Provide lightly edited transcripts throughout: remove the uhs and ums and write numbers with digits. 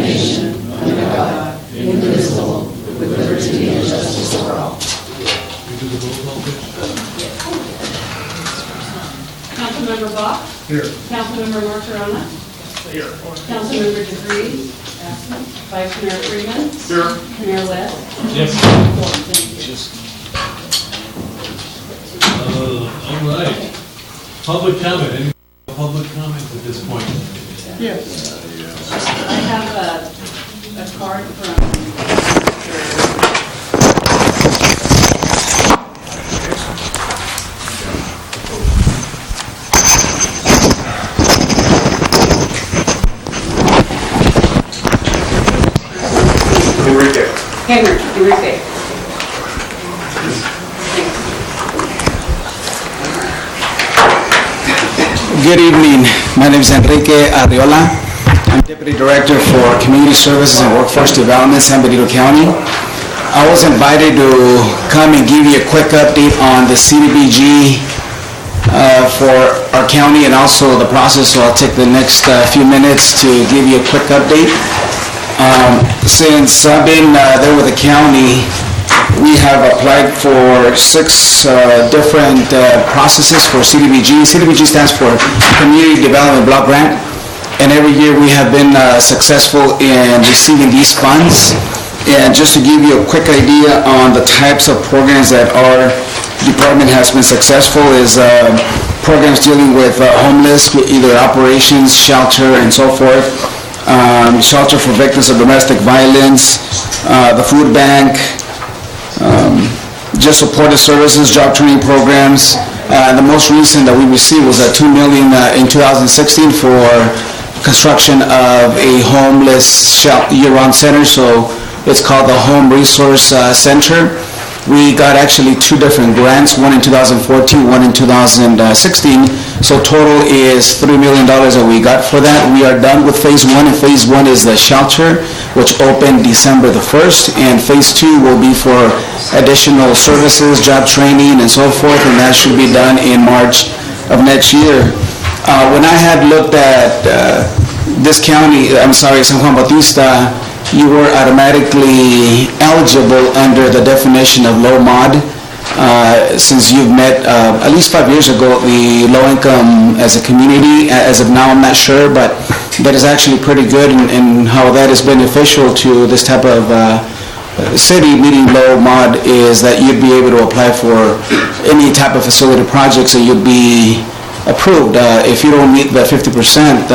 nation, under God, indivisible, with liberty and justice for all. Councilmember Bach? Here. Councilmember Martirona? Here. Councilmember DeVries? Absent. Vice Mayor Freeman? Here. Mayor West? Yes. Thank you. All right. Public comment. Any public comment at this point? Yes. I have a card from Enrique. Good evening. My name is Enrique Arriola. I'm Deputy Director for Community Services and Workforce Development, San Benito County. I was invited to come and give you a quick update on the CDBG for our county and also the process, so I'll take the next few minutes to give you a quick update. Since I've been there with the county, we have applied for 6 different processes for CDBG. CDBG stands for Community Development Block Grant, and every year we have been successful in receiving these funds. And just to give you a quick idea on the types of programs that our department has been successful is programs dealing with homeless, either operations, shelter, and so forth. Shelter for victims of domestic violence, the food bank, just supportive services, job training programs. The most recent that we received was $2 million in 2016 for construction of a homeless year-round center, so it's called the Home Resource Center. We got actually 2 different grants, one in 2014, one in 2016. So total is $3 million that we got for that. We are done with phase 1, and phase 1 is the shelter, which opened December the 1st, and phase 2 will be for additional services, job training, and so forth, and that should be done in March of next year. When I had looked at this county, San Juan Bautista, you were automatically eligible under the definition of low mod. Since you've met, at least 5 years ago, the low income as a community. As of now, I'm not sure, but that is actually pretty good in how that is beneficial to this type of city. Meeting low mod is that you'd be able to apply for any type of facility projects and you'd be approved. If you don't meet the 50%,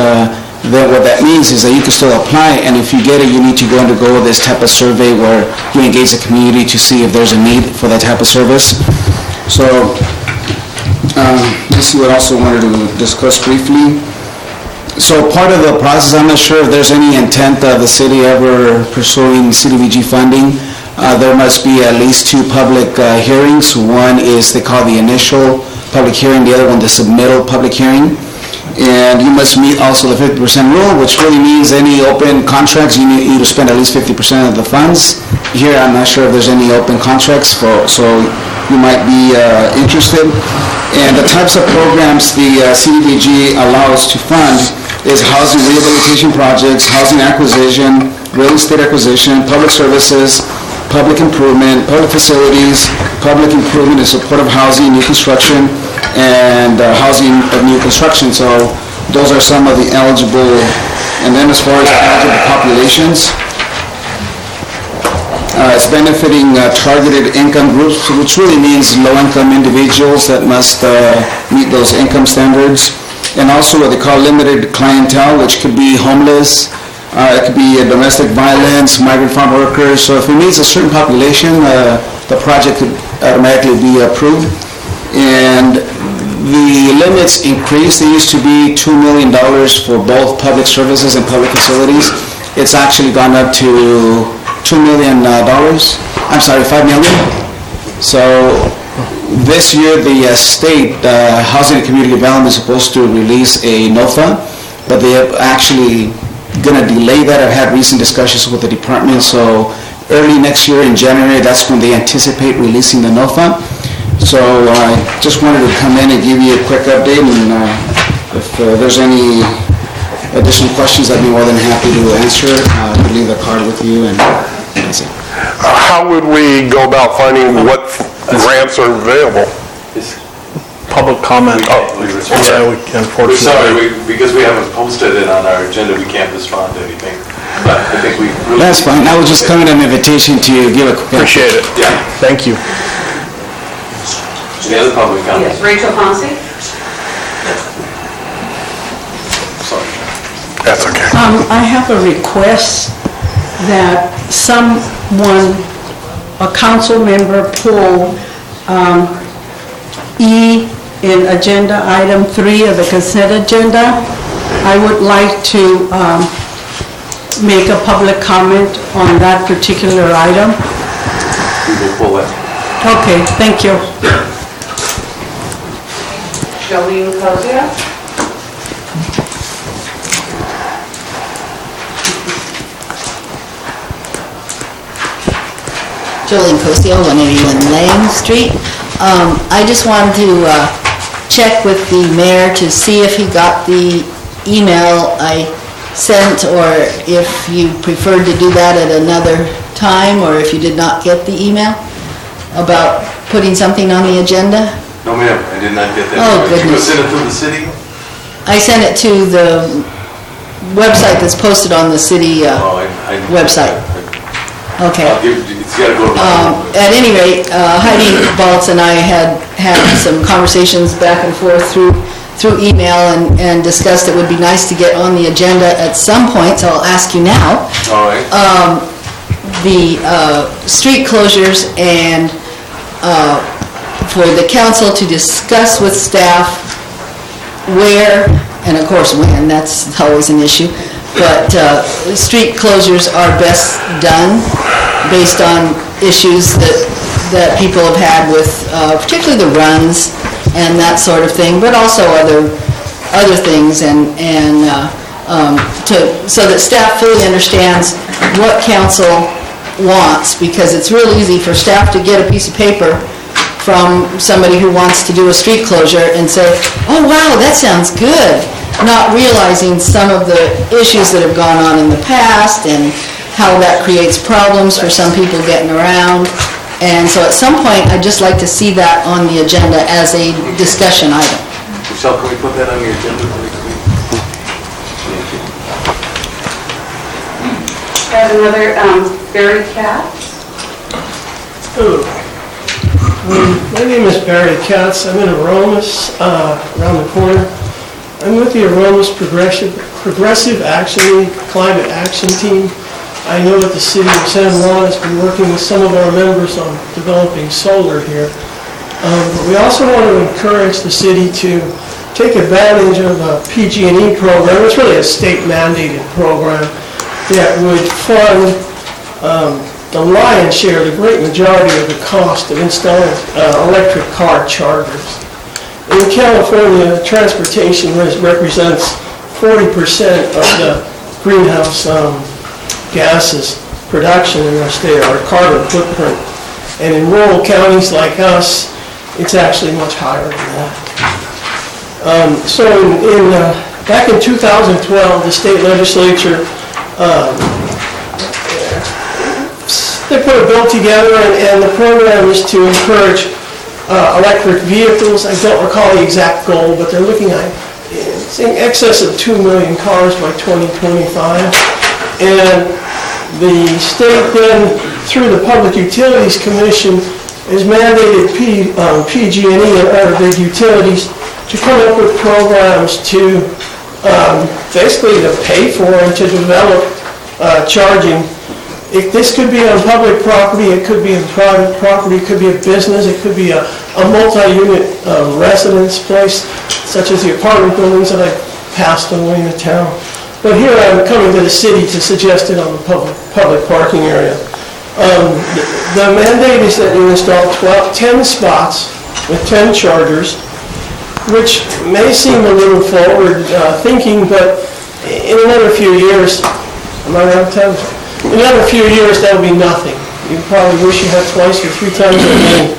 then what that means is that you can still apply, and if you get it, you need to go undergo this type of survey where you engage the community to see if there's a need for that type of service. So let's see what else I wanted to discuss briefly. So part of the process, I'm not sure if there's any intent of the city ever pursuing CDBG funding. There must be at least 2 public hearings. One is they call the initial public hearing, the other one the submittal public hearing. And you must meet also the 50% rule, which really means any open contracts, you need to spend at least 50% of the funds. Here, I'm not sure if there's any open contracts, so you might be interested. And the types of programs the CDBG allows to fund is housing rehabilitation projects, housing acquisition, real estate acquisition, public services, public improvement, public facilities, public improvement and supportive housing, new construction, and housing of new construction. So those are some of the eligible. And then as far as eligible populations, it's benefiting targeted income groups, which really means low-income individuals that must meet those income standards, and also what they call limited clientele, which could be homeless, it could be domestic violence, migrant farm workers. So if it meets a certain population, the project could automatically be approved. And the limits increased. They used to be $2 million for both public services and public facilities. It's actually gone up to $2 million. I'm sorry, $5 million. So this year, the state Housing and Community Development is supposed to release a NOFA, but they are actually going to delay that. I've had recent discussions with the department, so early next year in January, that's when they anticipate releasing the NOFA. So I just wanted to come in and give you a quick update, and if there's any additional questions, I'd be more than happy to answer. I'll leave the card with you, and that's it. How would we go about finding what grants are available? Public comment. Oh, Yeah, we We're unfortunately. sorry, because we haven't posted it on our agenda, we can't respond to anything. But I think we really... That's fine. I was just coming an invitation to give a... Appreciate it. Yeah. Thank you. Any other public comments? Yes, Rachel Fonsi? Sorry. That's okay. I have a request that someone, a council member, pull E in agenda item 3 of the consent agenda. I would like to make a public comment on that particular item. We will pull it. Okay, thank you. Jolene Cozia? Jolene Cosio, 181 Lang Street. I just wanted to check with the mayor to see if he got the email I sent, or if you preferred to do that at another time, or if you did not get the email about putting something on the agenda. No, ma'am, I did not get that. Oh, Did you goodness. send it to the city? I sent it to the website that's posted on the city Oh, I... website. Okay. I'll give, it's got to go around. At any rate, Heidi Baltz and I had some conversations back and forth through email, and discussed it would be nice to get on the agenda at some point, so I'll ask you now. All right. The street closures, and for the council to discuss with staff where, and of course when, that's always an issue, but street closures are best done based on issues that people have had with particularly the runs and that sort of thing, but also other things, and so that staff fully understands what council wants, because it's real easy for staff to get a piece of paper from somebody who wants to do a street closure and say, oh wow, that sounds good, not realizing some of the issues that have gone on in the past and how that creates problems for some people getting around. And so at some point, I'd just like to see that on the agenda as a discussion item. Michelle, can we put that on the agenda for next week? Thank you. Got another, Barry Katz? Hello. My name is Barry Katz. I'm in Aromas, around the corner. I'm with the Aromas Progressive Action League Climate Action Team. I know that the city of San Juan has been working with some of our members on developing solar here. But we also want to encourage the city to take advantage of a PG&E program. It's really a state mandated program that would fund the lion's share, the great majority of the cost of installing electric car chargers. In California, transportation represents 40% of the greenhouse gases production in our state, our carbon footprint. And in rural counties like us, it's actually much higher than that. So back in 2012, the state legislature, they put a bill together, and the program is to encourage electric vehicles. I don't recall the exact goal, but they're looking at it's in excess of 2 million cars by 2025. And the state then, through the Public Utilities Commission, has mandated PG&E and other big utilities to come up with programs to basically to pay for and to develop charging. This could be on public property, it could be on private property, it could be a business, it could be a multi-unit residence place, such as the apartment buildings that I passed on the way into town. But here I'm coming to the city to suggest it on the public parking area. The mandate is that you install 10 spots with 10 chargers, which may seem a little forward thinking, but in another few years, am I out of time? In another few years, that'll be nothing. You probably wish you had twice or 3 times as many.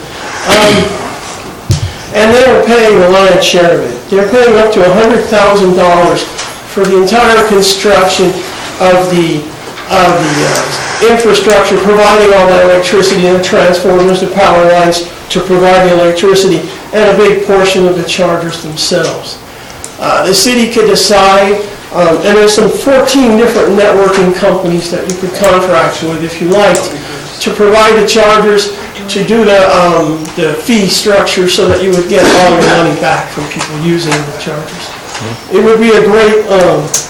And they're paying the lion's share of it. They're paying up to $100,000 for for the entire construction of the infrastructure, providing all that electricity and the transformers, the power lines to provide the electricity, and a big portion of the chargers themselves. The city could decide, and there's some 14 different networking companies that you could contract with if you liked, to provide the chargers, to do the fee structure so that you would get all your money back from people using the chargers. It would be a great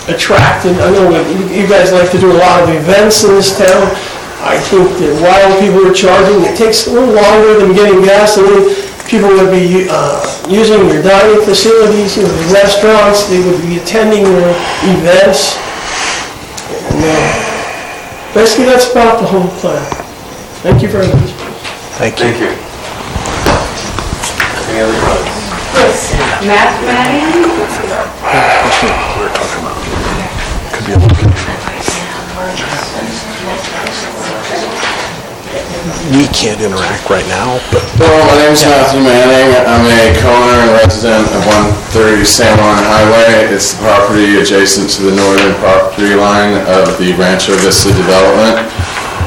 attractant. I know you guys like to do a lot of events in this town. I think that while people are charging, it takes a little longer than getting gasoline. People would be using your dining facilities, the restaurants, they would be attending your events. And basically, that's about the whole plan. Thank you very much. Thank you. Thank you. Any other comments? Yes, Matt Manning? We can't interact right now, but Hello, my name is Matthew Manning. I'm a co-owner and resident of 130 San Juan Highway. It's the property adjacent to the northern property line of the Rancho Vista development.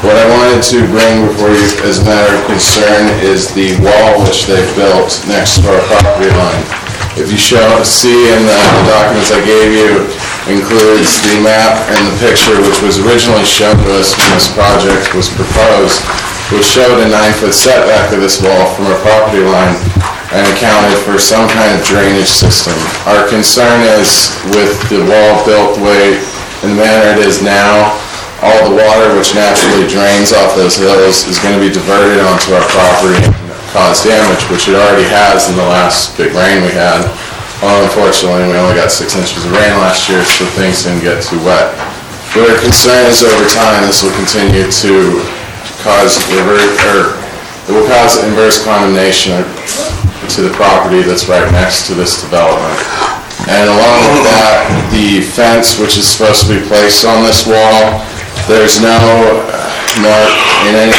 What I wanted to bring before you as a matter of concern is the wall which they've built next to our property line. If you see in the documents I gave you, includes the map and the picture which was originally shown to us when this project was proposed, which showed a 9-foot setback of this wall from our property line and accounted for some kind of drainage system. Our concern is with the wall built the way in the manner it is now, all the water which naturally drains off those hills is going to be diverted onto our property and cause damage, which it already has in the last big rain we had. Well, unfortunately, we only got 6 inches of rain last year, so things didn't get too wet. But our concern is over time this will continue to cause inverse condemnation to the property that's right next to this development. And along with that, the fence which is supposed to be placed on this wall, there's no mark in any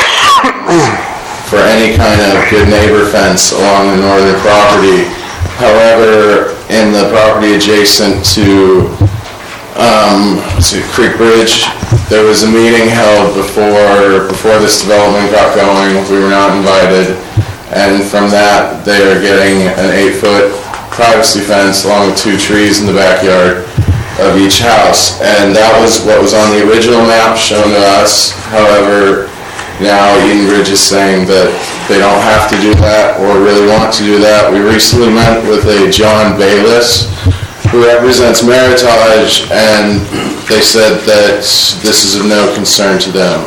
for any kind of good neighbor fence along the northern property. However, in the property adjacent to Creek Bridge, there was a meeting held before this development got going. We were not invited, and from that, they are getting an 8-foot privacy fence along with 2 trees in the backyard of each house, and that was what was on the original map shown to us. However, now Eden Ridge is saying that they don't have to do that or really want to do that. We recently met with a John Bayless who represents Meritage, and they said that this is of no concern to them.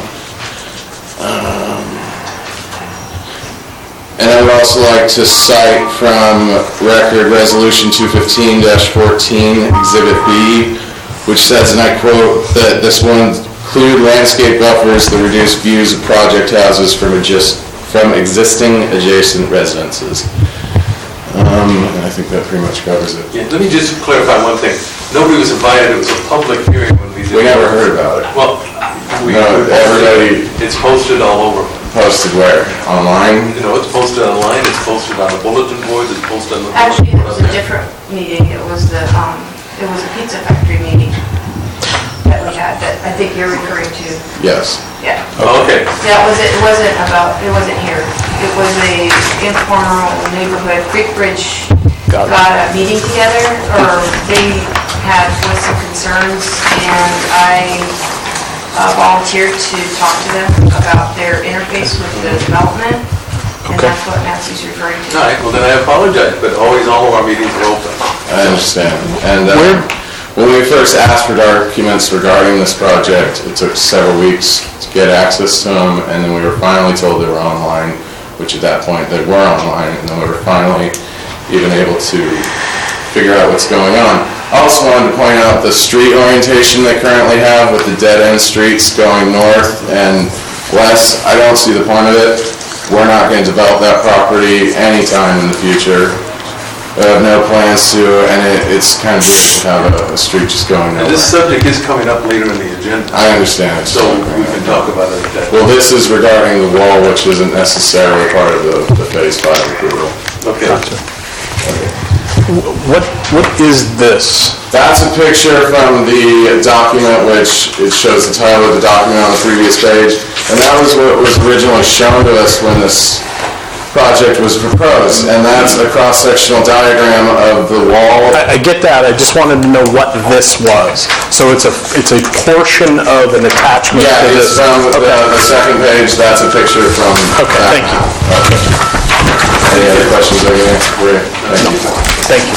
And I would also like to cite from Record Resolution 215-14, Exhibit B, which says, and I quote, that this will include landscape buffers that reduce views of project houses from existing adjacent residences. And I think that pretty much covers it. Yeah, let me just clarify one thing. Nobody was invited, it was a public hearing when we did. We never heard about it. Well, everybody it's posted all over. posted where? Online? You know, it's posted online, it's posted on the bulletin boards, it's posted on the... Actually, it was a different meeting. It was a pizza factory meeting that we had that I think you're referring to. Yes. Yeah. Oh, okay. That was it. It wasn't here. It was a informal neighborhood. Creek Bridge got a meeting together, or they had voiced some concerns, and I volunteered to talk to them about their interface with the development, and that's what Nancy's referring to. All right, well then I apologize, but always all of our meetings are open. I understand. And when we first asked for documents regarding this project, it took several weeks to get access to them, and then we were finally told they were online, which at that point they were online, and then we were finally even able to figure out what's going on. I also wanted to point out the street orientation they currently have with the dead-end streets going north and west. I don't see the point of it. We're not going to develop that property anytime in the future. We have no plans to, and it's kind of weird to have a street just going nowhere. And this subject is coming up later in the agenda. I understand. So we can talk about it at that. Well, this is regarding the wall, which isn't necessarily part of the Phase 5 approval. Okay. Okay. What is this? That's a picture from the document, which it shows the title of the document on the previous page. And that was what was originally shown to us when this project was proposed. And that's a cross-sectional diagram of the wall. I get that, I just wanted to know what this was. So it's a portion of an attachment Yeah, to it's this? from the second page. That's a picture from Okay, that. thank you. Any other questions I can answer for you? Thank you. Thank you.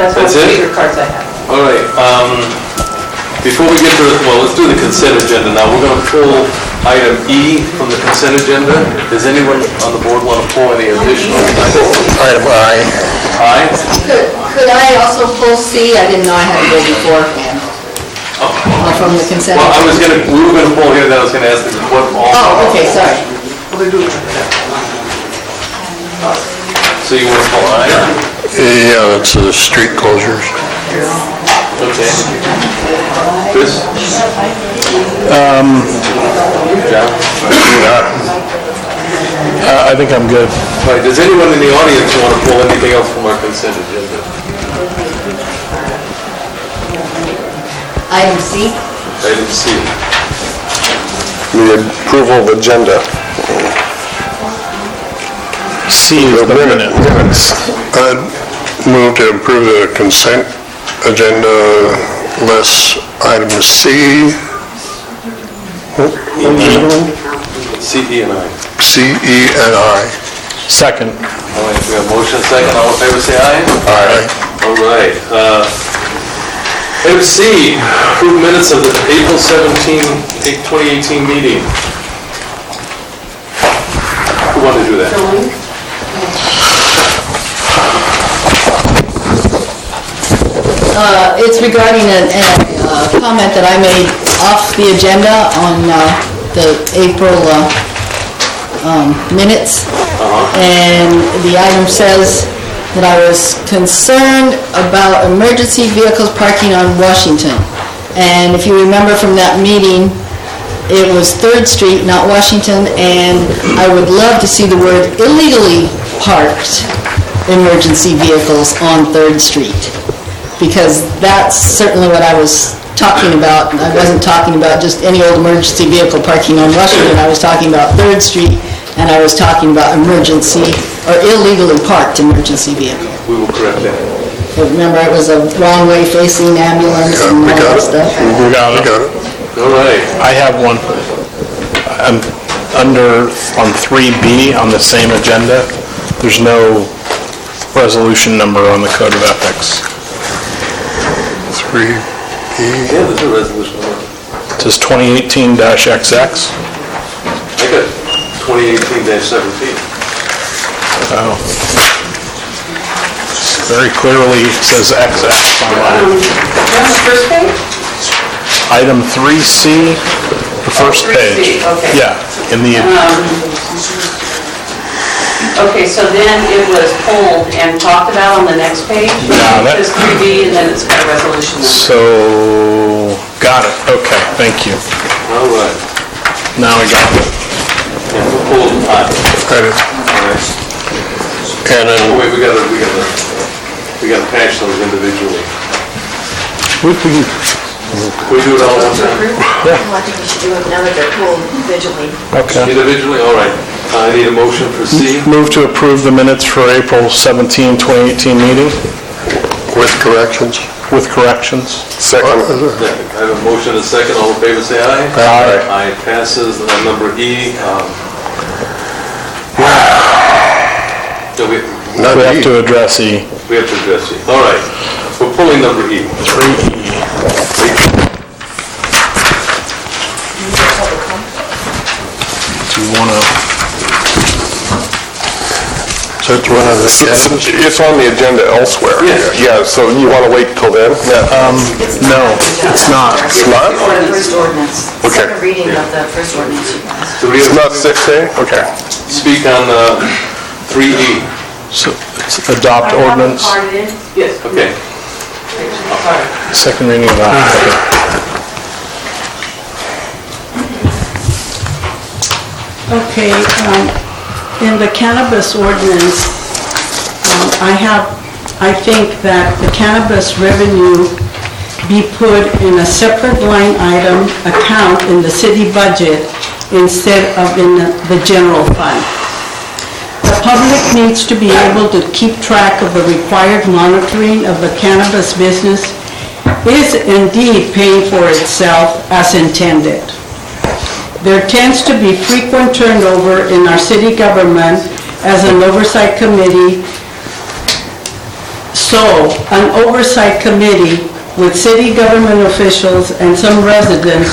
That's That's what it? your cards I have. All right, before we get to, let's do the consent agenda now. We're going to pull item E from the consent agenda. Does anyone on the board want to pull any additional? Item I. Aye? Could I also pull C? I didn't know I had to go beforehand. From the consent. Well, we were gonna pull here, then I was gonna ask the what all. Oh, okay, sorry. So you want to pull I? Yeah, it's the street closures. Okay. Chris? John? I think I'm good. All right, does anyone in the audience want to pull anything else from our consent agenda? Item C? Item C. The approval of agenda. C is the minute. Minutes. I'd move to approve the consent agenda list item C. C, E, and I. C, E, and I. Second. All right, we have motion second, all in favor say aye. Aye. All right. Item C, approved minutes of the April 17, 2018 meeting. Who wanted to do that? It's regarding a comment that I made off the agenda on the April minutes. And the item says that I was concerned about emergency vehicles parking on Washington. And if you remember from that meeting, it was 3rd Street, not Washington, and I would love to see the word illegally parked emergency vehicles on 3rd Street, because that's certainly what I was talking about. I wasn't talking about just any old emergency vehicle parking on Washington. I was talking about 3rd Street, and I was talking about emergency or illegally parked emergency vehicle. We will correct that. Remember, it was a wrong way facing ambulance and all that stuff. We got it. All right. I have one. On 3B on the same agenda, there's no resolution number on the Code of Ethics. 3E. Yeah, there's a resolution. It says 2018-XX. I got 2018-17. Oh. Very clearly says XX on mine. On the first page? Item 3C, the first 3C, page. okay. Yeah, in the, Okay, so then it was pulled and talked about on the next page? Yeah, that- It's 3B and then it's got a resolution number. so, got it, okay, thank you. All right. Now I got it. Yeah, we'll pull I. All right. And Oh, then, wait, we gotta patch those individually. We Can we do it all at one time? Well, I think we should do it now that they're pulled individually. Okay. Individually, all right. I need a motion for C. Move to approve the minutes for April 17, 2018 meeting with corrections. with corrections. Second. Yeah, I have a motion and a second. All in favor, say aye. Aye. Aye passes. Number E. So we Not We have E. to address E. we have to address it. All right. We're pulling number E. 3E. Do you want to, So it's one of the... It's on the agenda elsewhere. Yes. Yeah, so you want to wait till then? no, it's not. It's not? First ordinance. Okay. Second reading of the first ordinance, you guys. Do we It's have not 6A? Okay. speak on 3E? So it's adopt ordinance, Yes. Okay. second reading of that. Okay, In the cannabis ordinance, I think that the cannabis revenue be put in a separate line item account in the city budget instead of in the general fund. The public needs to be able to keep track of the required monitoring of the cannabis business is indeed paying for itself as intended. There tends to be frequent turnover in our city government as an oversight committee. So, an oversight committee with city government officials and some residents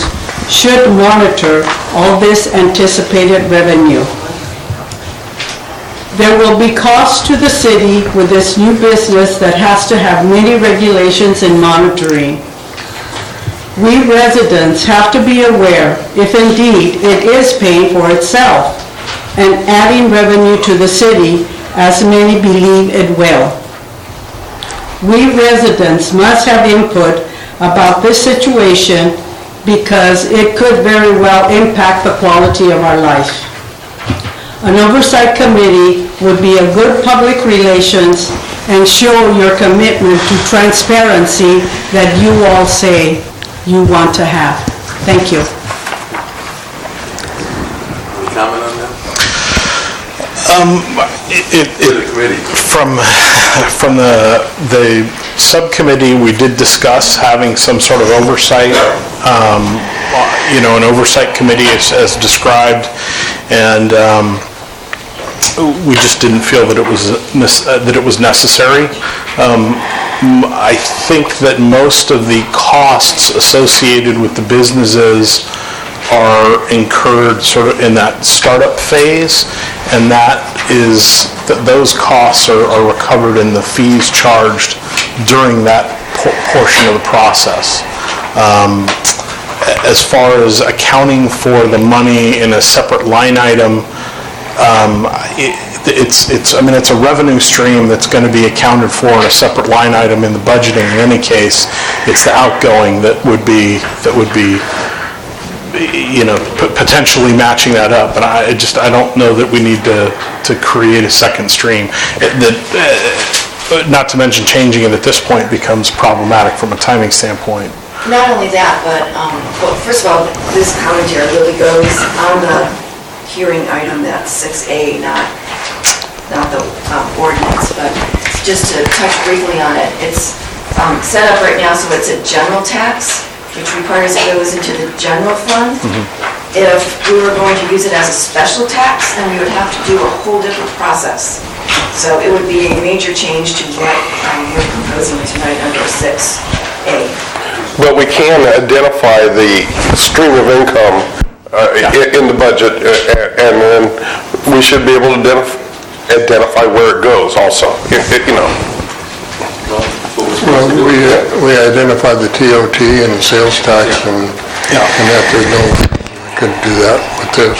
should monitor all this anticipated revenue. There will be costs to the city with this new business that has to have many regulations and monitoring. We residents have to be aware if indeed it is paying for itself and adding revenue to the city as many believe it will. We residents must have input about this situation because it could very well impact the quality of our life. An oversight committee would be a good public relations and show your commitment to transparency that you all say you want to have. Thank you. Any comment on that? From the subcommittee, we did discuss having some sort of oversight, an oversight committee as described, and we just didn't feel that it was necessary. I think that most of the costs associated with the businesses are incurred sort of in that startup phase, and those costs are recovered in the fees charged during that portion of the process. As far as accounting for the money in a separate line item, it's a revenue stream that's going to be accounted for in a separate line item in the budgeting in any case. It's the outgoing that would be potentially matching that up, and I don't know that we need to create a second stream. Not to mention changing it at this point becomes problematic from a timing standpoint. Not only that, but, first of all, this commentary really goes on the hearing item, that's 6A, not the ordinance, but just to touch briefly on it, it's set up right now so it's a general tax, which requires it goes into the general fund. If we were going to use it as a special tax, then we would have to do a whole different process. So it would be a major change to what we're proposing tonight under 6A. But we can identify the stream of income in the budget, and then we should be able to identify where it goes also, Well, we identified the TOT and the sales tax, and that there's no, we couldn't do that with this,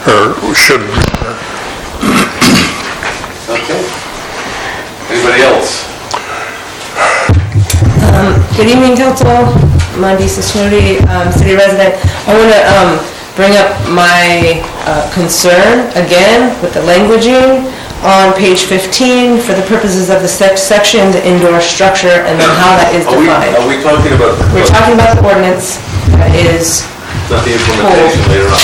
or we should. Okay. Anybody else? Good evening, Council. Mandy Sishnodi, city resident. I want to bring up my concern again with the languaging on page 15 for the purposes of the section, the indoor structure, and then how that is defined. Are we talking about? We're talking about the ordinance that is. Not the implementation later on.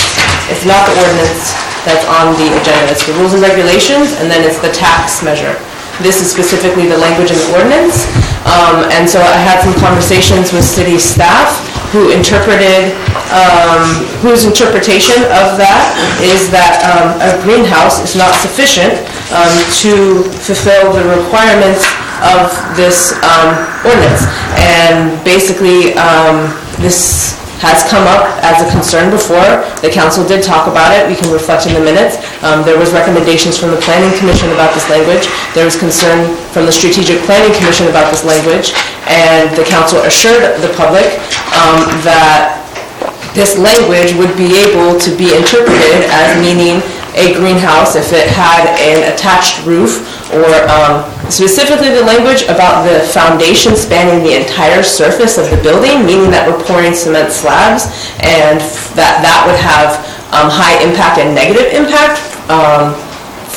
It's not the ordinance that's on the agenda. It's the rules and regulations, and then it's the tax measure. This is specifically the language in the ordinance. And so I had some conversations with city staff who interpreted, whose interpretation of that is that a greenhouse is not sufficient to fulfill the requirements of this ordinance. And basically, this has come up as a concern before. The council did talk about it. We can reflect in the minutes. There was recommendations from the Planning Commission about this language. There was concern from the Strategic Planning Commission about this language. And the council assured the public that this language would be able to be interpreted as meaning a greenhouse if it had an attached roof, or specifically the language about the foundation spanning the entire surface of the building, meaning that we're pouring cement slabs, and that would have high impact and negative impact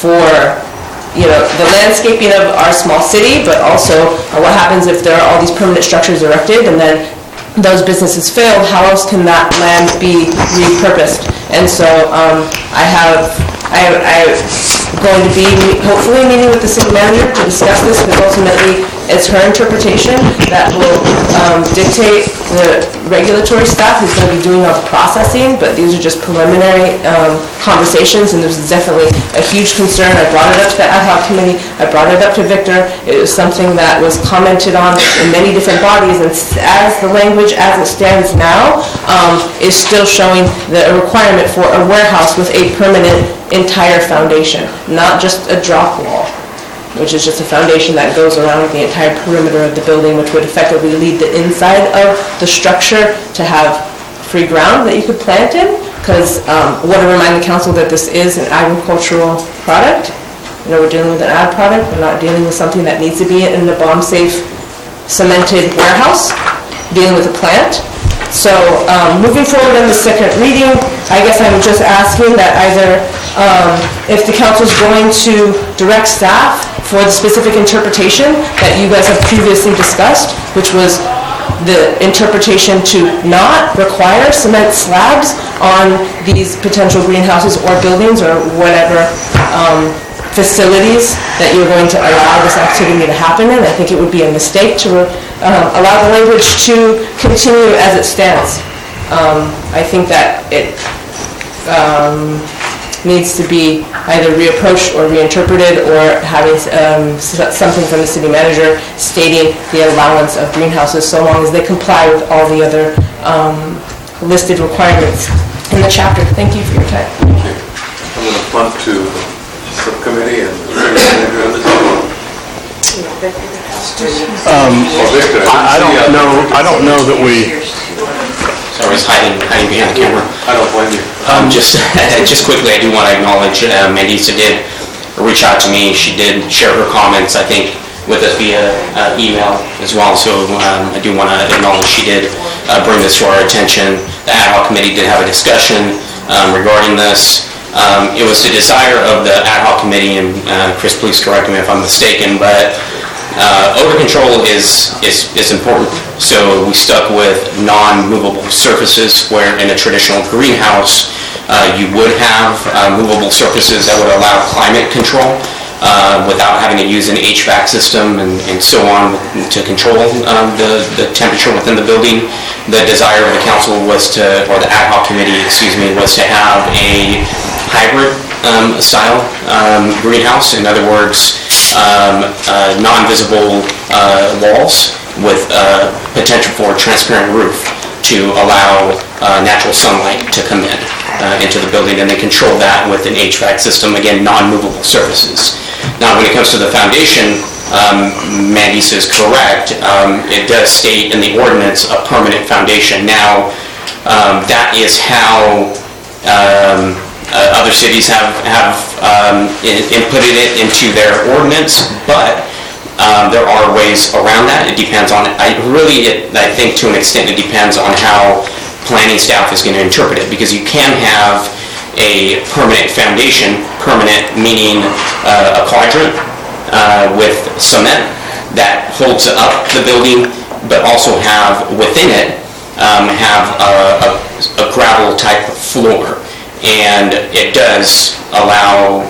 for, the landscaping of our small city, but also what happens if there are all these permanent structures erected and then those businesses fail, how else can that land be repurposed? And so I'm going to be hopefully meeting with the city manager to discuss this, because ultimately it's her interpretation that will dictate the regulatory staff who's going to be doing all the processing, but these are just preliminary conversations, and this is definitely a huge concern. I brought it up to the ad hoc committee, I brought it up to Victor. It was something that was commented on in many different bodies, and as the language as it stands now is still showing the requirement for a warehouse with a permanent entire foundation, not just a drop wall, which is just a foundation that goes around the entire perimeter of the building, which would effectively lead the inside of the structure to have free ground that you could plant in, because I want to remind the council that this is an agricultural product. We're dealing with an ag product. We're not dealing with something that needs to be in a bomb-safe cemented warehouse, dealing with a plant. So moving forward in the second reading, I guess I'm just asking that either if the council is going to direct staff for the specific interpretation that you guys have previously discussed, which was the interpretation to not require cement slabs on these potential greenhouses or buildings or whatever facilities that you're going to allow this activity to happen in. I think it would be a mistake to allow the language to continue as it stands. I think that it needs to be either reapproached or reinterpreted, or having something from the city manager stating the allowance of greenhouses so long as they comply with all the other listed requirements in the chapter. Thank you for your time. I'm going to punt to subcommittee and the city manager on the table. I don't know that we... So I was hiding behind the camera. I don't blame you. Just quickly, I do want to acknowledge Mandisa did reach out to me. She did share her comments, I think, with us via email as well. So I do want to acknowledge she did bring this to our attention. The ad hoc committee did have a discussion regarding this. It was the desire of the ad hoc committee, and Chris, please correct me if I'm mistaken, but odor control is important. So we stuck with non-movable surfaces, where in a traditional greenhouse you would have movable surfaces that would allow climate control without having to use an HVAC system and so on to control the temperature within the building. The desire of the council was to, or the ad hoc committee, was to have a hybrid style greenhouse. In other words, non-visible walls with potential for a transparent roof to allow natural sunlight to come in into the building, and they control that with an HVAC system, again, non-movable surfaces. Now, when it comes to the foundation, Mandisa is correct. It does state in the ordinance a permanent foundation. Now, that is how other cities have inputted it into their ordinance, but there are ways around that. It depends on, I think to an extent it depends on how planning staff is going to interpret it, because you can have a permanent foundation, permanent meaning a quadrant with cement that holds up the building, but also have within it have a gravel type floor. And it does allow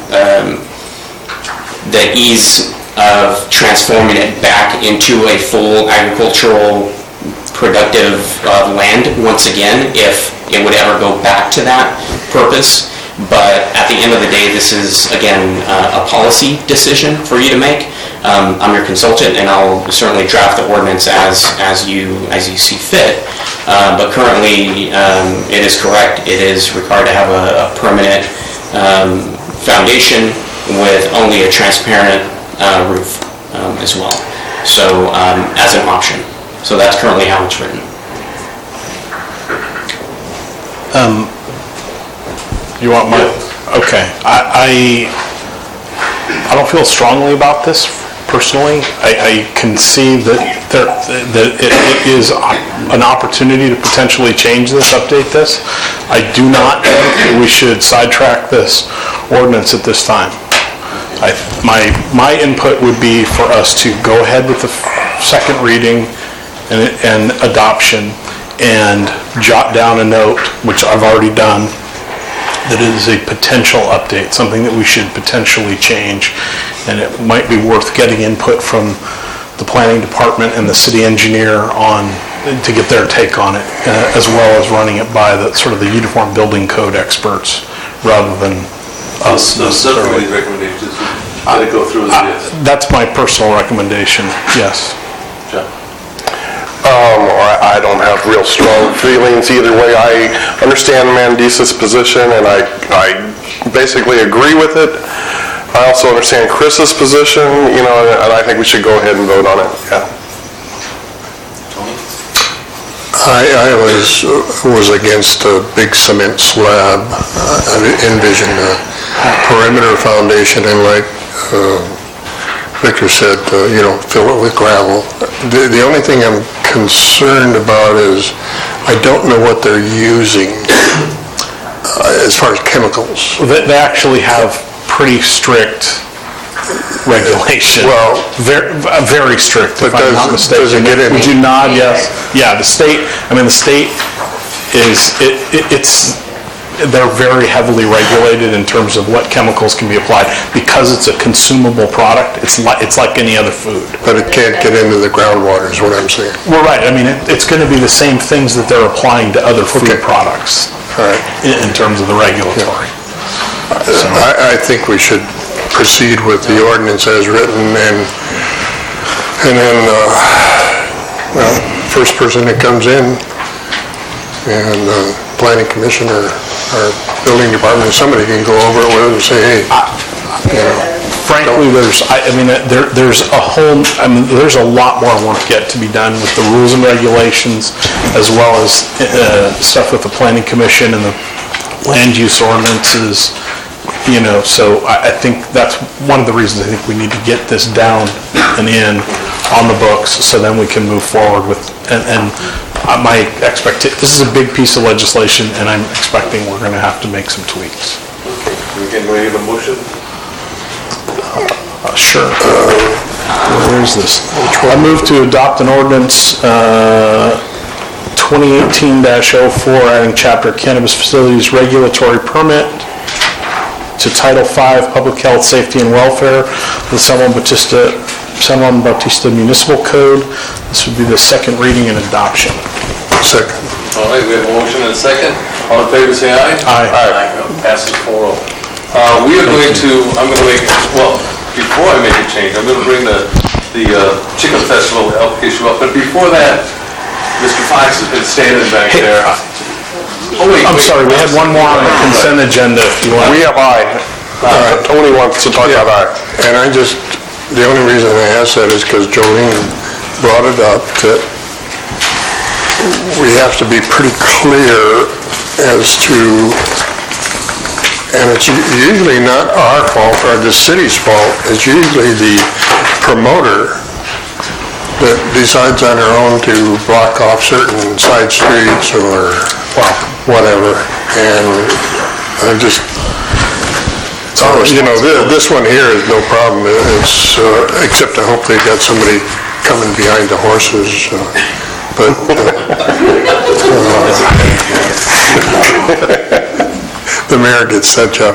the ease of transforming it back into a full agricultural productive land once again, if it would ever go back to that purpose. But at the end of the day, this is, again, a policy decision for you to make. I'm your consultant, and I'll certainly draft the ordinance as you see fit. But currently, it is correct. It is required to have a permanent foundation with only a transparent roof as well. So as an option. So that's currently how it's written. You want my, okay. I don't feel strongly about this personally. I can see that it is an opportunity to potentially change this, update this. I do not think that we should sidetrack this ordinance at this time. My input would be for us to go ahead with the second reading and adoption, and jot down a note, which I've already done, that it is a potential update, something that we should potentially change, and it might be worth getting input from the planning department and the city engineer to get their take on it, as well as running it by the sort of the uniform building code experts, rather than us. So subcommittee's recommendations, let it go through as it is. That's my personal recommendation, yes. John? I don't have real strong feelings either way. I understand Mandisa's position, and I basically agree with it. I also understand Chris's position, and I think we should go ahead and vote on it, yeah. I was against a big cement slab. I envisioned a perimeter foundation, and like Victor said, fill it with gravel. The only thing I'm concerned about is I don't know what they're using as far as chemicals. They actually have pretty strict regulation. Well, very strict, if I'm not mistaken. Does it get in? Would you nod yes? Yeah, the state is, they're very heavily regulated in terms of what chemicals can be applied. Because it's a consumable product, it's like any other food. But it can't get into the groundwater is what I'm saying. Well, right, it's going to be the same things that they're applying to other food products. All right. In terms of the regulatory. I think we should proceed with the ordinance as written, and then, first person that comes in, and planning commission or building department, somebody can go over it with and say, hey, frankly, there's a lot more work yet to be done with the rules and regulations, as well as stuff with the planning commission and the land use ordinances, so I think that's one of the reasons I think we need to get this down and in on the books, so then we can move forward with, and my expectation, this is a big piece of legislation, and I'm expecting we're going to have to make some tweaks. Can we have a motion? Sure. Where is this? I move to adopt an ordinance 2018-04, adding chapter Cannabis Facilities Regulatory Permit to Title V, Public Health, Safety, and Welfare, the San Juan Bautista Municipal Code. This would be the second reading and adoption. Second. All right, we have a motion and a second. All in favor, say aye. Aye. Aye. Passes 4-0. We are going to, before I make a change, I'm going to bring the Chicken Festival issue up, but before that, Mr. Fox has been standing back there. I'm sorry, we had one more on the consent agenda, if you want. We have aye. Tony wants to talk about aye. And the only reason I asked that is because Jolene brought it up, that we have to be pretty clear as to, and it's usually not our fault or the city's fault, it's usually the promoter that decides on their own to block off certain side streets or whatever, and I just, this one here is no problem. It's except I hope they've got somebody coming behind the horses, but the mayor gets that job.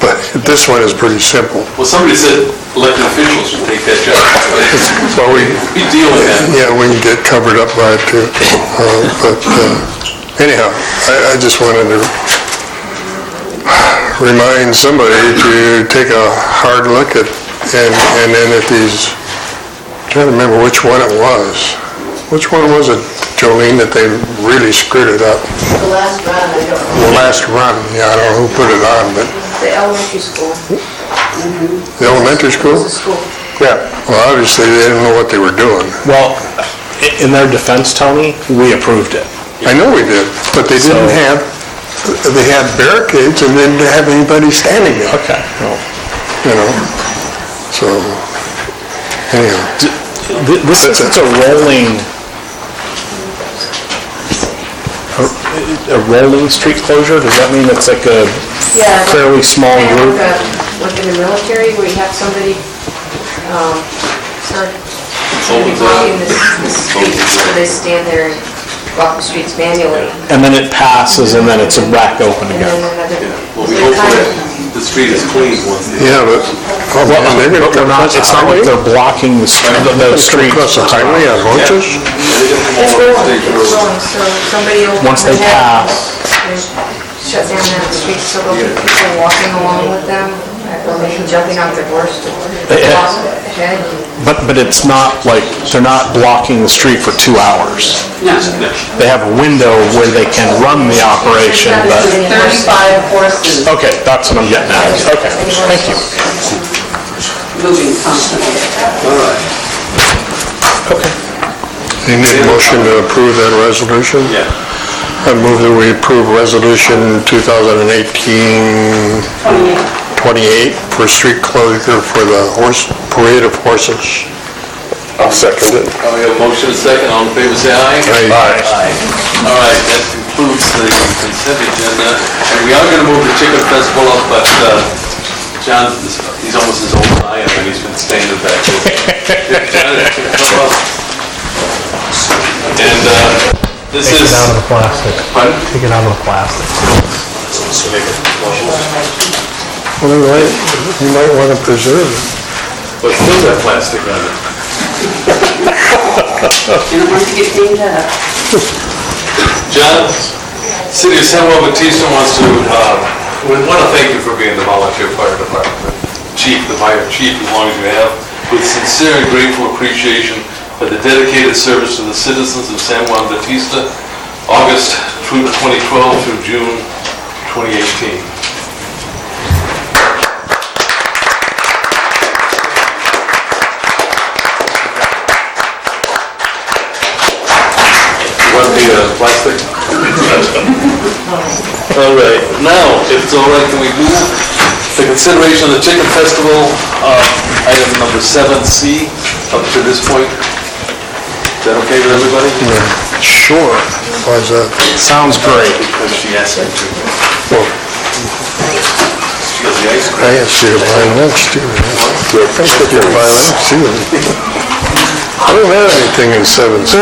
But this one is pretty simple. Well, somebody said elected officials should take that job. Well, we deal with that. Yeah, we can get covered up by it too. But anyhow, I just wanted to remind somebody to take a hard look at, and then at these, I'm trying to remember which one it was. Which one was it, Jolene, that they really screwed it up? The last run, I don't know. The last run, yeah, I don't know who put it on, but... The elementary school. The elementary school? It was a school. Yeah, well, obviously, they didn't know what they were doing. Well, in their defense, Tony, we approved it. I know we did, but they didn't have, they had barricades and didn't have anybody standing there. Okay. So, anyhow. This isn't a rolling street closure? Does that mean it's like a fairly small group? Like in the military, street where you have somebody, start blocking the street, so they stand there and block the streets manually. And then it passes, and then it's back open And again. then another. Well, we hope that the street is clean once they... Yeah, but, they're gonna But we're come not, across the it's not like highway? they're blocking the street. Across the highway on horses? It's rolling, so somebody will. Once they pass. Shut down that street, so there'll be people walking along with them, or maybe jumping off their horse to cross ahead. But it's not like, they're not blocking the street for 2 hours. They have a window where they can run the operation, but... 35 horses Okay, that's what I'm getting at. Okay, thank you. moving constantly. All right. You need a motion to approve that resolution? Yeah. I move that we approve resolution 2018-28 for street closure for the parade of horses. I'll second it. We have a motion and a second. All in favor, say aye. Aye. All right, that concludes the consent agenda. And we are gonna move the Chicken Festival up, but John, he's almost as old as I am, and he's been standing back there. John, come up. And this is... Take it out of the plastic. Pardon? Take it out of the plastic. Well, you might want to preserve it. But still got plastic on it. You don't want to get cleaned up. John, City of San Juan Bautista wants to, we want to thank you for being the volunteer fire department chief, the fire chief, as long as you have, with sincere and grateful appreciation for the dedicated service to the citizens of San Juan Bautista, August 2012 through June 2018. Want the plastic? All right, now, if it's all right, can we move the consideration of the Chicken Festival, item number 7C, up to this point? Is that okay with everybody? Sure. Why is that? Sounds great. Because she asked me to. Well, She has the ice cream. I asked you to buy lunch too. I asked you to buy lunch too. I don't have anything in 7C.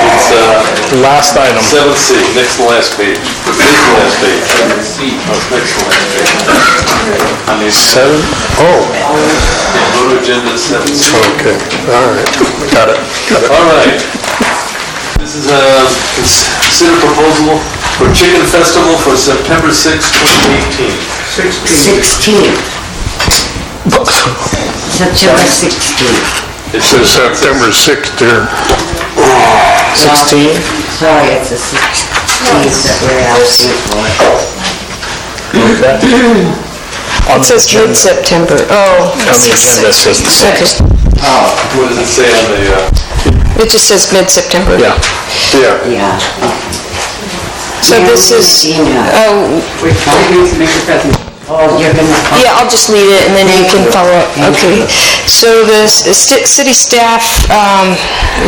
It's, Last item. 7C, next to last page. Next to last page. Oh, it's next to last page. On the 7? Oh, Go to agenda 7C. okay, all right, got it. All right. This is a consider proposal for Chicken Festival for September 6, 2018. 16. September 16. It says September 6th there. 16? Sorry, it's the 16th that we're asking for. It says mid-September. Oh. On the agenda, it says the 6th. Oh, What does it say on the, It just says mid-September. Yeah. yeah. So this is, oh, We're trying to make a presentation. Oh, you're gonna... yeah, I'll just leave it and then you can follow up. Okay. So the city staff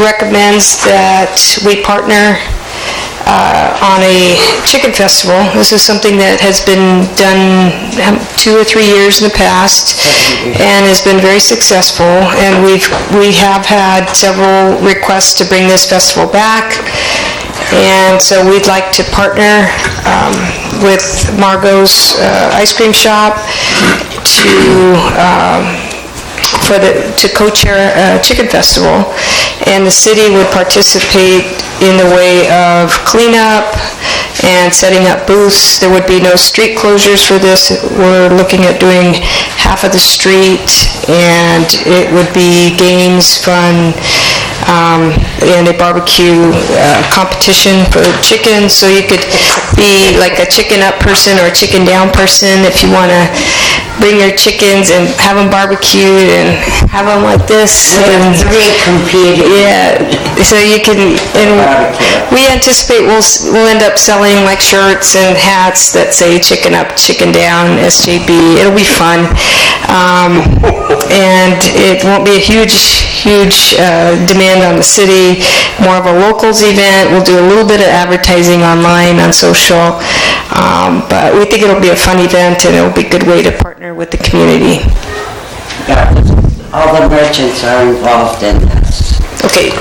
recommends that we partner on a chicken festival. This is something that has been done 2 or 3 years in the past and has been very successful. And we have had several requests to bring this festival back. And so we'd like to partner with Margot's Ice Cream Shop to co-chair a chicken festival. And the city would participate in the way of cleanup and setting up booths. There would be no street closures for this. We're looking at doing half of the street, and it would be games, fun, and a barbecue competition for chickens. So you could be like a chicken up person or a chicken down person if you want to bring your chickens and have them barbecued and have them like this. And yeah, so you can, and we anticipate we'll end up selling like shirts and hats that say chicken up, chicken down, SJB. It'll be fun. And it won't be a huge demand on the city, more of a locals event. We'll do a little bit of advertising online, on social. But we think it'll be a fun event, and it'll be a good way to partner with the community. All the merchants are involved in this. Okay,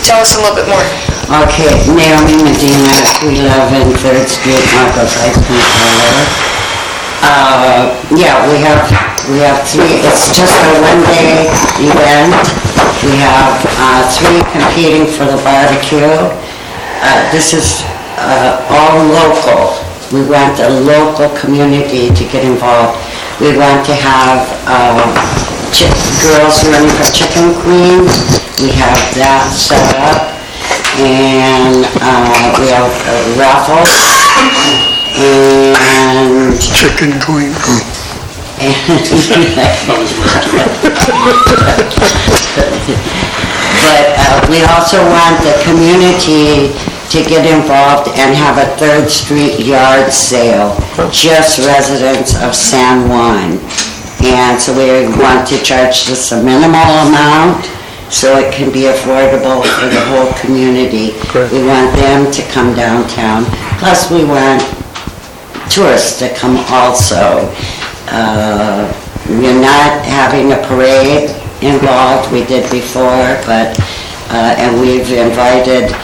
tell us a little bit more. Okay, Naomi Medina, 311 3rd Street, Marcos Ice Cream Parlor. Yeah, we have three, it's just a one-day event. We have three competing for the barbecue. This is all local. We want the local community to get involved. We want to have girls running for Chicken Queen. We have that set up. And we have raffles. And... Chicken Queen. But we also want the community to get involved and have a 3rd Street yard sale, just residents of San Juan. And so we want to charge just a minimal amount so it can be affordable for the whole community. We want them to come downtown. Plus we want tourists to come also. We're not having a parade involved, we did before, but, and we've invited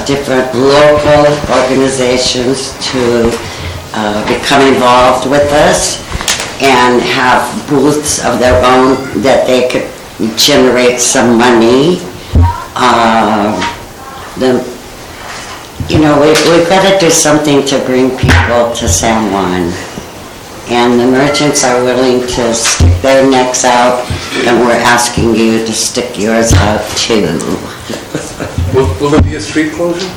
different local organizations to become involved with us and have booths of their own that they could generate some money. We've got to do something to bring people to San Juan. And the merchants are willing to stick their necks out, and we're asking you to stick yours out too. Will there be a street closure?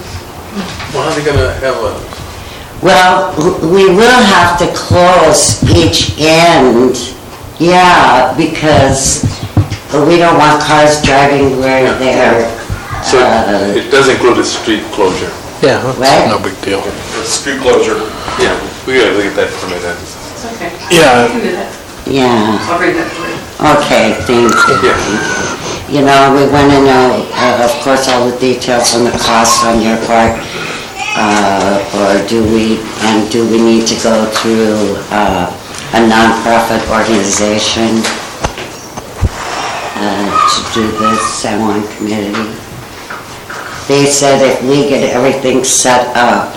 Well, how are they gonna have a... Well, we will have to close each end, yeah, because we don't want cars driving where they're... So it does include a street closure? Yeah, right? No big deal. A street closure? Yeah, we gotta get that permit in. It's okay. Yeah. You can do that. Yeah. I'll bring that for you. Okay, thank you. Yeah. You know, we want to know, of course, all the details on the costs on your part, or do we need to go through a nonprofit organization to do this San Juan community? They said if we get everything set up,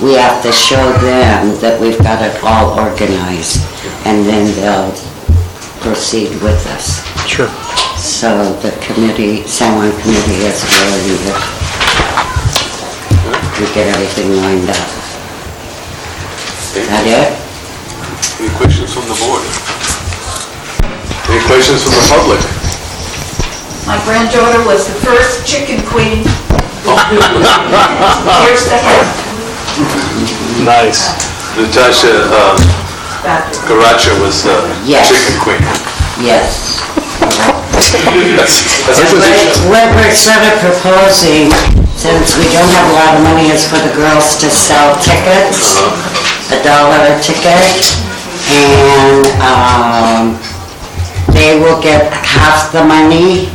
we have to show them that we've got it all organized, and then they'll proceed with us. Sure. So the committee, San Juan committee is willing that we get everything lined up. Is that it? Any questions from the board? Any questions from the public? My granddaughter was the first chicken queen. Here's the head. Nice. Natasha Garacha was Yes. chicken queen. Yes. That's a And position. what we're sort of proposing, since we don't have a lot of money, is for the girls to sell tickets, $1 a ticket, and they will get half the money,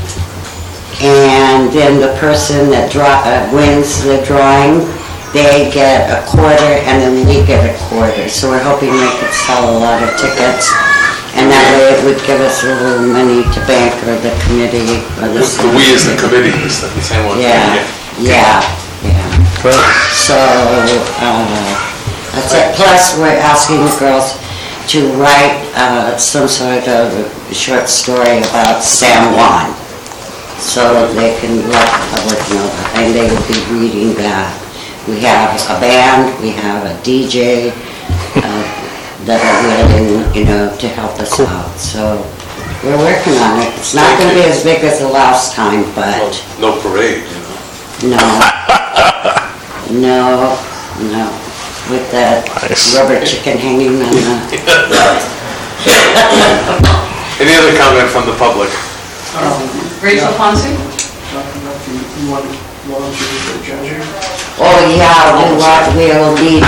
and then the person that wins the drawing, they get a quarter, and then we get a quarter. So we're hoping they could sell a lot of tickets, and that way it would give us a little money to bank, or the committee, or the... We as the committee, is the same one. Yeah. So, that's it. Plus, we're asking the girls to write some sort of short story about San Juan, so they can let the public know, and they will be reading that. We have a band, we have a DJ that are willing, to help us out. So we're working on it. It's not going to be as big as the last time, but No parade, no, with that rubber chicken hanging on the... Any other comment from the public? Rachel Ponce? Oh, yeah, we'll need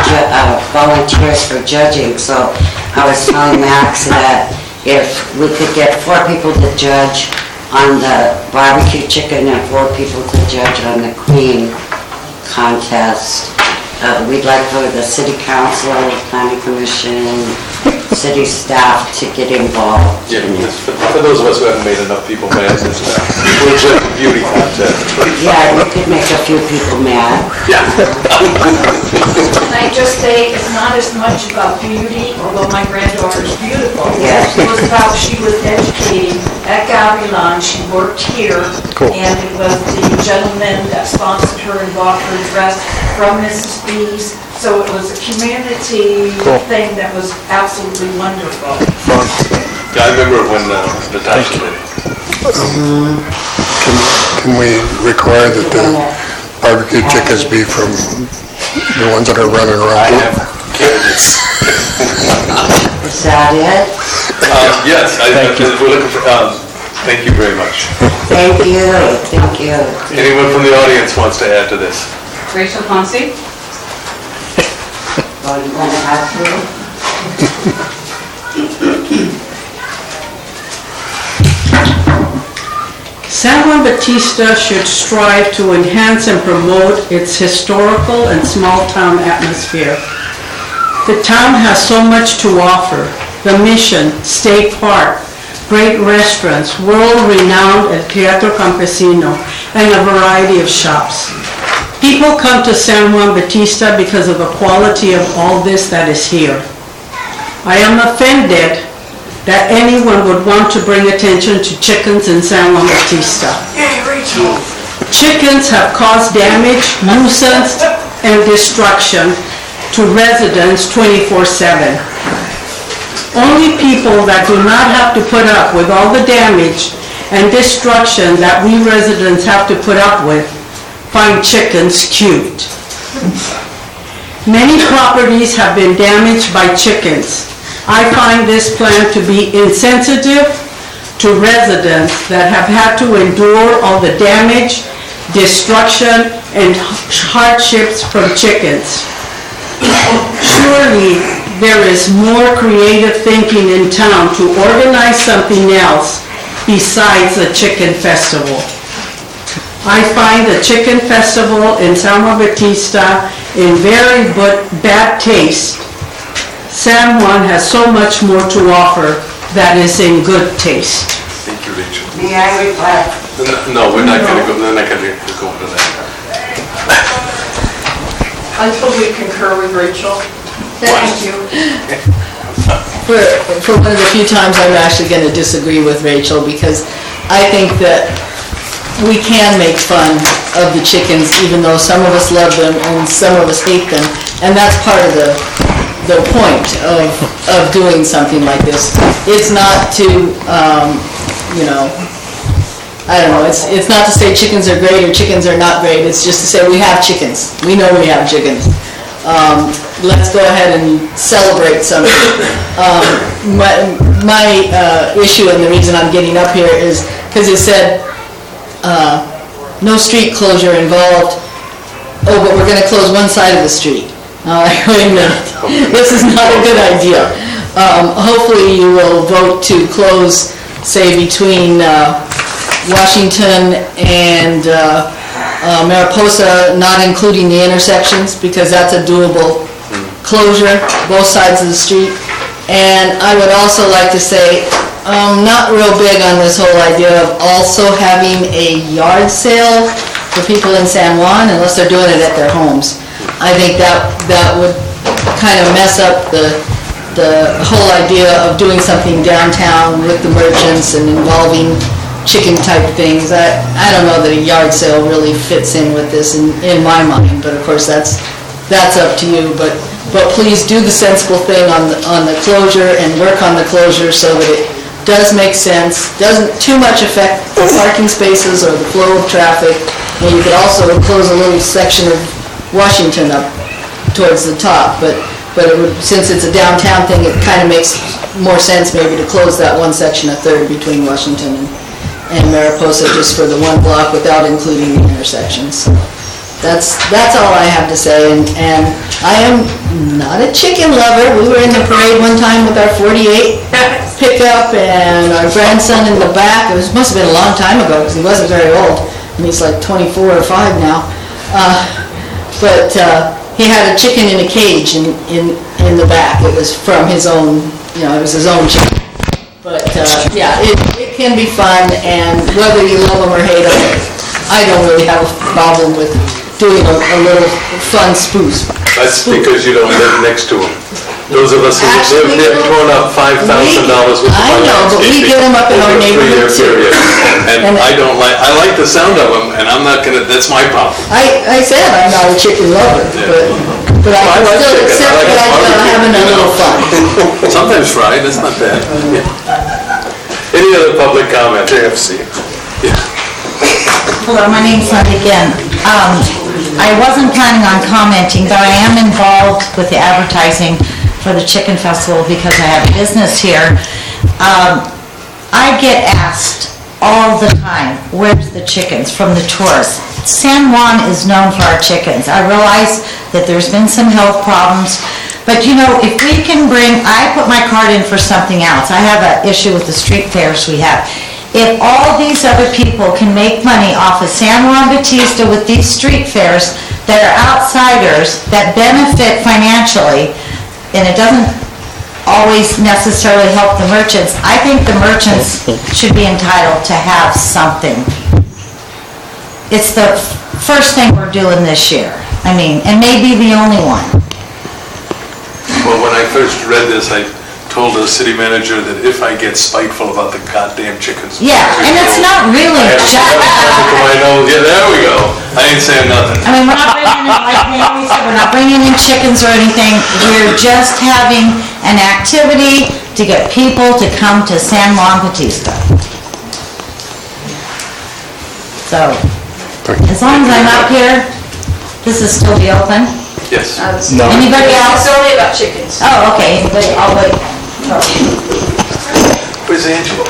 volunteers for judging, so I was telling Max that if we could get 4 people to judge on the barbecue chicken and 4 people to judge on the queen contest, we'd like for the city council, planning commission, city staff to get involved. Yeah, for those of us who haven't made enough people mad, it's a legit beauty contest. Yeah, we could make a few people mad. Yeah. Can I just say, it's not as much about beauty, although my granddaughter is beautiful. Yes. It was about she was educating at Gavilan, she worked here, and it was the gentleman that sponsored her and bought her dress from Mrs. B's. So it was a community thing that was absolutely wonderful. Yeah, I remember when Natasha did it. Can we require that the barbecue chickens be from the ones that are running around? I have candidates. Is that it? Yes, we're looking for, thank you very much. Thank you, thank you. Anyone from the audience wants to add to this? Rachel Ponce? Well, you want to have to? San Juan Bautista should strive to enhance and promote its historical and small-town atmosphere. The town has so much to offer: the Mission, State Park, great restaurants, world-renowned El Teatro Campesino, and a variety of shops. People come to San Juan Bautista because of the quality of all this that is here. I am offended that anyone would want to bring attention to chickens in San Juan Bautista. Chickens have caused damage, nuisance, and destruction to residents 24/7. Only people that do not have to put up with all the damage and destruction that we residents have to put up with find chickens cute. Many properties have been damaged by chickens. I find this plan to be insensitive to residents that have had to endure all the damage, destruction, and hardships from chickens. Surely there is more creative thinking in town to organize something else besides a chicken festival. I find the chicken festival in San Juan Bautista in very bad taste. San Juan has so much more to offer that is in good taste. Thank you, Rachel. May I reply? No, we're not going to go to that. Until we concur with Rachel. Thank you. For one of the few times I'm actually going to disagree with Rachel, because I think that we can make fun of the chickens, even though some of us love them and some of us hate them, and that's part of the point of doing something like this. It's not to, I don't know, it's not to say chickens are great or chickens are not great, it's just to say we have chickens. We know we have chickens. Let's go ahead and celebrate something. My issue and the reason I'm getting up here is because it said, no street closure involved. Oh, but we're going to close one side of the street. All right, wait a minute. This is not a good idea. Hopefully you will vote to close, say, between Washington and Mariposa, not including the intersections, because that's a doable closure, both sides of the street. And I would also like to say, not real big on this whole idea of also having a yard sale for people in San Juan, unless they're doing it at their homes. I think that would kind of mess up the whole idea of doing something downtown with the merchants and involving chicken type things. I don't know that a yard sale really fits in with this in my mind, but of course that's up to you. But please do the sensible thing on the closure and work on the closure so that it does make sense, doesn't too much affect the parking spaces or the flow of traffic. And you could also close a little section of Washington up towards the top, but it would, since it's a downtown thing, it kind of makes more sense maybe to close that one section a third between Washington and Mariposa just for the one block without including the intersections. That's all I have to say, and I am not a chicken lover. We were in the parade one time with our 48 pickup and our grandson in the back. It must have been a long time ago because he wasn't very old. I mean, he's like 24 or 5 now. But he had a chicken in a cage in the back. It was from his own, it was his own chicken. But, yeah, it can be fun, and whether you love them or hate them, I don't really have a problem with doing a little fun spoof. That's because you don't live next to them. Those of us who live here have torn up $5,000 worth of my I know, but we get them up in our neighborhood too. And I like the sound of them, and I'm not gonna, that's my problem. I said I'm not a chicken lover, but I can like still chicken. accept I like that I'm having a little fun. Sometimes fried, that's not bad. Any other public comment? JFC. Hello, my name's Linda again. I wasn't planning on commenting, but I am involved with the advertising for the Chicken Festival because I have a business here. I get asked all the time, where's the chickens from the tourists? San Juan is known for our chickens. I realize that there's been some health problems, but if we can I put my card in for something else. I have an issue with the street fairs we have. If all these other people can make money off of San Juan Bautista with these street fairs that are outsiders, that benefit financially, and it doesn't always necessarily help the merchants, I think the merchants should be entitled to have something. It's the first thing we're doing this year. And maybe the only one. Well, when I first read this, I told the city manager that if I get spiteful about the goddamn chickens. Yeah, and it's not really just I know, yeah, there we go. I ain't saying nothing. we're not bringing in, like Naomi said, we're not bringing in chickens or anything. We're just having an activity to get people to come to San Juan Bautista. So, as long as I'm up here, this is still be open? Yes. No. Anybody else? It's only about chickens. Oh, okay, anybody, I'll wait. Where's Angela?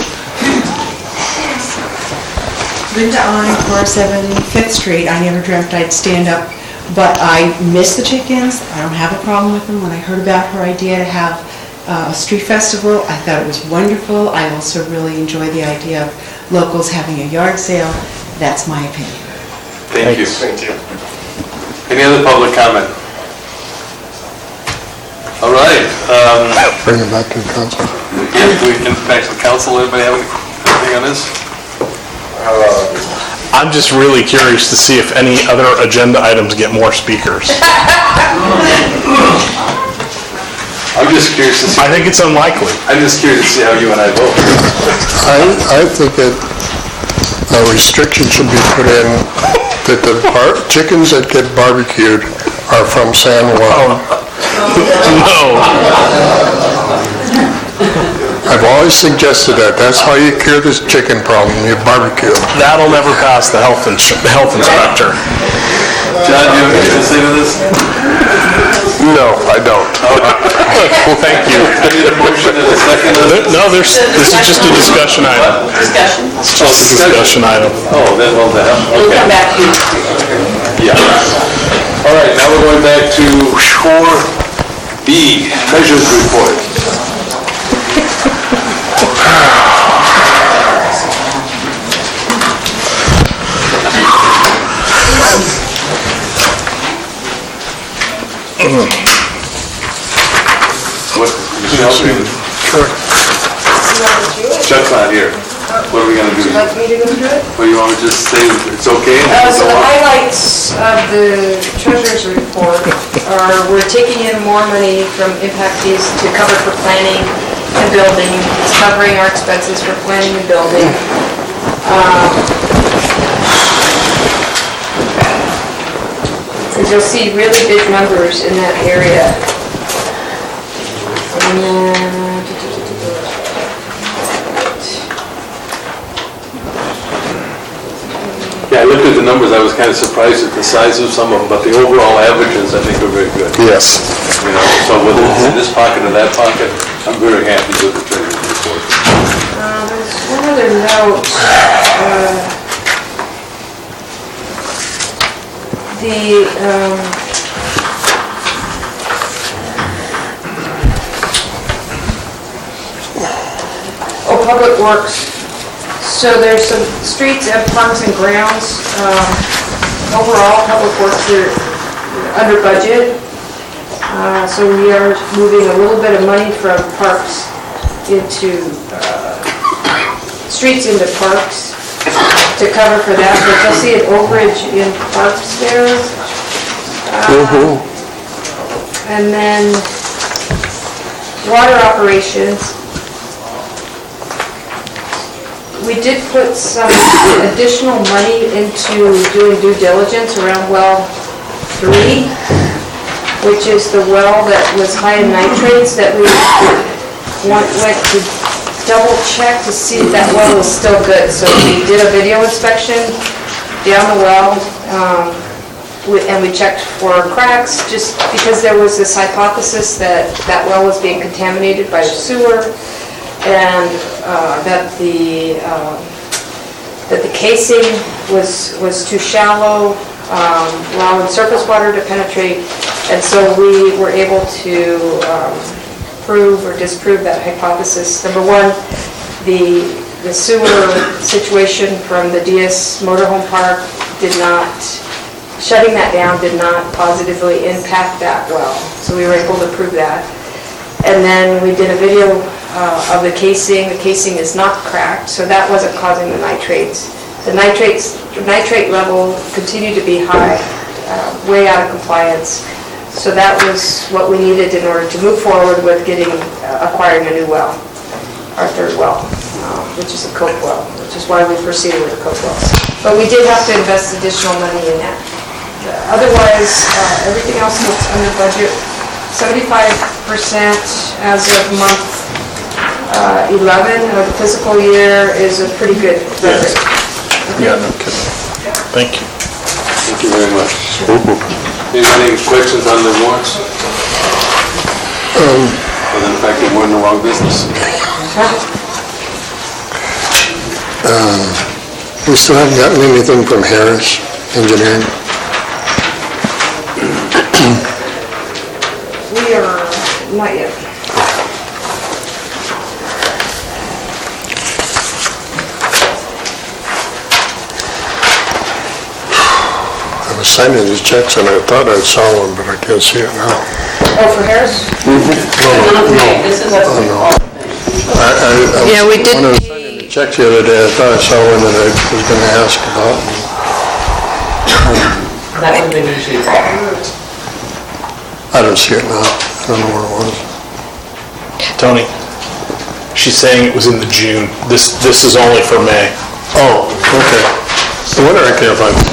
Linda on 407 5th Street. I never dreamt I'd stand up, but I miss the chickens. I don't have a problem with them. When I heard about her idea to have a street festival, I thought it was wonderful. I also really enjoy the idea of locals having a yard sale. That's my opinion. Thank you. Thank you. Any other public comment? All right. Bring it back to the council. Yeah, do we get back to the council? Anybody have anything on this? I'm just really curious to see if any other agenda items get more speakers. I'm just curious to see. I think it's unlikely. I'm just curious to see how you and I vote. I think that a restriction should be put in that the chickens that get barbecued are from San Juan. No. I've always suggested that. That's how you cure this chicken problem, you barbecue. That'll never pass the health inspector. John, do you have anything to say to this? No, I don't. Well, thank you. I need a motion and a second. No, this is just a discussion item. Discussion? It's just a discussion item. Oh, then, well, then, okay. We'll come back to you. Yeah. All right, now we're going back to 4B, Treasurer's Report. What, can you help me? Sure. Chuck's not here. What are we gonna do? Would you like me to go through it? Well, you wanna just say it's okay? So the highlights of the treasurer's report are we're taking in more money from impact fees to cover for planning and building. It's covering our expenses for planning and building. And you'll see really big numbers in that area. Yeah, I looked at the numbers, I was kind of surprised at the size of some of them, but the overall averages, I think, are very good. Yes. You know, so whether it's in this pocket or that pocket, I'm very happy with the treasurer's report. There's one other note. Public Works. So there's some streets and parks and grounds. Overall, Public Works are under budget. So we are moving a little bit of money from parks into, streets into parks to cover for that, but you'll see an overage in parks there. And then water operations. We did put some additional money into doing due diligence around well 3, which is the well that was high in nitrates that we went to double check to see if that well was still good. So we did a video inspection down the well, and we checked for cracks, just because there was this hypothesis that that well was being contaminated by the sewer, and that the casing was too shallow, allowing surface water to penetrate, and so we were able to prove or disprove that hypothesis. Number one, the sewer situation from the DS Motorhome Park shutting that down did not positively impact that well, so we were able to prove that. And then we did a video of the casing. The casing is not cracked, so that wasn't causing the nitrates. The nitrate level continued to be high, way out of compliance. So that was what we needed in order to move forward with acquiring a new well, our third well, which is a coke well, which is why we proceeded with the coke well. But we did have to invest additional money in that. Otherwise, everything else looks under budget. 75% as of month 11 of the fiscal year is a pretty good record. Yeah, no kidding. Thank you. Thank you very much. Any questions on the warrants? Other than the fact that we're in the wrong business? We still haven't gotten anything from Harris Engineering. We are not yet. I was signing these checks and I thought I saw one, but I can't see it now. Oh, for Harris? This is Yeah, we did When I was signing the checks the other day, I thought I saw one that I was going to ask about. That would have been usually. I don't see it now. I don't know where it was. Tony, she's saying it was in the June. This is only for May. Oh, okay. No wonder I can't find it.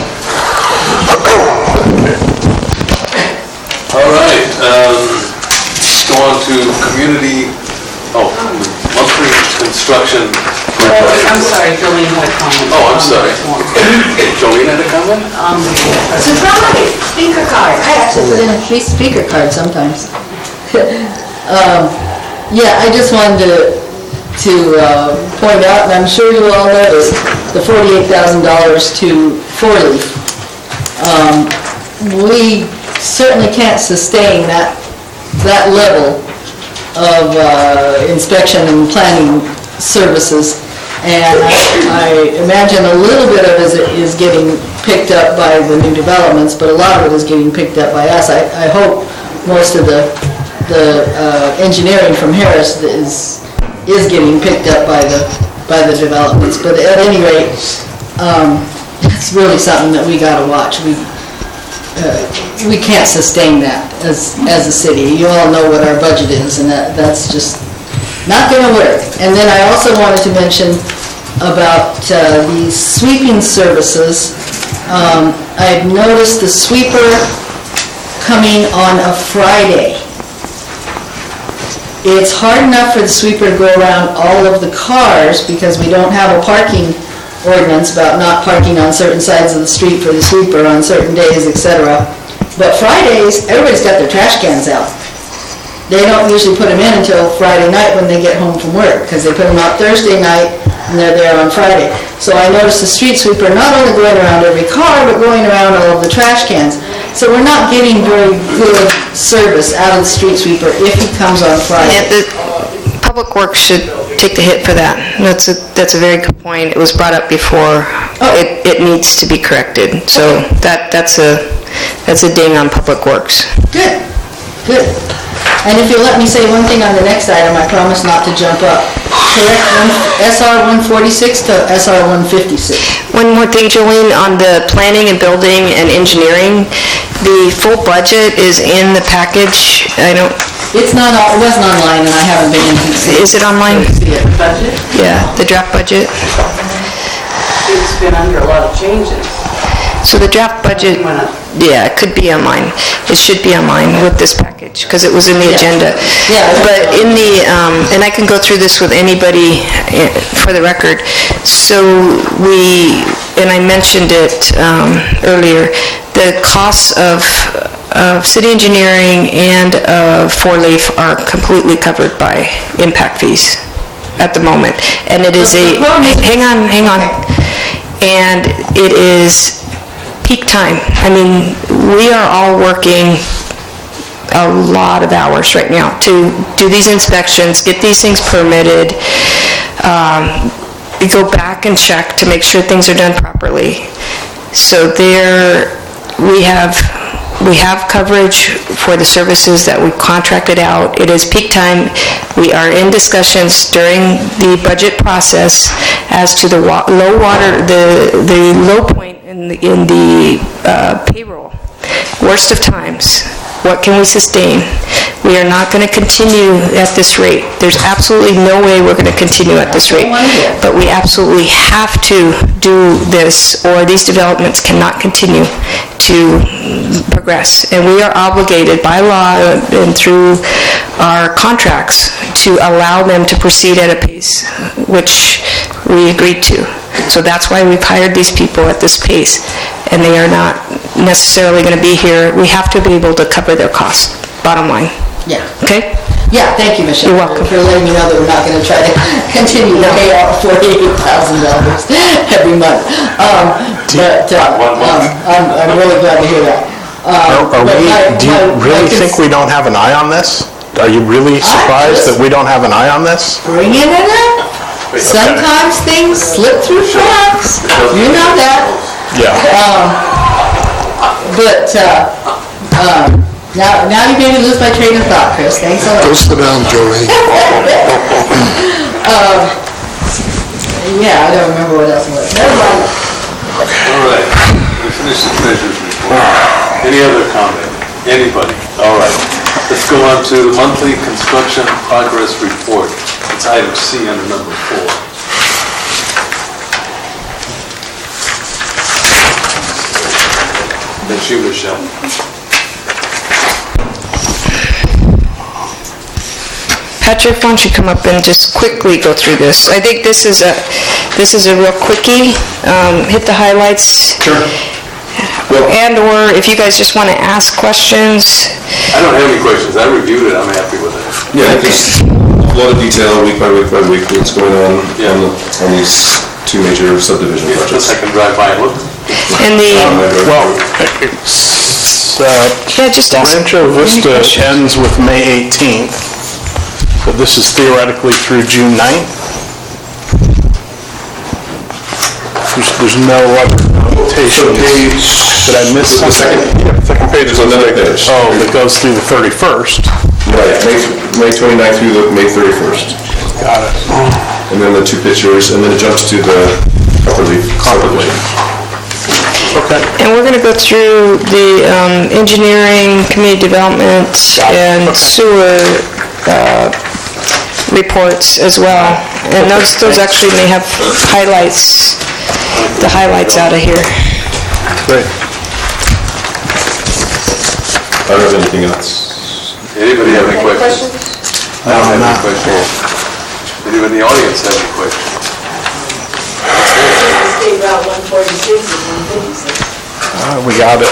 All right, let's go on to monthly construction. I'm sorry, Jolene had a comment. Oh, I'm sorry. Jolene had a comment? Surprise! Speaker card. I actually put in a free speaker card sometimes. Yeah, I just wanted to point out, and I'm sure you all noticed, the $48,000 to Four-Leaf. We certainly can't sustain that level of inspection and planning services. And I imagine a little bit of it is getting picked up by the new developments, but a lot of it is getting picked up by us. I hope most of the engineering from Harris is getting picked up by the developments. But at any rate, it's really something that we got to watch. We can't sustain that as a city. You all know what our budget is, and that's just not going to work. And then I also wanted to mention about the sweeping services. I've noticed the sweeper coming on a Friday. It's hard enough for the sweeper to go around all of the cars because we don't have a parking ordinance about not parking on certain sides of the street for the sweeper on certain days, etc. But Fridays, everybody's got their trash cans out. They don't usually put them in until Friday night when they get home from work, because they put them out Thursday night and they're there on Friday. So I noticed the street sweeper not only going around every car, but going around all of the trash cans. So we're not getting very good service out of the street sweeper if he comes on Friday. Yeah, Public Works should take the hit for that. That's a very good point. It was brought up before. It needs to be corrected. So that's a ding on Public Works. Good. Good. And if you'll let me say one thing on the next item, I promise not to jump up. Correct SR 146 to SR 156. One more thing, Jolene, on the planning and building and engineering, the full budget is in the package. I don't... It's not, it wasn't online and I haven't been in to see it. Is it online? Budget? Yeah, the draft budget. It's been under a lot of changes. So the draft budget, yeah, it could be online. It should be online with this package, because it was in the agenda. Yeah. But in the, and I can go through this with anybody for the record. So we, and I mentioned it earlier, the costs of city engineering and four-leaf are completely covered by impact fees at the moment. And it is a, hang on. And it is peak time. I mean, we are all working a lot of hours right now to do these inspections, get these things permitted, go back and check to make sure things are done properly. So there, we have coverage for the services that we contracted out. It is peak time. We are in discussions during the budget process as to the the low point in the payroll. Worst of times, what can we sustain? We are not going to continue at this rate. There's absolutely no way we're going to continue at this rate. But we absolutely have to do this, or these developments cannot continue to progress. And we are obligated by law and through our contracts to allow them to proceed at a pace which we agreed to. So that's why we've hired these people at this pace, and they are not necessarily going to be here. We have to be able to cover their costs, bottom line. Yeah. Okay? Yeah, thank you, Michelle. You're welcome. For letting me know that we're not going to try to continue to pay out $48,000 every month. I'm really glad to hear that. Do you really think we don't have an eye on this? Are you really surprised that we don't have an eye on this? Bringing it up. Sometimes things slip through cracks. You know that. Yeah. Now you made me lose my train of thought, Chris. Thanks a lot. Go sit down, Joey. Yeah, I don't remember what else it was. Never mind. All right, we finished the treasurer's report. Any other comment? Anybody? All right. Let's go on to the monthly construction progress report. It's item C under number 4. That's you, Michelle. Patrick, why don't you come up and just quickly go through this? I think this is a real quickie. Hit the highlights. Sure. And/or if you guys just want to ask questions. I don't have any questions. I reviewed it. I'm happy with it. Yeah, just a lot of detail, week by week by week, what's going on on these two major subdivision projects. I can drive by and look. And the... Rancho Vista ends with May 18th, but this is theoretically through June 9th. There's no other notations. Did I miss something? The second page is on the next page. Oh, that goes through the 31st. Right, May 29th through the May 31st. Got it. And then the two pictures, and then it jumps to the Copperleaf subdivision. Okay. And we're going to go through the engineering, community development, and sewer reports as well. And those actually may have highlights, the highlights out of here. Great. I don't have anything else. Anybody have any questions? I don't have any questions. Anybody in the audience have any questions? State Route 146 is 156. We got it.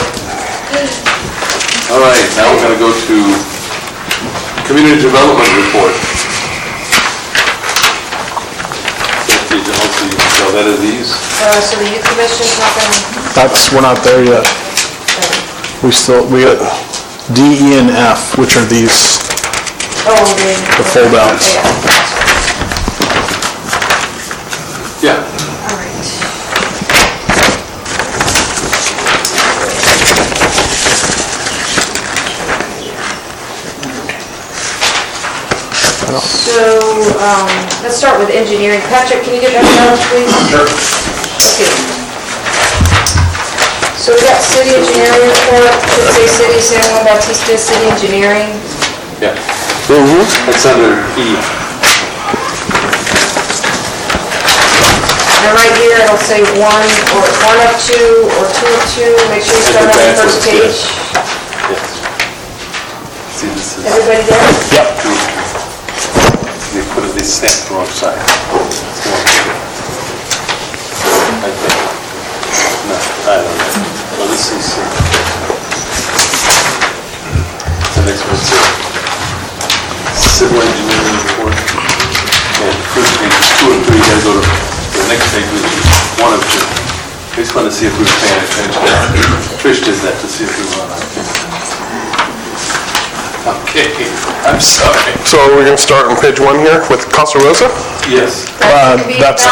All right, now we're going to go to community development report. Hopefully you can tell that of these. So the youth commission's not going to... We're not there yet. We got D, E, and F, which are these, the fold-outs. Yeah. All right. let's start with engineering. Patrick, can you get that down, please? Sure. Okay. So we got city engineering report, should say city, San Juan Bautista, city engineering. Yeah. That's under E. And right here, it'll say 1 of 2 or 2 of 2. Make sure you start on the first page. See, this is... Everybody there? Yep. They put it, they stamped the wrong side. I think. No, I don't know. Well, this is... the next one's civil engineering report. And first page is 2 and 3. You gotta go to the next page, which is 1 of 2. I just want to see if we were paying attention. Trish did that to see if we were on. Okay, I'm sorry. So are we going to start on page 1 here with Casa Rosa? Yes. That's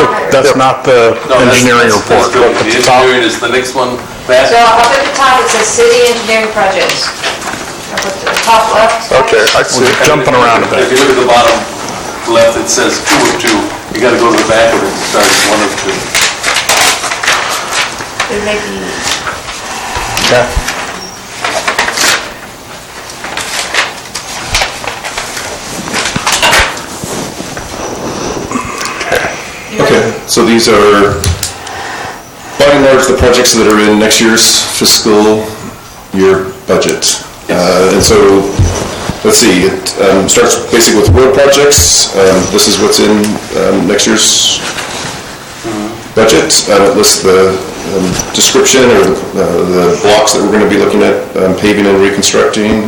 not the engineering report. The engineering is the next one. So up at the top, it says city engineering projects. Up at the top left. Okay, I see. We're jumping around a bit. If you look at the bottom left, it says 2 of 2. You got to go to the back of it and start at 1 of 2. It may be... Okay. Okay, so these are, by and large, the projects that are in next year's fiscal year budget. And so, let's see, it starts basically with road projects. This is what's in next year's budget. It lists the description or the blocks that we're going to be looking at paving and reconstructing.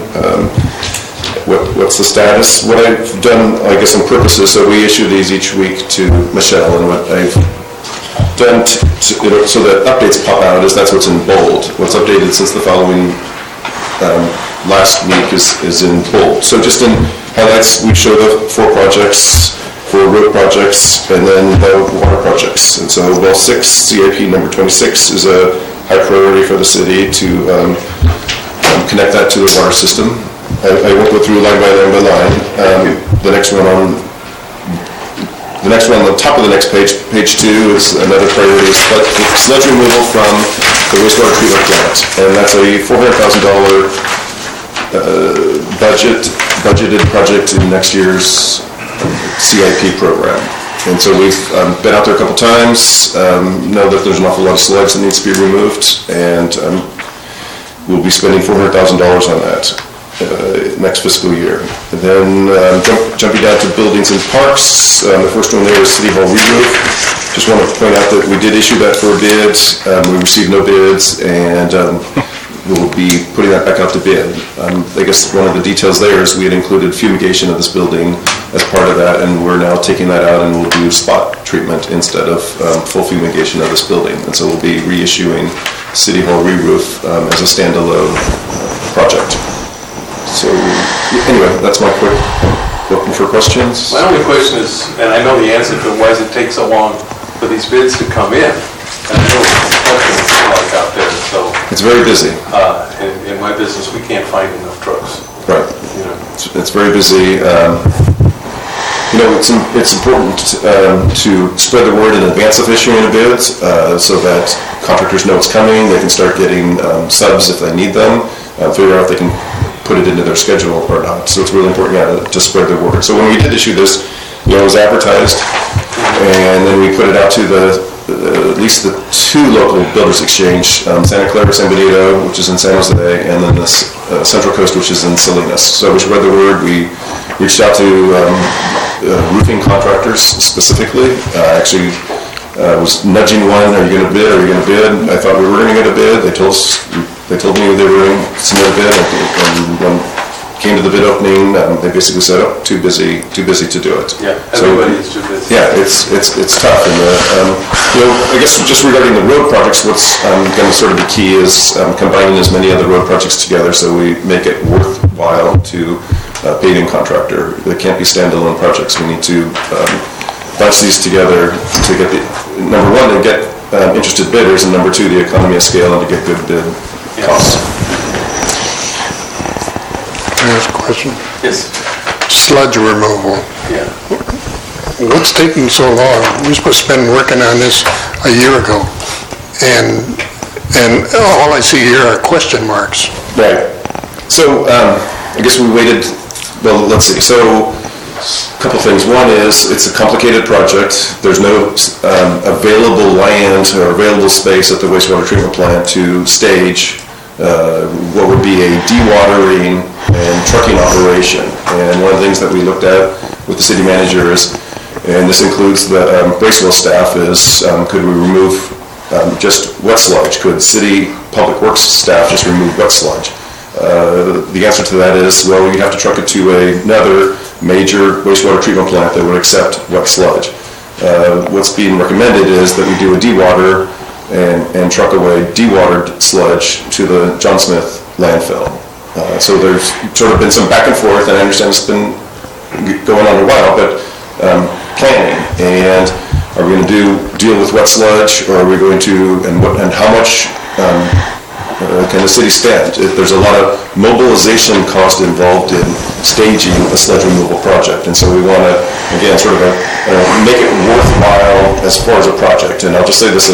What's the status? What I've done, I guess, on purpose is so we issue these each week to Michelle, and what I've done so that updates pop out is that's what's in bold. What's updated since the following last week is in bold. So just in highlights, we show the 4 projects, 4 road projects, and then the water projects. And so well 6, CIP number 26 is a high priority for the city to connect that to the water system. I won't go through line by line. The next one on the top of the next page, page 2, is another priority, sludge removal from the wastewater treatment plant, and that's a $400,000 budgeted project in next year's CIP program. And so we've been out there a couple times, know that there's an awful lot of sludge that needs to be removed, and we'll be spending $400,000 on that next fiscal year. And then jumping down to buildings and parks, the first one there is City Hall re-roof. Just want to point out that we did issue that for a bid. We received no bids, and we'll be putting that back out to bid. I guess one of the details there is we had included fumigation of this building as part of that, and we're now taking that out and we'll do spot treatment instead of full fumigation of this building. And so we'll be reissuing City Hall re-roof as a standalone project. So anyway, that's my quick, looking for questions. My only question is, and I know the answer to why does it take so long for these bids to come in? And I know it's like out there, so. It's very busy. In my business, we can't find enough trucks. Right. You know. It's very busy. It's important to spread the word in advance of issuing a bid so that contractors know it's coming. They can start getting subs if they need them, figure out if they can put it into their schedule or not. So it's really important to spread the word. So when we did issue this, it was advertised, and then we put it out to at least the 2 local builders exchange, Santa Clara, San Benito, which is in San Jose, and then the Central Coast, which is in Salinas. So we spread the word. We reached out to roofing contractors specifically. Actually was nudging one, are you going to bid, are you going to bid? I thought we were going to get a bid. They told me they were going to submit a bid, and when came to the bid opening, they basically said, oh, too busy to do it. Yeah, everybody is too busy. Yeah, it's tough. And I guess just regarding the road projects, what's going to sort of be key is combining as many other road projects together so we make it worthwhile to paving contractor. They can't be standalone projects. We need to bunch these together to get number 1, to get interested bidders, and number 2, the economy of scale and to get good bid costs. Can I ask a question? Yes. Sludge removal. Yeah. what's taking so long? We were supposed to been working on this a year ago, and all I see here are question marks. Right. So, I guess we waited, well, let's see. So, a couple things. One is, it's a complicated project. There's no available land or available space at the wastewater treatment plant to stage what would be a dewatering and trucking operation. And one of the things that we looked at with the city manager is, and this includes the Bracewell staff, is could we remove just wet sludge? Could city public works staff just remove wet sludge? The answer to that is, well, you'd have to truck it to another major wastewater treatment plant that would accept wet sludge. What's being recommended is that we do a dewater and truck away dewatered sludge to the John Smith landfill. So there's sort of been some back and forth, and I understand it's been going on a while, but planning. And are we going to deal with wet sludge, or are we going to, and how much can the city spend? There's a lot of mobilization cost involved in staging a sludge removal project, and so we want to, again, sort of make it worthwhile as far as a project. And I'll just say this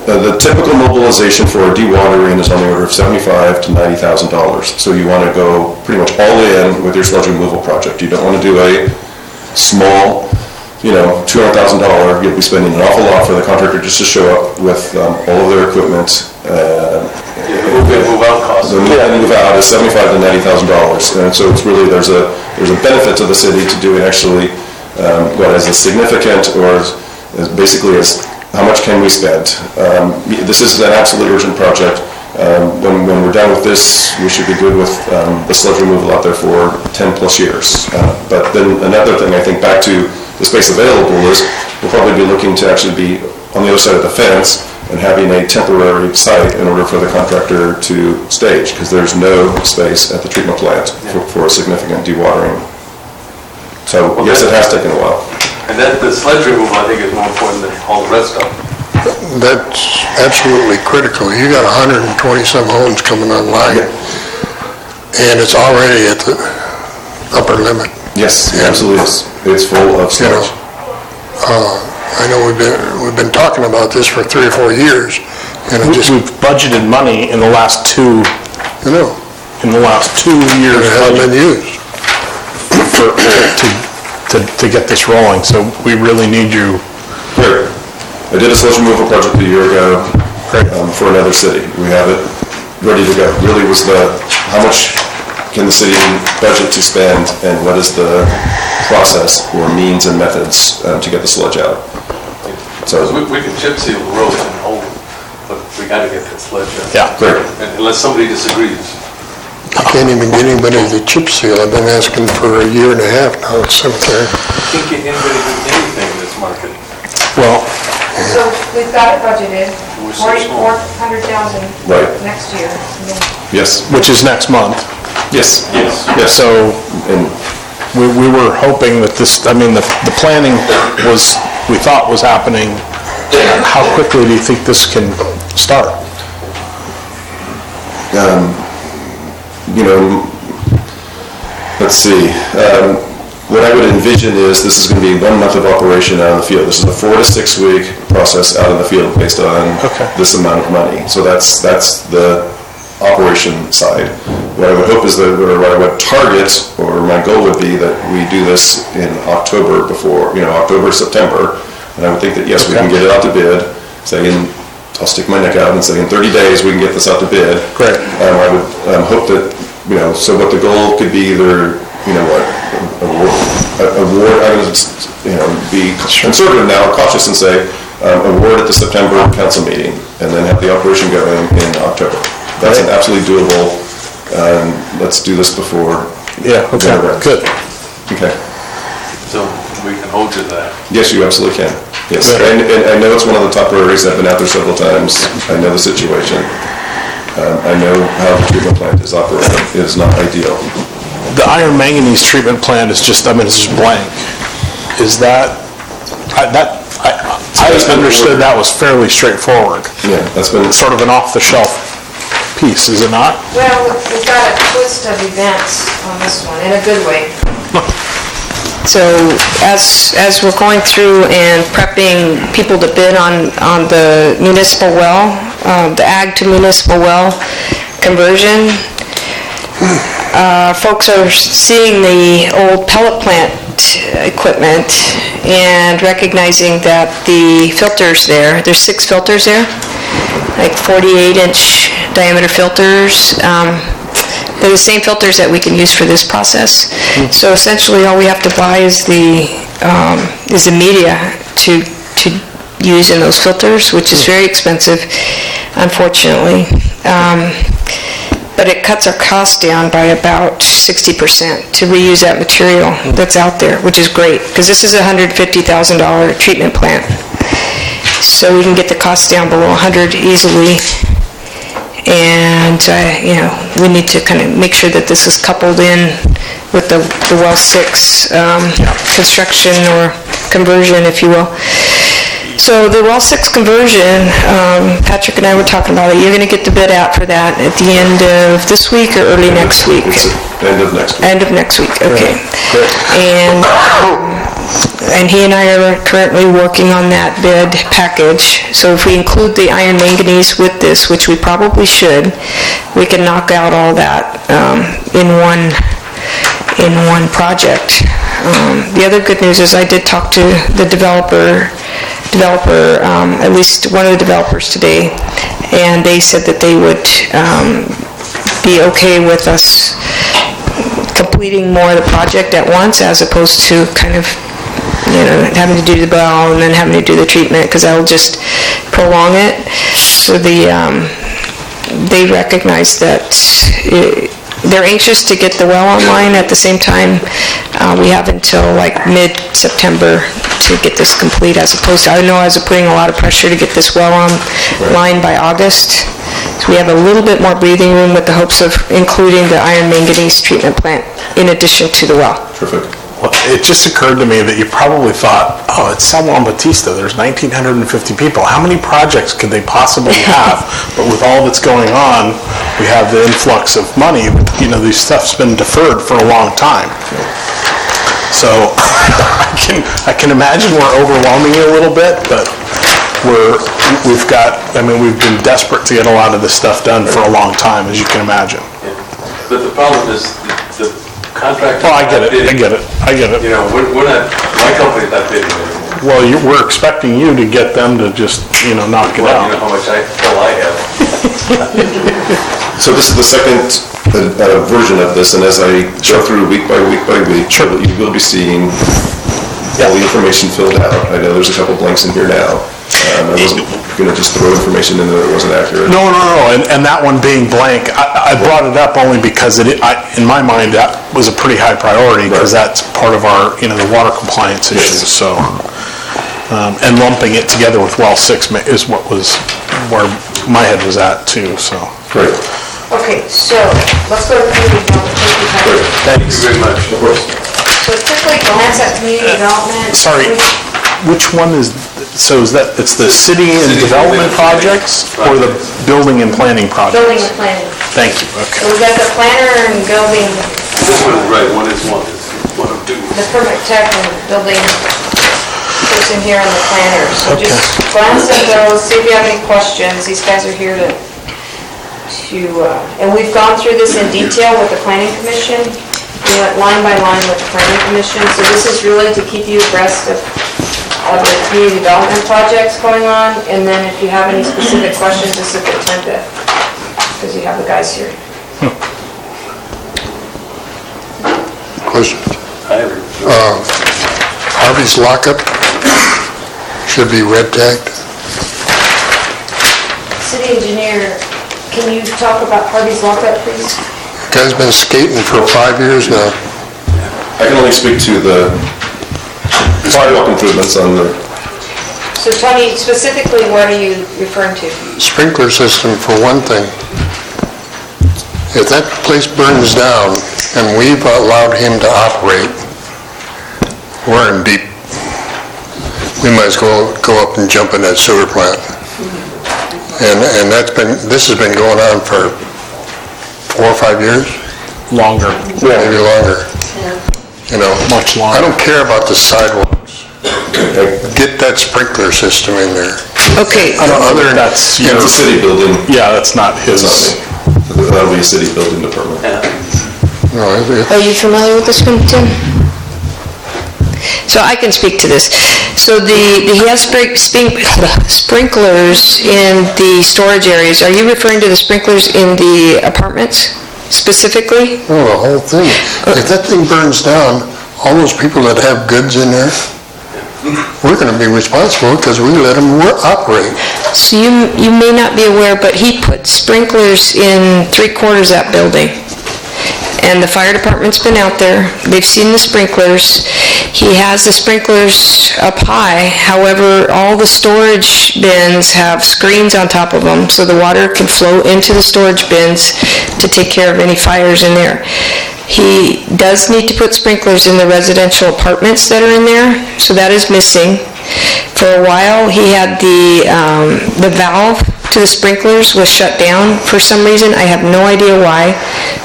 the typical mobilization for a dewatering is on the order of $75,000 to $90,000. So you want to go pretty much all in with your sludge removal project. You don't want to do a small, $200,000. You'll be spending an awful lot for the contractor just to show up with all of their equipment. Move out cost. The move out is $75,000 to $90,000, and so it's really there's a benefit to the city to doing actually what is as significant or as basically as how much can we spend. This is an absolute urgent project. When we're done with this, we should be good with the sludge removal out there for 10 plus years. But then another thing, I think, back to the space available is we'll probably be looking to actually be on the other side of the fence and having a temporary site in order for the contractor to stage, because there's no space at the treatment plant for a significant dewatering. So yes, it has taken a while. And the sludge removal, I think, is more important than all the rest of it. That's absolutely critical. You got 120 some homes coming online, and it's already at the upper limit. Yes, it absolutely is. It's full of sludge. I know we've been talking about this for 3 or 4 years, and we've budgeted money in the last 2. In the last 2 years, it hasn't been used to get this rolling. So we really need you. Great. I did a sludge removal project a year ago for another city. We have it ready to go. Really was how much can the city budget to spend, and what is the process or means and methods to get the sludge out? So we can chip seal the road and hold it, but we got to get that sludge out. Yeah, great. Unless somebody disagrees. I can't even get anybody to chip seal. I've been asking for a year and a half now at cemetery. Can't get anybody to do anything in this market. Well, So we've got it budgeted, 400,000 next year. Yes. Which is next month. Yes. So we were hoping that this, the planning we thought was happening. How quickly do you think this can start? Let's see. What I would envision is this is going to be 1 month of operation out in the field. This is a 4 to 6 week process out in the field based on this amount of money. So that's the operation side. What I would hope is that, or what I would target, or my goal would be that we do this in October October, September. And I would think that, yes, we can get it out to bid. I'll stick my neck out and say in 30 days we can get this out to bid. Great. I would hope that, so what the goal could be either, award, I'm going to be conservative now, cautious and say award at the September council meeting and then have the operation going in October. That's an absolutely doable, let's do this before. Yeah, okay, good. Okay. So we can hold you to that. Yes, you absolutely can. Yes, and I know it's one of the top priorities. I've been out there several times. I know the situation. I know how the treatment plant is operating. It is not ideal. The iron manganese treatment plant is just, it's just blank. Is that, I understood that was fairly straightforward. Yeah, that's been sort of an off-the-shelf piece, is it not? Well, we've got a twist of events on this one, in a good way. So as we're going through and prepping people to bid on the municipal well, the ag to municipal well conversion, folks are seeing the old pellet plant equipment and recognizing that the filters there's 6 filters there, like 48-inch diameter filters. They're the same filters that we can use for this process. So essentially, all we have to buy is the media to use in those filters, which is very expensive, unfortunately. But it cuts our cost down by about 60% to reuse that material that's out there, which is great, because this is a $150,000 treatment plant. So we can get the cost down below 100 easily. And, we need to kind of make sure that this is coupled in with the well 6 construction or conversion, if you will. So the well 6 conversion, Patrick and I were talking about it. You're going to get the bid out for that at the end of this week or early next week? End of next week. End of next week, okay. And he and I are currently working on that bid package. So if we include the iron manganese with this, which we probably should, we can knock out all that in one project. The other good news is I did talk to the developer, at least one of the developers today, and they said that they would be okay with us completing more of the project at once, as opposed to kind of having to do the well and then having to do the treatment, because that'll just prolong it. So they recognize that they're anxious to get the well online. At the same time, we have until like mid-September to get this complete, as opposed to, I know I was putting a lot of pressure to get this well online by August. So we have a little bit more breathing room with the hopes of including the iron manganese treatment plant in addition to the well. Terrific. Well, it just occurred to me that you probably thought, oh, it's San Juan Bautista, there's 1,950 people. How many projects could they possibly have? But with all that's going on, we have the influx of money. This stuff's been deferred for a long time. So I can imagine we're overwhelming you a little bit, but we've been desperate to get a lot of this stuff done for a long time, as you can imagine. But the problem is the contract. Oh, I get it. We're not, my company's not bidding anymore. Well, we're expecting you to get them to just, knock it out. Well, you know how much I have. So this is the second version of this, and as I go through week by week by week, you will be seeing all the information filled out. I know there's a couple blanks in here now. I wasn't going to just throw information in that wasn't accurate. No, and that one being blank, I brought it up only because in my mind, that was a pretty high priority, because that's part of our, the water compliance issues, so. And lumping it together with well 6 is where my head was at too, so. Great. Okay, so let's go to community development. Thank you very much. Of course. So quickly glance at community development. Sorry, which one is, so is that, it's the city and development projects or the building and planning projects? Building and planning. Thank you, okay. So we've got the planner and building, This one is right, one of two. the permit tech and building person here on the planner. So just glance at those, see if you have any questions. These guys are here to and we've gone through this in detail with the planning commission. We went line by line with the planning commission. So this is really to keep you abreast of the community development projects going on. And then if you have any specific questions, this is a good time to, because you have the guys here. Question. Harvey's lockup should be red tagged. City engineer, can you talk about Harvey's lockup, please? Guy's been skating for 5 years now. I can only speak to the sidewalk improvements on the... So Tony, specifically, what are you referring to? Sprinkler system for one thing. If that place burns down and we've allowed him to operate, we're in deep. We might as well go up and jump in that sewer plant. And this has been going on for 4 or 5 years? Longer. Maybe longer. you know. Much longer. I don't care about the sidewalks. Get that sprinkler system in there. Okay. Other than that's Yeah, it's a city building. Yeah, that's not his. That'll be a city building department. No, Are you familiar with this one, Tim? So I can speak to this. So he has sprinklers in the storage areas. Are you referring to the sprinklers in the apartments specifically? Oh, the whole thing. If that thing burns down, all those people that have goods in there, we're going to be responsible because we let them operate. So you may not be aware, but he put sprinklers in 3/4 of that building. And the fire department's been out there, they've seen the sprinklers. He has the sprinklers up high, however, all the storage bins have screens on top of them, so the water can flow into the storage bins to take care of any fires in there. He does need to put sprinklers in the residential apartments that are in there, so that is missing. For a while, he had the valve to the sprinklers was shut down for some reason. I have no idea why.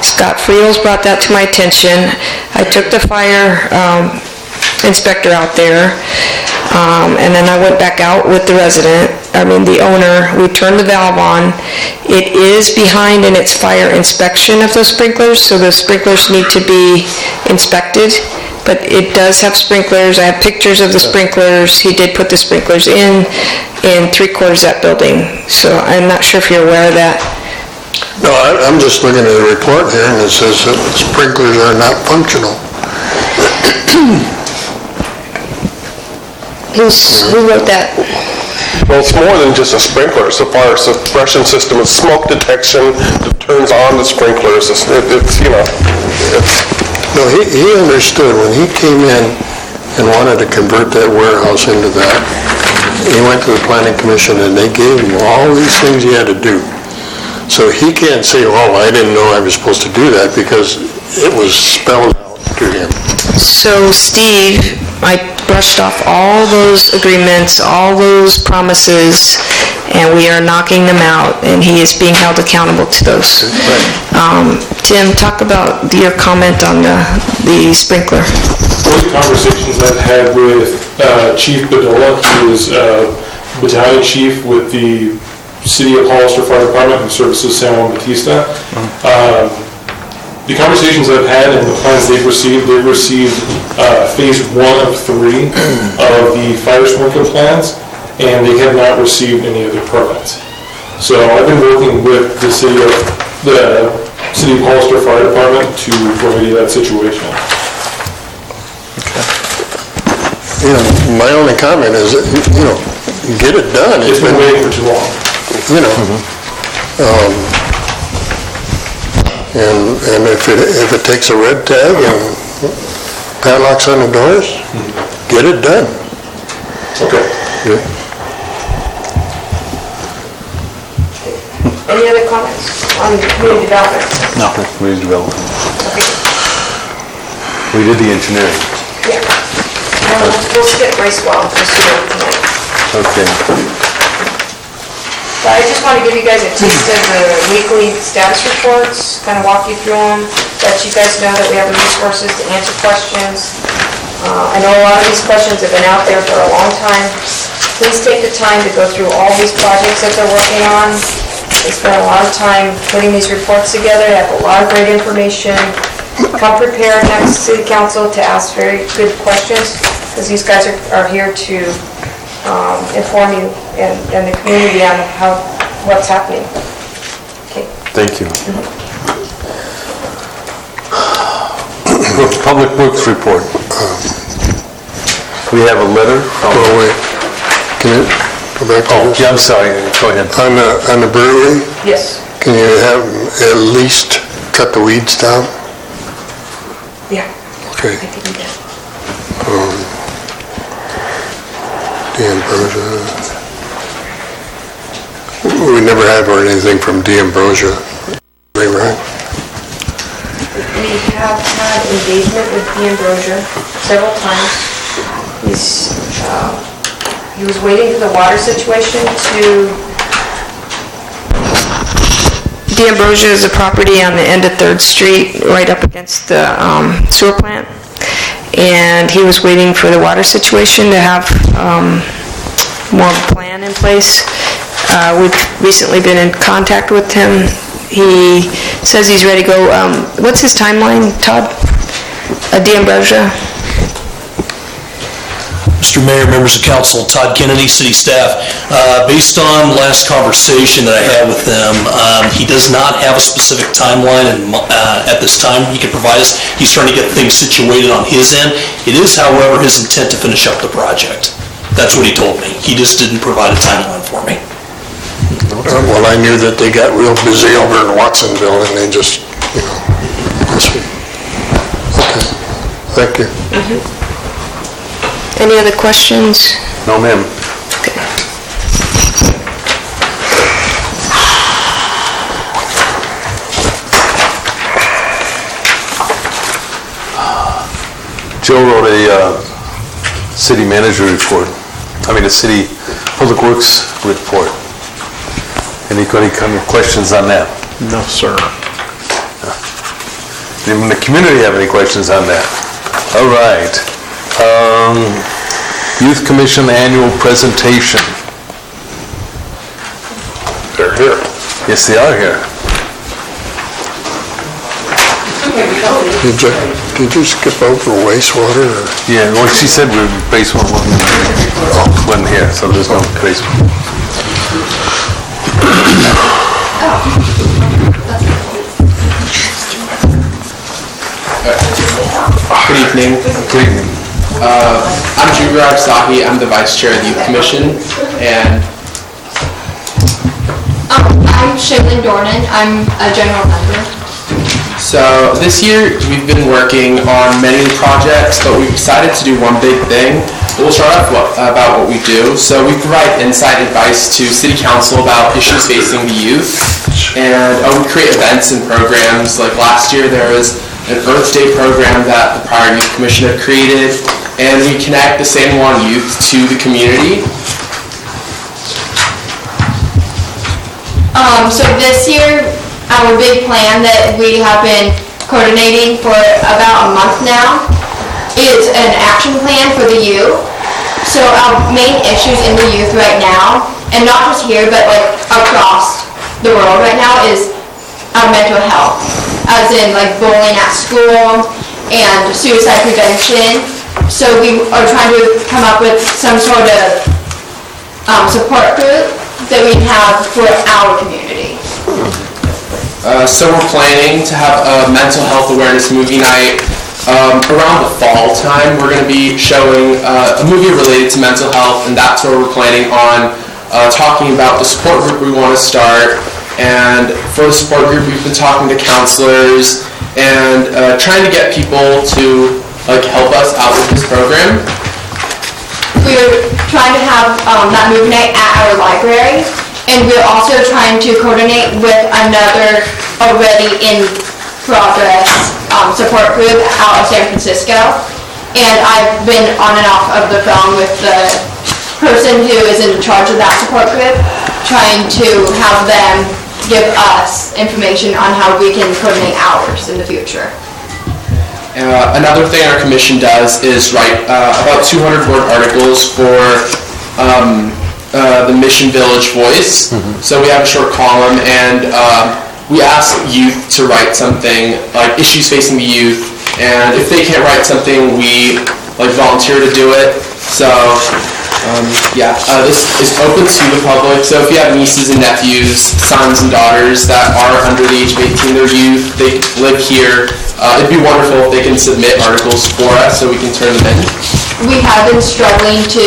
Scott Friels brought that to my attention. I took the fire inspector out there, and then I went back out with the the owner. We turned the valve on. It is behind in its fire inspection of those sprinklers, so the sprinklers need to be inspected. But it does have sprinklers. I have pictures of the sprinklers. He did put the sprinklers in 3/4 of that building. So I'm not sure if you're aware of that. No, I'm just looking at the report here, and it says that sprinklers are not functional. Who wrote that? Well, it's more than just a sprinkler. It's a fire suppression system. It's smoke detection that turns on the sprinklers. It's No, he understood when he came in and wanted to convert that warehouse into that. He went to the planning commission and they gave him all these things he had to do. So he can't say, oh, I didn't know I was supposed to do that, because it was spelled out to him. So Steve, I brushed off all those agreements, all those promises, and we are knocking them out, and he is being held accountable to those. Tim, talk about your comment on the sprinkler. Those conversations I've had with Chief Bedolla, who is battalion chief with the City of Hollister Fire Department, who services San Juan Bautista. The conversations I've had and the plans they've received phase 1 of 3 of the fire sprinkler plans, and they have not received any of the permits. So I've been working with the City of Hollister Fire Department to remedy that situation. You know, my only comment is, get it done. It's been waiting for too long. And if it takes a red tag and padlocks on the doors, get it done. Okay. Yeah. Any other comments on community development? No. Community development. Okay. We did the engineering. Yeah. We'll skip wastewater tonight. Okay. But I just want to give you guys a taste of the weekly status reports, kind of walk you through them, let you guys know that we have the resources to answer questions. I know a lot of these questions have been out there for a long time. Please take the time to go through all these projects that they're working on. They spend a lot of time putting these reports together, they have a lot of great information. Come prepared next city council to ask very good questions, because these guys are here to inform you and the community on what's happening. Okay. Thank you. Public Works report. We have a letter from... Oh, wait. Can you go back to this? Yeah, I'm sorry. Go ahead. On the brewery, Yes. can you have at least cut the weeds down? Yeah. Okay. I can do that. D'Ambrosia. We never have heard anything from D'Ambrosia, right? We have had engagement with D'Ambrosia several times. He was waiting for the water situation to... D'Ambrosia is a property on the end of 3rd Street, right up against the sewer plant. and he was waiting for the water situation to have more of a plan in place. We've recently been in contact with him. He says he's ready to go. What's his timeline, Todd? D'Ambrosia? Mr. Mayor, members of council, Todd Kennedy, city staff. Based on last conversation that I had with them, he does not have a specific timeline at this time he can provide us. He's trying to get things situated on his end. It is, however, his intent to finish up the project. That's what he told me. He just didn't provide a timeline for me. Well, I knew that they got real busy over in Watsonville, and they just, okay, thank you. Any other questions? No, ma'am. Joe wrote a city manager report, a city public works report. Any kind of questions on that? No, sir. Anyone in the community have any questions on that? All right. Youth Commission annual presentation. They're here. Yes, they are here. Did you skip over wastewater? Or? Yeah, well, she said wastewater wasn't here, so there's no wastewater. Good evening. Good evening. I'm Jugaraj Sahi. I'm the Vice Chair of the Youth Commission, and I'm Shaylin Dornan. I'm a general member. so this year we've been working on many projects, but we've decided to do one big thing. We'll start off about what we do. So we provide insight advice to City Council about issues facing the youth, and we create events and programs. Like last year there was an Earth Day program that the prior Youth Commission had created, and we connect the San Juan youth to the community. So this year, our big plan that we have been coordinating for about a month now is an action plan for the youth. So our main issues in the youth right now, and not just here, but like across the world right now, is our mental health, as in like bullying at school and suicide prevention. So we are trying to come up with some sort of support group that we have for our community. So we're planning to have a mental health awareness movie night around the fall time. We're going to be showing a movie related to mental health, and that's where we're planning on talking about the support group we want to start. And for the support group, we've been talking to counselors and trying to get people to help us out with this program. We're trying to have that movie night at our library, and we're also trying to coordinate with another already in progress support group out of San Francisco. And I've been on and off of the phone with the person who is in charge of that support group, trying to have them give us information on how we can coordinate ours in the future. Another thing our commission does is write about 200-word articles for the Mission Village Voice. So we have a short column, and we ask youth to write something like issues facing the youth, and if they can't write something, we volunteer to do it. So this is open to the public. So if you have nieces and nephews, sons and daughters that are under the age of 18, they're youth, they live here, it'd be wonderful if they can submit articles for us so we can turn them in. We have been struggling to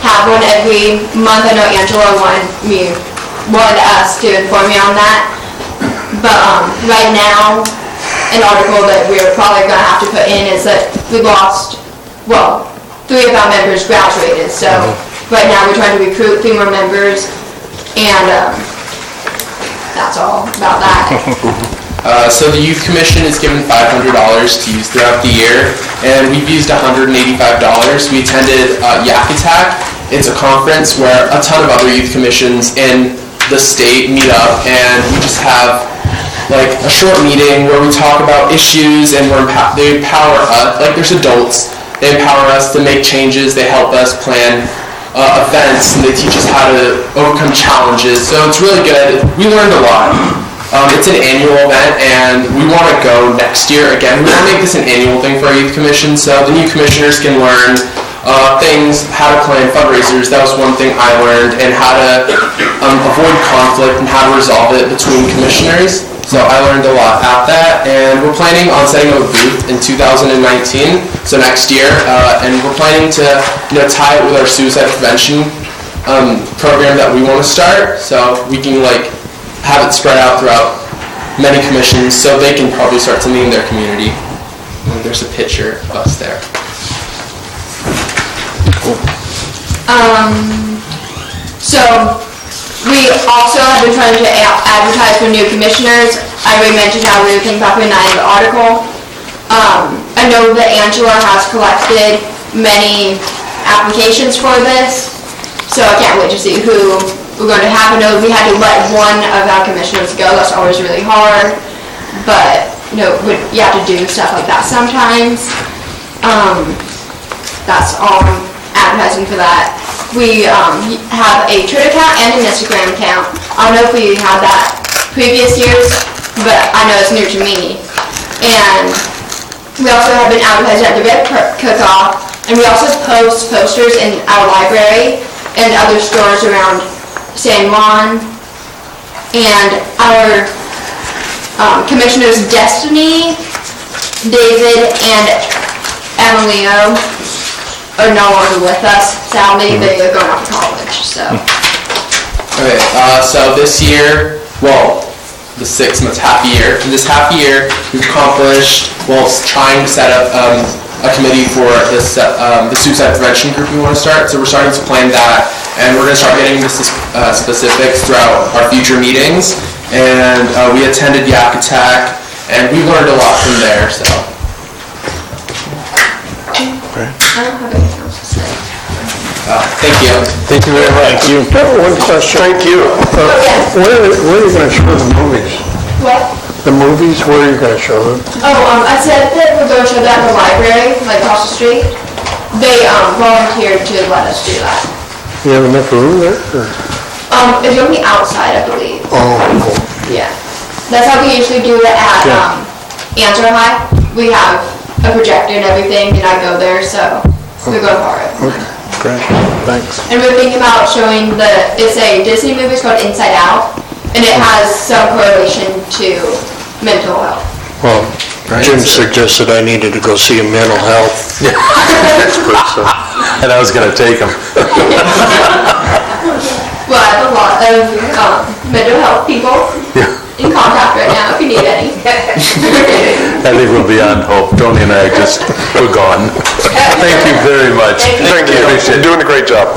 have one every month. I know Angela wanted us to inform me on that. But right now, an article that we're probably going to have to put in is that we lost, 3 of our members graduated. So right now we're trying to recruit 3 more members, and that's all about that. So the Youth Commission is given $500 to use throughout the year, and we've used $185. We attended Yak Attack. It's a conference where a ton of other youth commissions in the state meet up, and we just have a short meeting where we talk about issues, and they empower us. There's adults They empower us to make changes, they help us plan events, and they teach us how to overcome challenges. So it's really good. We learned a lot. It's an annual event, and we want to go next year again. We want to make this an annual thing for our youth commission, so the new commissioners can learn things, how to plan fundraisers. That was one thing I learned, and how to avoid conflict and how to resolve it between commissioners. So I learned a lot at that, and we're planning on setting up a booth in 2019, so next year, and we're planning to tie it with our suicide prevention program that we want to start, so we can have it spread out throughout many commissions, so they can probably start something in their community. And there's a picture of us there. So we also have been trying to advertise for new commissioners. I already mentioned how we were thinking about putting that in the article. I know that Angela has collected many applications for this, so I can't wait to see who we're going to have. I know we had to let one of our commissioners go. That's always really hard, but you have to do stuff like that sometimes. That's all I'm advertising for that. We have a Twitter account and an Instagram account. I don't know if we had that previous years, but I know it's new to me. And we also have been advertising at the Red Cook-Off, and we also post posters in our library and other stores around San Juan. And our commissioners Destiny, David, and Emilio are no longer with us, sadly. They are going off to college, so. Okay, so this year, the 6 months, half a year. In this half a year, we've accomplished, trying to set up a committee for this, the suicide prevention group we want to start. So we're starting to plan that, and we're going to start getting into specifics throughout our future meetings. And we attended Yak Attack, and we learned a lot from there, so. I don't have anything else to say. Thank you. Thank you very much. Thank you. One question. Thank you. Where are you going to show the movies? What? The movies, where are you going to show them? I said that we're going to show that in the library, across the street. They volunteered to let us do that. You have enough room there? It's going to be outside, I believe. Oh, cool. Yeah. That's how we usually do it at Answer High. We have a projector and everything, and I go there, so we go for it. Okay, great, thanks. And we're thinking about showing it's a Disney movie, it's called Inside Out, and it has some correlation to mental health. Well, Jim suggested I needed to go see a mental health expert, so. And I was going to take him. Well, I have a lot of mental health people in contact right now, if you need any. I think we'll be on hope. Tony and I we're gone. Thank you very much. Thank you. You're doing a great job.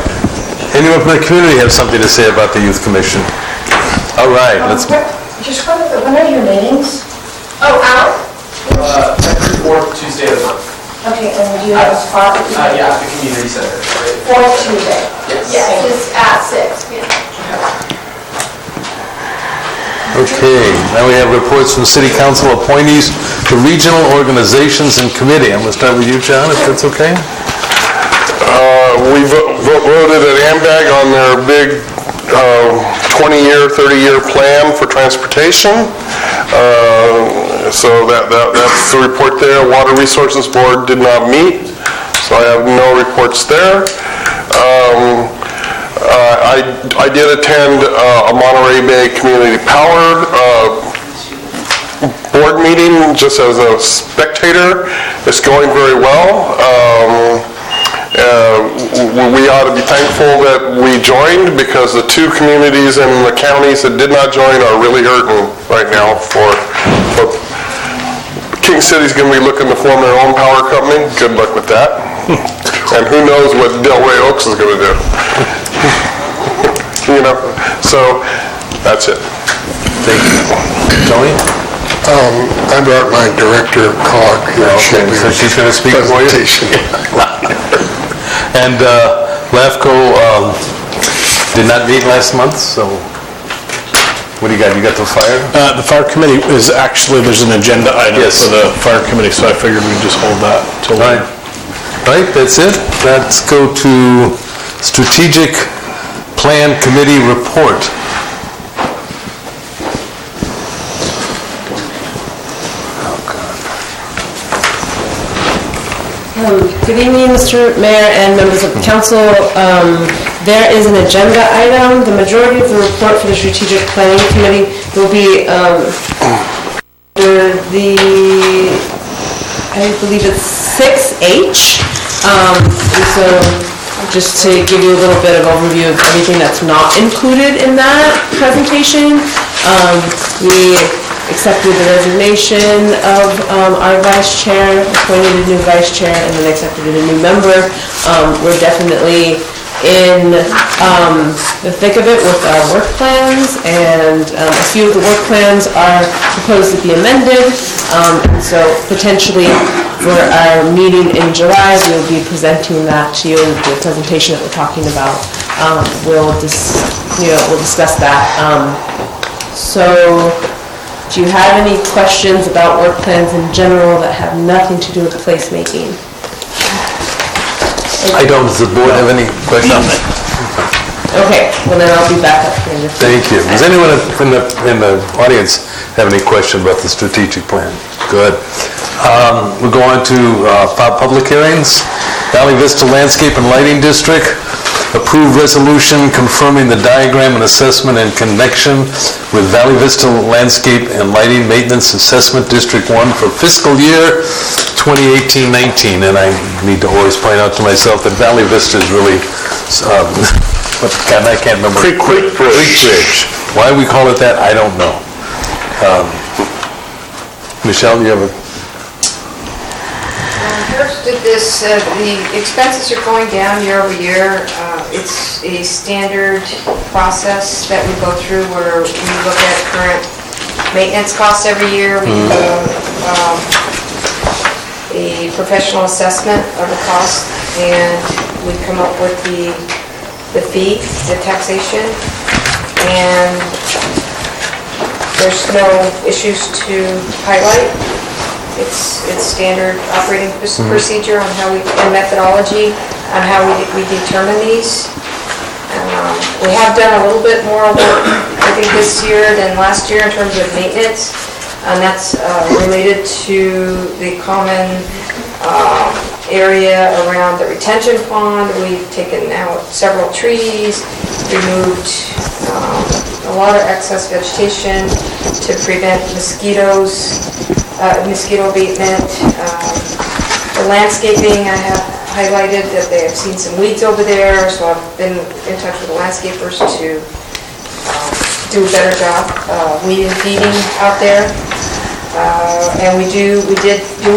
Anyone from the community have something to say about the Youth Commission? All right, let's. Just when are your meetings? Every fourth Tuesday of the month. Okay, and do you have a spot? Yeah, the community center. Fourth Tuesday? Yes, it's at 6 p.m. Okay, now we have reports from City Council appointees to regional organizations and committee. I'm going to start with you, John, if that's okay. We voted at AMDAG on their big 20-year, 30-year plan for transportation. So that's the report there. Water Resources Board did not meet, so I have no reports there. I did attend a Monterey Bay Community Power board meeting just as a spectator. It's going very well. We ought to be thankful that we joined, because the two communities in the counties that did not join are really hurting right now. King City's going to be looking to form their own power company. Good luck with that. And who knows what Delray Oaks is going to do. So that's it. Thank you. Tony? I brought my director, COG, here. Okay, so she's going to speak for you? And LAFCO did not meet last month, so what do you got? You got the fire? The fire committee is actually, there's an agenda item for the fire committee, so I figured we'd just hold that till later. Right, that's it. Let's go to Strategic Plan Committee report. Good evening, Mr. Mayor and members of the council. There is an agenda item. The majority of the report for the Strategic Planning Committee will be under the, I believe it's 6H. And so just to give you a little bit of overview of everything that's not included in that presentation, we accepted the resignation of our vice chair, appointed a new vice chair, and then accepted a new member. We're definitely in the thick of it with our work plans, and a few of the work plans are proposed to be amended, and so potentially for our meeting in July, we'll be presenting that to you, the presentation that we're talking about. We'll discuss that. So, do you have any questions about work plans in general that have nothing to do with placemaking? I don't. Does the board have any questions? Okay, well then I'll be back up here in a few. Thank you. Does anyone in the audience have any question about the strategic plan? Good. We'll go on to public hearings. Valley Vista Landscape and Lighting District. Approved resolution confirming the diagram and assessment in connection with Valley Vista Landscape and Lighting Maintenance Assessment District 1 for fiscal year 2018-19. And I need to always point out to myself that Valley Vista is really, I can't remember. Creek Bridge. Why we call it that, I don't know. Michelle, you have a... First did this, the expenses are going down year over year. It's a standard process that we go through where we look at current maintenance costs every year. We do a professional assessment of the cost, and we come up with the fee, the taxation, and there's no issues to highlight. It's standard operating procedure on how and methodology on how we determine these. We have done a little bit more work, I think, this year than last year in terms of maintenance, and that's related to the common area around the retention pond. We've taken out several trees, removed a lot of excess vegetation to prevent mosquitoes. Mosquito abatement. The landscaping, I have highlighted that they have seen some weeds over there, so I've been in touch with the landscapers to do a better job weed and feeding out there. And we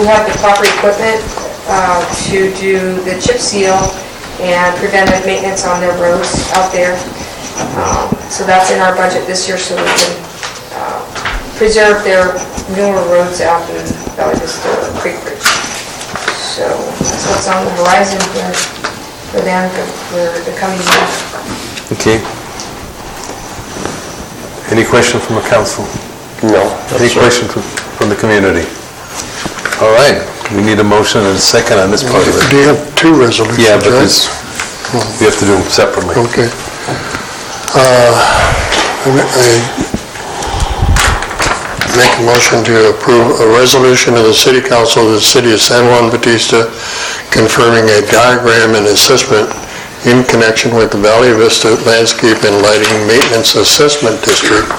have the proper equipment to do the chip seal and preventive maintenance on their roads out there. So that's in our budget this year, so we can preserve their newer roads out in Valley Vista Creek Bridge. So that's what's on the horizon for them for the coming year. Okay. Any question from the council? No. Any question from the community? All right. We need a motion and a second on this part of it. Do you have two resolutions? Yeah, but right? we have to do them separately. Okay. I make a motion to approve a resolution of the City Council of the City of San Juan Bautista confirming a diagram and assessment in connection with the Valley Vista Landscape and Lighting Maintenance Assessment District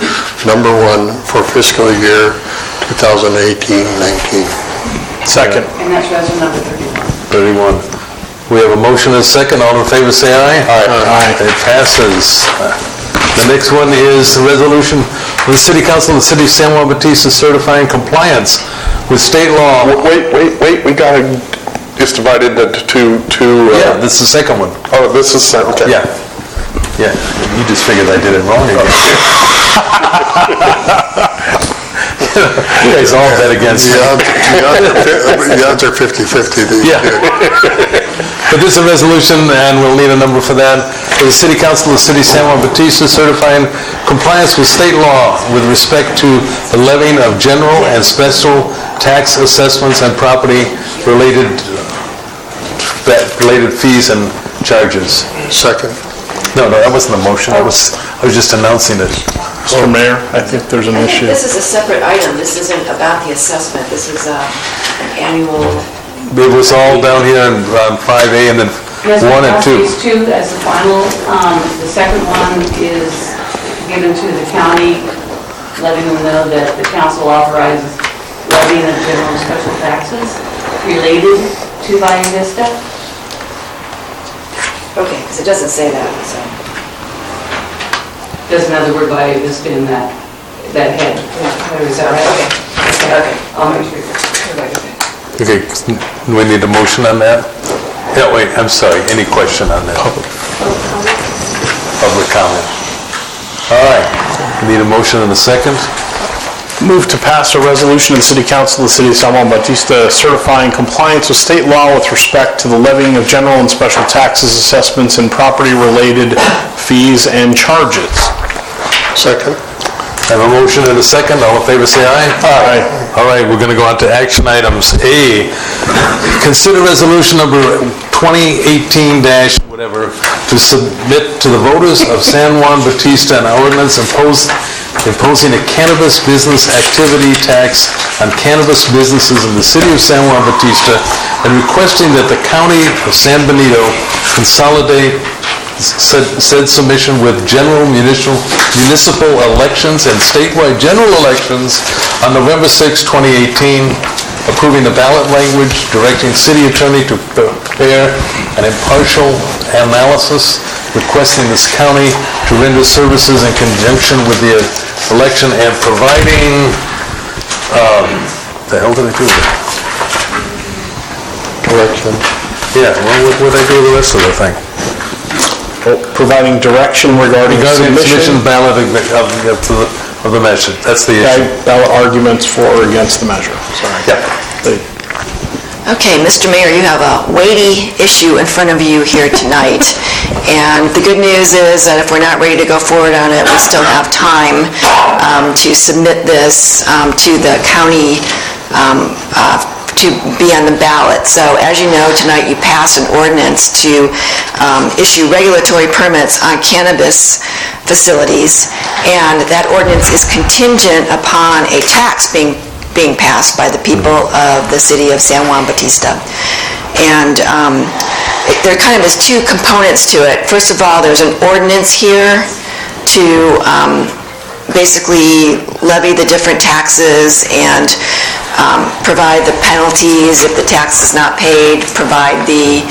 Number 1 for fiscal year 2018-19. Second. And that's resolution number 31. 31. We have a motion and a second. All in favor say aye. Aye. It passes. The next one is the resolution of the City Council of the City of San Juan Bautista certifying compliance with state law. Wait, we gotta just divide it into two. Yeah, this is the second one. Oh, this is, okay. Yeah. Yeah, you just figured I did it wrong again. You guys all bet against me. The odds are 50-50. Yeah. But this is a resolution, and we'll need a number for that, for the City Council of the City of San Juan Bautista certifying compliance with state law with respect to the levying of general and special tax assessments and property-related related fees and charges. Second. No, that wasn't a motion, I was just announcing it. Mr. Mayor, I think there's an I think issue. this is a separate item. This isn't about the assessment. This is an annual. It was all down here on 5A and then 1 and 2. Phase 2 as the final. The second one is given to the county, letting them know that the council authorizes levying of general and special taxes related to Bayou Vista. Okay, because it doesn't say that, so. There's another word Bayou Vista in that head. Is that right? Okay. I'll make sure. Okay, do we need a motion on that? Yeah, wait, I'm sorry, any question on that? Public comment. All right, we need a motion and a second. Move to pass a resolution of the City Council of the City of San Juan Bautista certifying compliance with state law with respect to the levying of general and special taxes, assessments, and property-related fees and charges. Second. I have a motion and a second. All in favor, say aye. Aye. All right, we're going to go on to action items. A, consider resolution number 2018-whatever to submit to the voters of San Juan Bautista an ordinance imposing a cannabis business activity tax on cannabis businesses in the city of San Juan Bautista and requesting that the county of San Benito consolidate said submission with general municipal elections and statewide general elections on November 6, 2018, approving the ballot language, directing city attorney to prepare an impartial analysis, requesting this county to render services in conjunction with the election, and providing, the hell did I do there? Correction. Yeah, what would I do with the rest of the thing? Providing direction regarding submission. Ballot of the measure, that's the issue. Ballot arguments for or against the measure, sorry. Yeah. Okay, Mr. Mayor, you have a weighty issue in front of you here tonight. And the good news is that if we're not ready to go forward on it, we still have time to submit this to the county to be on the ballot. So as you know, tonight you passed an ordinance to issue regulatory permits on cannabis facilities, and that ordinance is contingent upon a tax being passed by the people of the city of San Juan Bautista. And there kind of is two components to it. First of all, there's an ordinance here to basically levy the different taxes and provide the penalties if the tax is not paid, provide the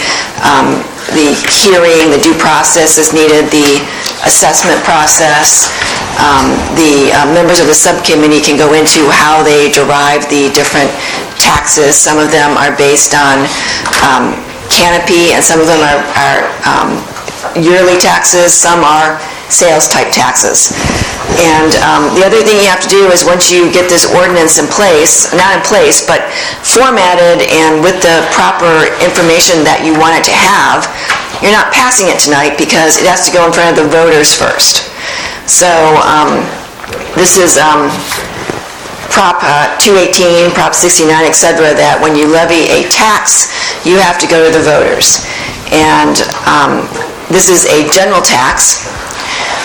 hearing, the due process is needed, the assessment process. The members of the subcommittee can go into how they derive the different taxes. Some of them are based on canopy, and some of them are yearly taxes, some are sales-type taxes. And the other thing you have to do is once you get this ordinance in place, not in place, but formatted and with the proper information that you want it to have, you're not passing it tonight because it has to go in front of the voters first. So this is Prop 218, Prop 69, et cetera, that when you levy a tax, you have to go to the voters. And this is a general tax.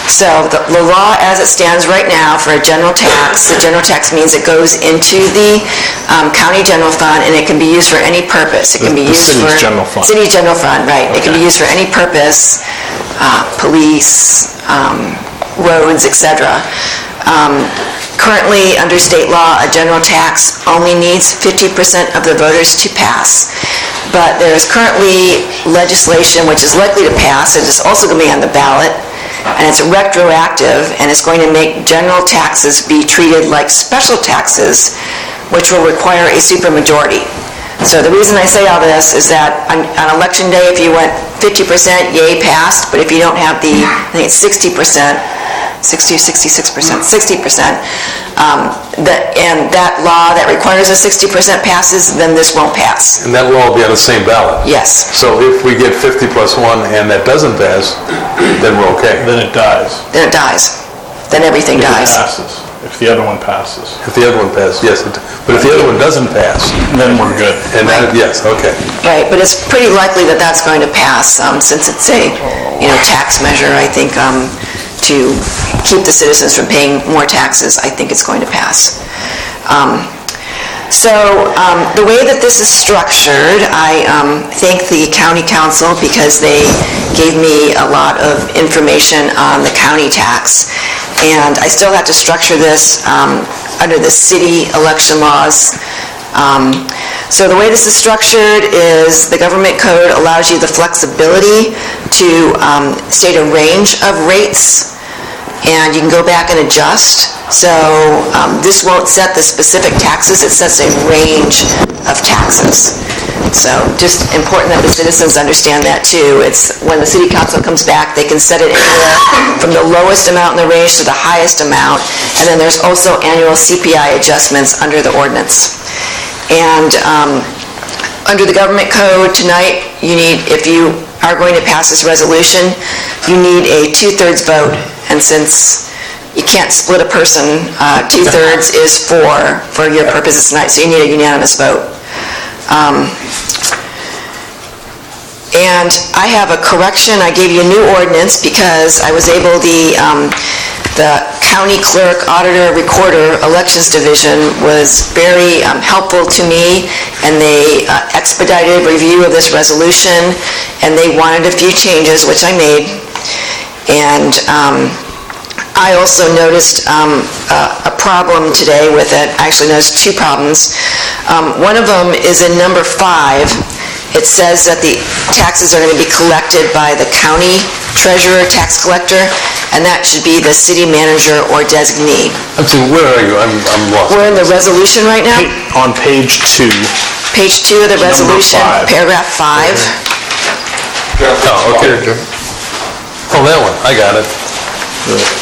So the law as it stands right now for a general tax, the general tax means it goes into the county general fund and it can be used for any purpose. It can be used for... City's general fund. City's general fund, right. It can be used for any purpose, police, roads, etc. Currently, under state law, a general tax only needs 50% of the voters to pass. But there is currently legislation which is likely to pass. It is also going to be on the ballot, and it's retroactive, and it's going to make general taxes be treated like special taxes, which will require a supermajority. So the reason I say all this is that on election day, if you went 50%, yay, passed, but if you don't have the, I think it's 60%, 60%, and that law that requires a 60% passes, then this won't pass. And that law will be on the same ballot? Yes. So if we get 50 plus 1 and that doesn't pass, then we're okay? Then it dies. Then it dies. Then everything dies. If it passes. if the other one passes. If the other one passes, yes. But if the other one doesn't pass, then we're good. And that, yes, okay. Right, but it's pretty likely that that's going to pass, since it's a, tax measure, I think, to keep the citizens from paying more taxes, I think it's going to pass. So the way that this is structured, I thank the county council because they gave me a lot of information on the county tax. And I still have to structure this under the city election laws. So the way this is structured is the government code allows you the flexibility to state a range of rates, and you can go back and adjust. So this won't set the specific taxes, it sets a range of taxes. So just important that the citizens understand that too. It's when the city council comes back, they can set it anywhere from the lowest amount in the range to the highest amount. And then there's also annual CPI adjustments under the ordinance. And under the government code tonight, you need, if you are going to pass this resolution, you need a 2/3 vote. And since you can't split a person, 2/3 is for your purposes tonight, so you need a unanimous vote. And I have a correction. I gave you a new ordinance because I was able, the county clerk, auditor, recorder, elections division was very helpful to me, and they expedited review of this resolution, and they wanted a few changes, which I made. And I also noticed a problem today with it. I actually noticed two problems. One of them is in number 5. It says that the taxes are going to be collected by the county treasurer, tax collector, and that should be the city manager or designee. I'm saying, where are you? I'm lost. We're in the resolution right now? On page 2. Page 2 of the resolution, paragraph 5. Oh, okay. Oh, that one, I got it.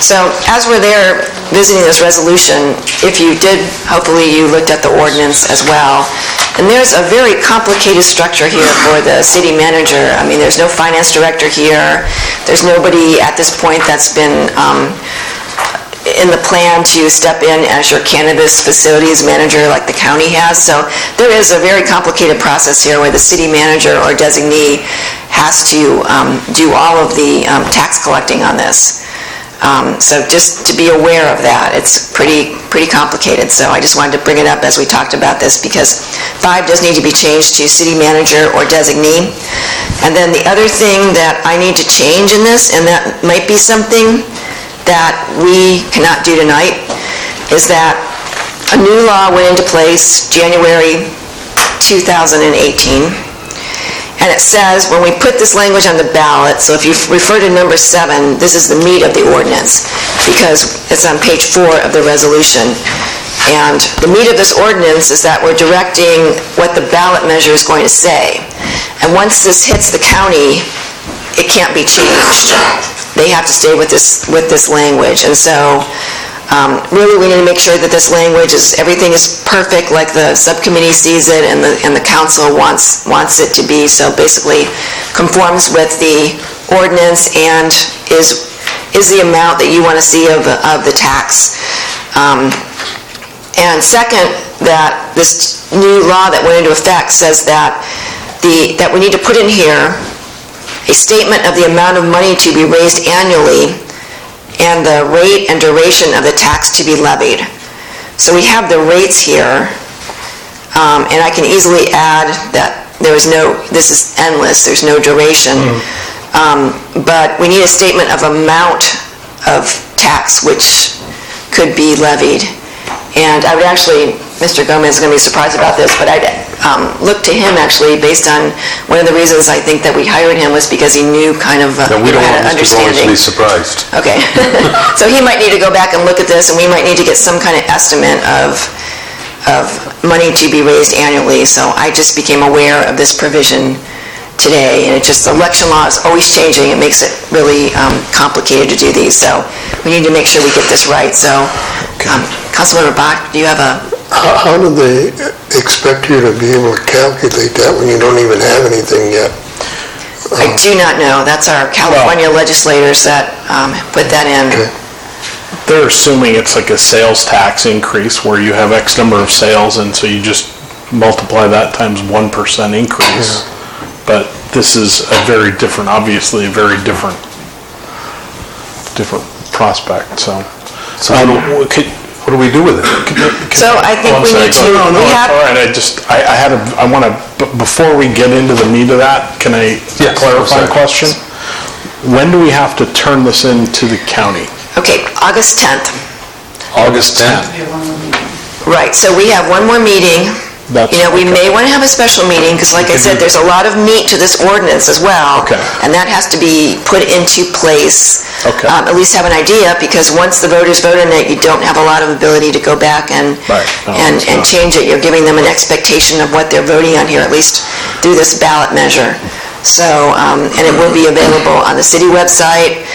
So as we're there visiting this resolution, if you did, hopefully you looked at the ordinance as well. And there's a very complicated structure here for the city manager. I mean, there's no finance director here. There's nobody at this point that's been in the plan to step in as your cannabis facilities manager like the county has. So there is a very complicated process here where the city manager or designee has to do all of the tax collecting on this. So just to be aware of that, it's pretty complicated. So I just wanted to bring it up as we talked about this because 5 does need to be changed to city manager or designee. And then the other thing that I need to change in this, and that might be something that we cannot do tonight, is that a new law went into place January 2018. And it says, when we put this language on the ballot, so if you refer to number 7, this is the meat of the ordinance, because it's on page 4 of the resolution. And the meat of this ordinance is that we're directing what the ballot measure is going to say. And once this hits the county, it can't be changed. They have to stay with this language. And so really we need to make sure that this language is, everything is perfect like the subcommittee sees it and the council wants it to be. So basically conforms with the ordinance and is the amount that you want to see of the tax. And second, that this new law that went into effect says that that we need to put in here a statement of the amount of money to be raised annually and the rate and duration of the tax to be levied. So we have the rates here, and I can easily add that this is endless, there's no duration, but we need a statement of amount of tax which could be levied. And I would actually, Mr. Gomez is going to be surprised about this, but I'd look to him actually based on one of the reasons I think that we hired him was because he knew kind of No, we don't had want an Mr. Gomez to understanding. be surprised. Okay. So he might need to go back and look at this, and we might need to get some kind of estimate of money to be raised annually. So I just became aware of this provision today, and election law is always changing. It makes it really complicated to do these. So we need to make sure we get this right. So Councilmember Bach, do you have a... How do they expect you to be able to calculate that when you don't even have anything yet? I do not know. That's our California legislators that put that in. Okay. they're assuming it's like a sales tax increase where you have X number of sales, and so you just multiply that times 1% increase. But this is a very different, obviously a very different prospect, so. What do we do with it? So I think we need to, No, we have, all right, I want to, before we get into the meat of that, can I clarify a question? When do we have to turn this in to the county? Okay, August 10th. August 10th? Right, so we have one more meeting. We may want to have a special meeting, because like I said, there's a lot of meat to this ordinance as well. Okay. And that has to be put into place. Okay. At least have an idea, because once the voters vote on it, you don't have a lot of ability to go back and change it. You're giving them an expectation of what they're voting on here, at least through this ballot measure. So, and it will be available on the city website.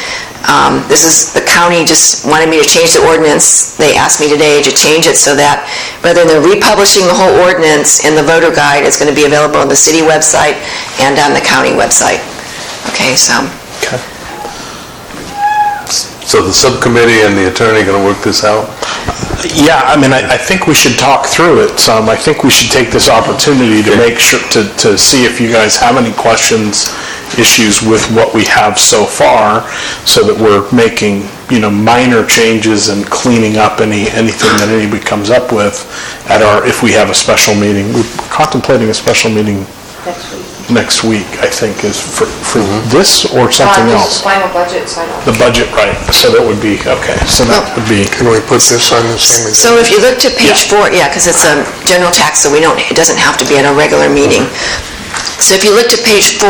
The county just wanted me to change the ordinance. They asked me today to change it so that rather than republishing the whole ordinance in the voter guide, it's going to be available on the city website and on the county website. Okay, so. Okay. So the subcommittee and the attorney going to work this out? Yeah, I mean, I think we should talk through it some. I think we should take this opportunity to make sure, to see if you guys have any questions, issues with what we have so far, so that we're making, minor changes and cleaning up anything that anybody comes up with if we have a special meeting. We're contemplating a special meeting next week, I think, is for this or something else? Final budget sign-off. The budget, right, so that would be, okay, so that would be... Can we put this on the same agenda? So if you look to page 4, because it's a general tax, so it doesn't have to be at a regular meeting. So if you look to page 4,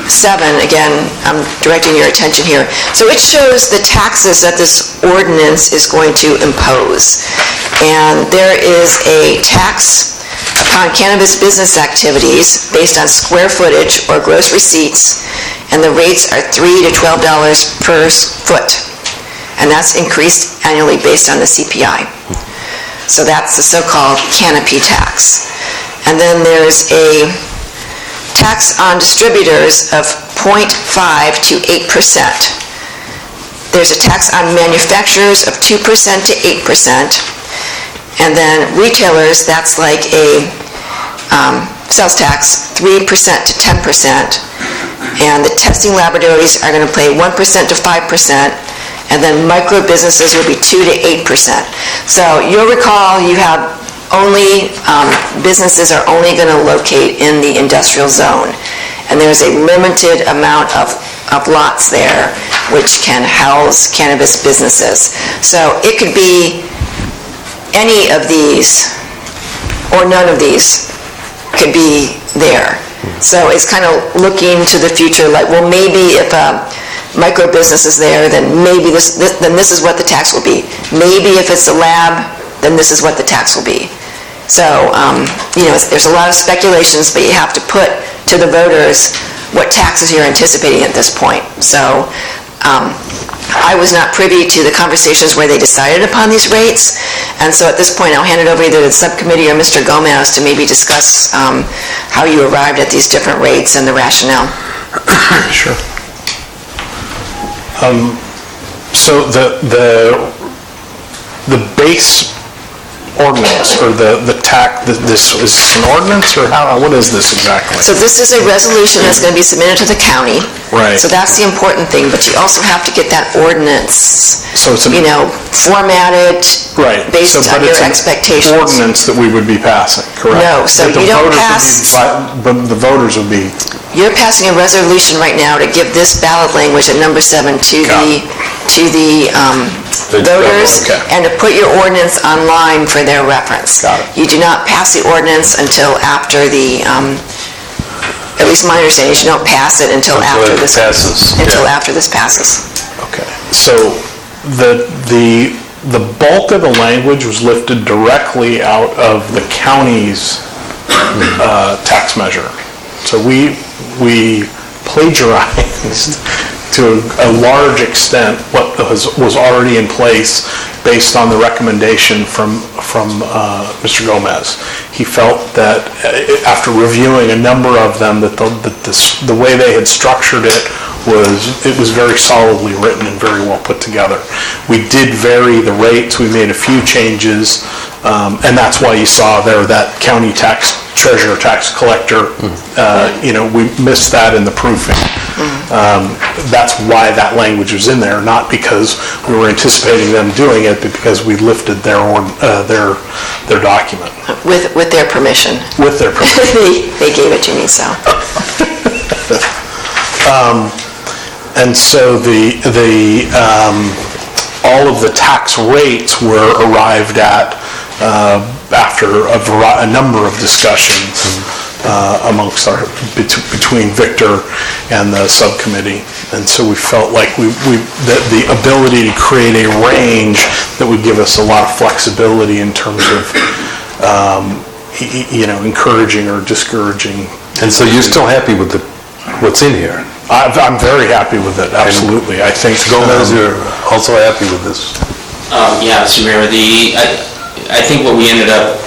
7, again, I'm directing your attention here. So it shows the taxes that this ordinance is going to impose. And there is a tax upon cannabis business activities based on square footage or gross receipts, and the rates are $3 to $12 per foot. And that's increased annually based on the CPI. So that's the so-called canopy tax. And then there's a tax on distributors of 0.5 to 8%. There's a tax on manufacturers of 2% to 8%. And then retailers, that's like a sales tax, 3% to 10%. And the testing laboratories are going to pay 1% to 5%. And then micro businesses will be 2 to 8%. So you'll recall you have only, businesses are only going to locate in the industrial zone. And there's a limited amount of lots there which can house cannabis businesses. So it could be any of these or none of these could be there. So it's kind of looking to the future, like, well, maybe if a micro business is there, then maybe this is what the tax will be. Maybe if it's a lab, then this is what the tax will be. So, there's a lot of speculations, but you have to put to the voters what taxes you're anticipating at this point. So, I was not privy to the conversations where they decided upon these rates, and so at this point I'll hand it over either to the subcommittee or Mr. Gomez to maybe discuss how you arrived at these different rates and the rationale. Sure. So the base ordinance, or the tax, this is an ordinance, or what is this exactly? So this is a resolution that's going to be submitted to the county. Right. So that's the important thing, but you also have to get that ordinance, so it's formatted based on your expectations. Ordinance that we would be passing, correct? No, so you don't pass... The voters would be... You're passing a resolution right now to give this ballot language at number 7 to the voters, and to put your ordinance online for their reference. Got it. You do not pass the ordinance until after the, at least my understanding is you don't pass it until after this passes. After this passes. Okay. So the bulk of the language was lifted directly out of the county's tax measure. So we plagiarized to a large extent what was already in place based on the recommendation from Mr. Gomez. He felt that after reviewing a number of them, that the way they had structured it was very solidly written and very well put together. We did vary the rates, we made a few changes, and that's why you saw there that county tax treasurer, tax collector, we missed that in the proofing. That's why that language was in there, not because we were anticipating them doing it, but because we lifted their document. With their permission. With their permission. They gave it to me, so. And so all of the tax rates were arrived at after a number of discussions amongst between Victor and the subcommittee. And so we felt like that the ability to create a range that would give us a lot of flexibility in terms of encouraging or discouraging. And so you're still happy with what's in here? I'm very happy with it, absolutely. I think Gomez, you're also happy with this? Yeah, Mr. Mayor, I think what we ended up,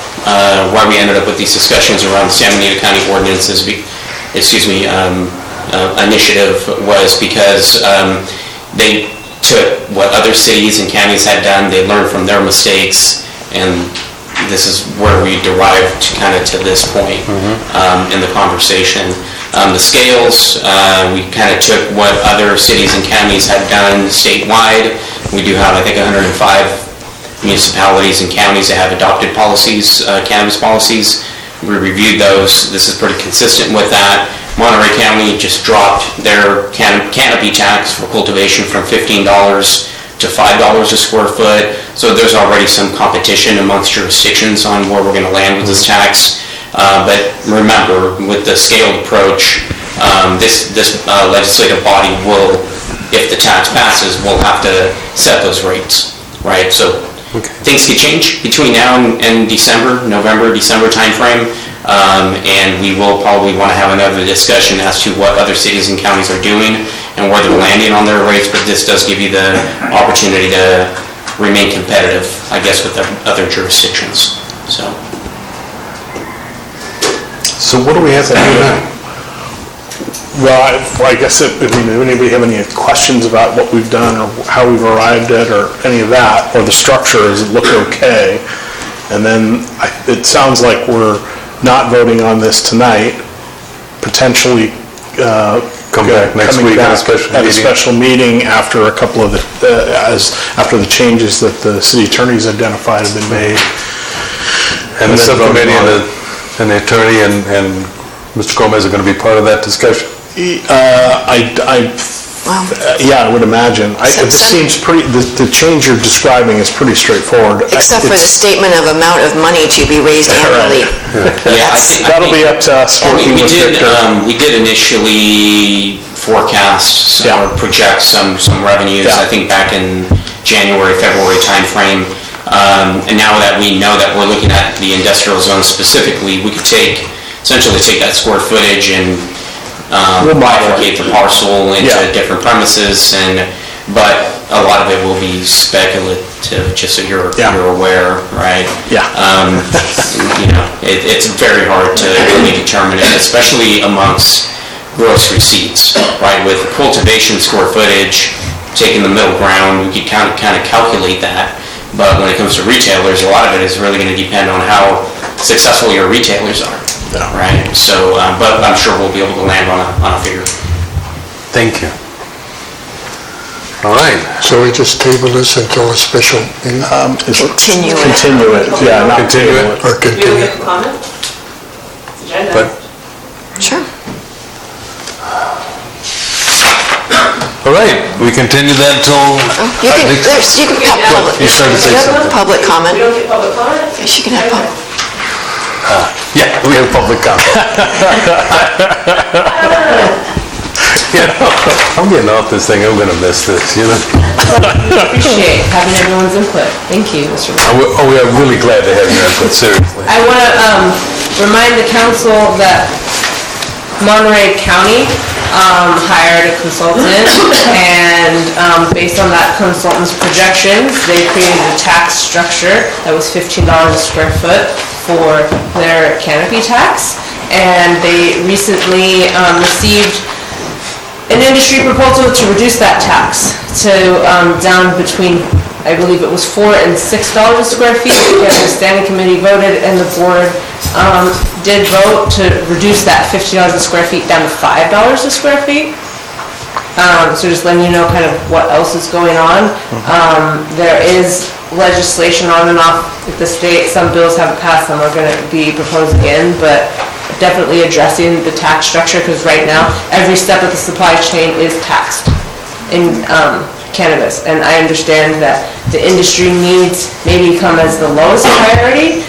why we ended up with these discussions around the San Benito County ordinances, initiative was because they took what other cities and counties had done, they learned from their mistakes, and this is where we derived to this point in the conversation. The scales, we kind of took what other cities and counties had done statewide. We do have, I think, 105 municipalities and counties that have adopted policies, cannabis policies. We reviewed those. This is pretty consistent with that. Monterey County just dropped their canopy tax for cultivation from $15 to $5 a square foot. So there's already some competition amongst jurisdictions on where we're going to land with this tax. But remember, with the scaled approach, this legislative body will, if the tax passes, will have to set those rates, right? So things could change between now and November, December timeframe, and we will probably want to have another discussion as to what other cities and counties are doing and where they're landing on their rates, but this does give you the opportunity to remain competitive, I guess, with other jurisdictions, so. So what do we have to do now? Well, I guess, anybody have any questions about what we've done or how we've arrived at or any of that, or the structure, does it look okay? And then it sounds like we're not voting on this tonight, potentially come back next week at a special meeting after a couple of after the changes that the city attorneys identified have been made. And the subcommittee and the attorney and Mr. Gomez are going to be part of that discussion? Yeah, I would imagine. It seems the change you're describing is pretty straightforward. Except for the statement of amount of money to be raised annually. That'll be up to us working with Victor. We did initially forecast or project some revenues, I think back in January, February timeframe. And now that we know that we're looking at the industrial zone specifically, we could essentially take that square footage and bifurcate the parcel into different premises, but a lot of it will be speculative, just so you're aware, right? Yeah. It's very hard to really determine it, especially amongst gross receipts, right? With cultivation square footage, taking the middle ground, we could kind of calculate that. But when it comes to retailers, a lot of it is really going to depend on how successful your retailers are, right? So, but I'm sure we'll be able to land on a figure. Thank you. All right. So we just table this until a special meeting? Continue it. Continue it, yeah, not continue it. Or continue. You have a comment? Agenda. But, Sure. all right, we continue that until... You can have public. You started to say something. Public comment. We don't get public comment? Yes, you can have public. Yeah, we have public comment. I'm getting off this thing, I'm going to miss this, Appreciate having everyone's input. Thank you, Mr. Mayor. We are really glad to have your input, seriously. I want to remind the council that Monterey County hired a consultant, and based on that consultant's projections, they created a tax structure that was $15 a square foot for their canopy tax, and they recently received an industry proposal to reduce that tax to down between, I believe it was $4 and $6 a square feet. Again, the standing committee voted and the board did vote to reduce that $50 a square feet down to $5 a square feet. So just letting you know kind of what else is going on. There is legislation on and off at the state. Some bills haven't passed, some are going to be proposed again, but definitely addressing the tax structure, because right now every step of the supply chain is taxed in cannabis. And I understand that the industry needs maybe come as the lowest priority,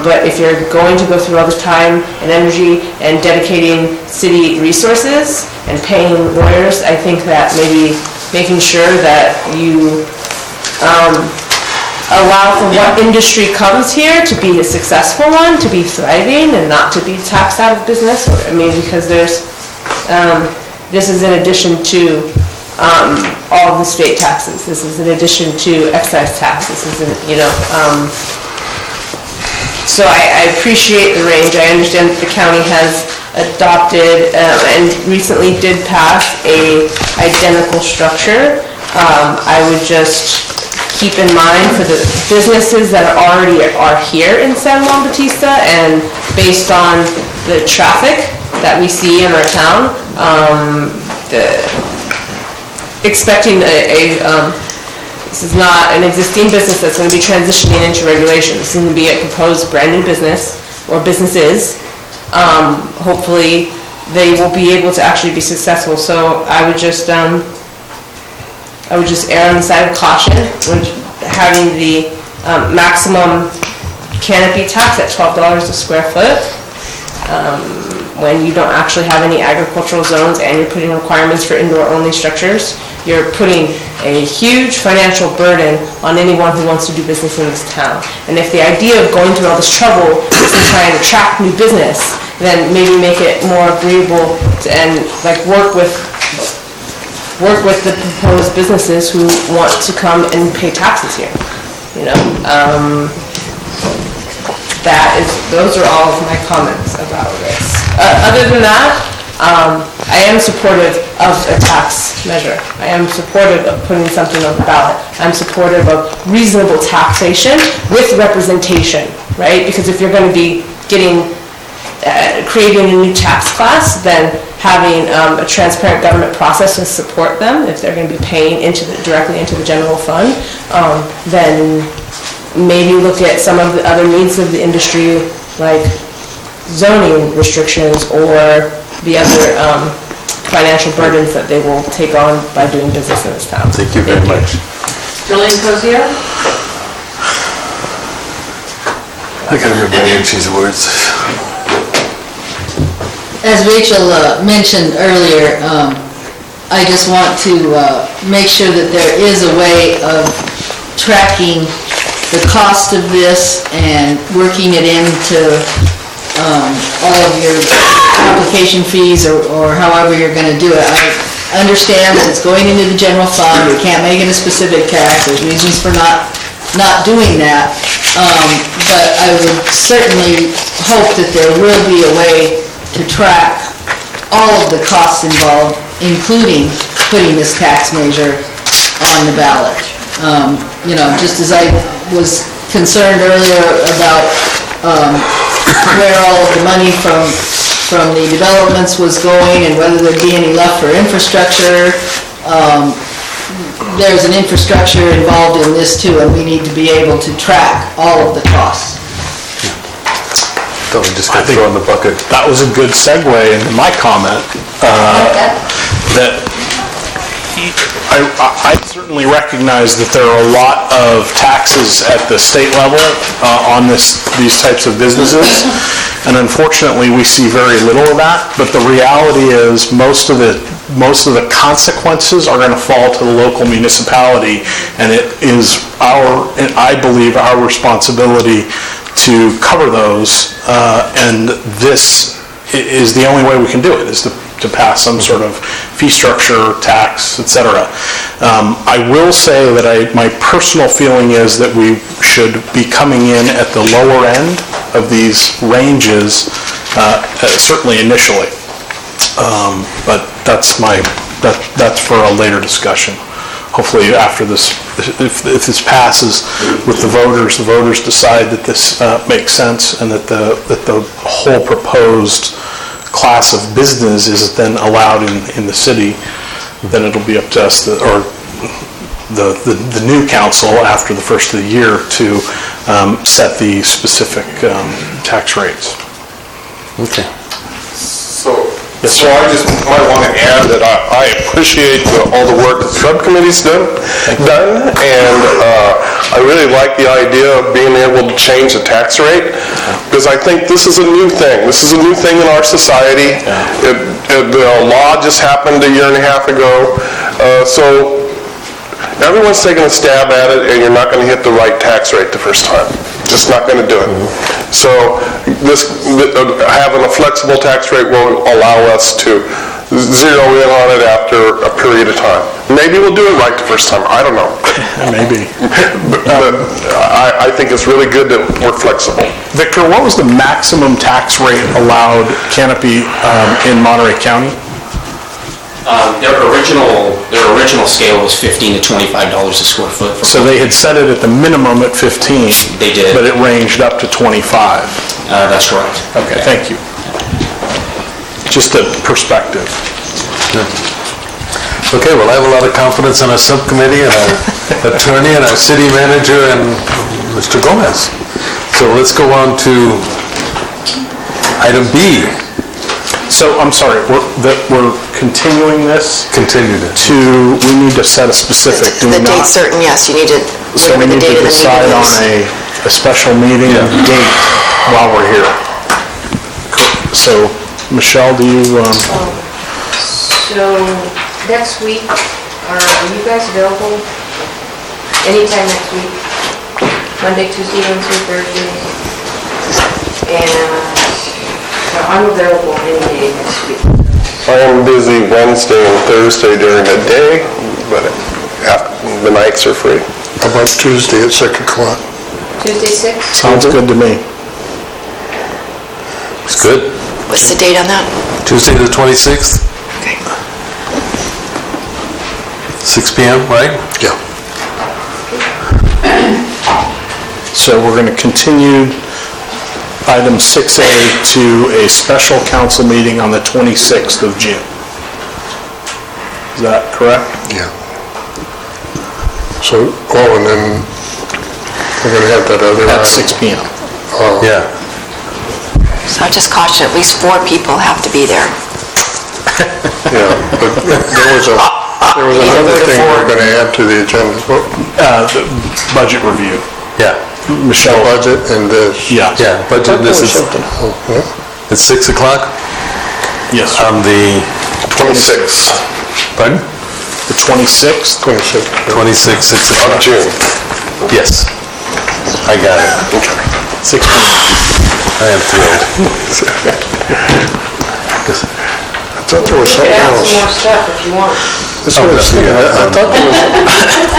but if you're going to go through all the time and energy and dedicating city resources and paying lawyers, I think that maybe making sure that you allow for what industry comes here to be a successful one, to be thriving and not to be taxed out of business. I mean, because there's, this is in addition to all of the state taxes. This is in addition to excise tax. This isn't, you know, so I appreciate the range. I understand that the county has adopted and recently did pass a identical structure. I would just keep in mind for the businesses that already are here in San Juan Bautista, and based on the traffic that we see in our town, expecting this is not an existing business that's going to be transitioning into regulation. This is going to be a proposed brand new business or businesses. Hopefully they will be able to actually be successful. So I would just err on the side of caution when having the maximum canopy tax at $12 a square foot, when you don't actually have any agricultural zones and you're putting requirements for indoor-only structures. You're putting a huge financial burden on anyone who wants to do business in this town. And if the idea of going through all this trouble is to try and attract new business, then maybe make it more agreeable and like work with the proposed businesses who want to come and pay taxes here. You know, those are all of my comments about this. Other than that, I am supportive of a tax measure. I am supportive of putting something on the ballot. I'm supportive of reasonable taxation with representation, right? Because if you're going to be creating a new tax class, then having a transparent government process to support them, if they're going to be paying directly into the general fund, then maybe look at some of the other needs of the industry, like zoning restrictions or the other financial burdens that they will take on by doing business in this town. Thank you very much. Jillian Cozier? I gotta remember Angie's words. As Rachel mentioned earlier, I just want to make sure that there is a way of tracking the cost of this and working it into all of your application fees or however you're going to do it. I understand that it's going into the general fund. We can't make it a specific tax. There's reasons for not doing that. But I would certainly hope that there will be a way to track all of the costs involved, including putting this tax measure on the ballot. You know, just as I was concerned earlier about where all of the money from the developments was going and whether there'd be any left for infrastructure, there's an infrastructure involved in this too, and we need to be able to track all of the costs. Thought we just got thrown in the bucket. That was a good segue into my comment, that I certainly recognize that there are a lot of taxes at the state level on these types of businesses, and unfortunately we see very little of that, but the reality is most of the consequences are going to fall to the local municipality, and it is I believe our responsibility to cover those, and this is the only way we can do it, is to pass some sort of fee structure, tax, etc. I will say that my personal feeling is that we should be coming in at the lower end of these ranges, certainly initially. But that's my that's for a later discussion. Hopefully after this, if this passes with the voters decide that this makes sense and that the whole proposed class of business is then allowed in the city, then it'll be up to us, or the new council after the first of the year to set the specific tax rates. Okay. So I just might want to add that I appreciate all the work the subcommittee's done, and I really like the idea of being able to change the tax rate, because I think this is a new thing. This is a new thing in our society. The law just happened a year and a half ago, so everyone's taking a stab at it, and you're not going to hit the right tax rate the first time. Just not going to do it. So having a flexible tax rate will allow us to zero in on it after a period of time. Maybe we'll do it right the first time. I don't know. Maybe. But I think it's really good that we're flexible. Victor, what was the maximum tax rate allowed canopy in Monterey County? Their original scale was $15 to $25 a square foot. So they had set it at the minimum at 15. They did. But it ranged up to 25. That's correct. Okay, thank you. Just a perspective. Okay, well, I have a lot of confidence in our subcommittee and our attorney and our city manager and Mr. Gomez. So let's go on to item B. So, I'm sorry, we're continuing this? Continued it. We need to set a specific, do we The not? date certain, yes, you need to So we remember the need date to of the meeting decide on is. a special meeting date while we're here. So, Michelle, do you, So, next week, are you guys available anytime next week? Monday, Tuesday, Wednesday, Thursday? And so I'm available any day next week. I am busy Wednesday and Thursday during the day, but the nights are free. How about Tuesday at 6 o'clock? Tuesday, 6? sounds good to me. It's good. What's the date on that? Tuesday the 26th, Okay. 6 p.m., right? Yeah. So we're going to continue item 6A to a special council meeting on the 26th of June. Is that correct? Yeah. So, and then we're going to have that other At item. 6 p.m. Yeah. So I just caution, at least 4 people have to be there. Yeah, but there was another thing we're going to add to the agenda. The budget review. Yeah. Michelle. Budget and this. Yeah. Yeah, budget, this is, it's 6 o'clock Yes, sir. on the 26th pardon? The 26th? 26, 6 o'clock. of June. Yes, I got it. 6 p.m. I am thrilled. I thought there was something Add some else. more stuff if you want. That's what I was thinking. I thought there was,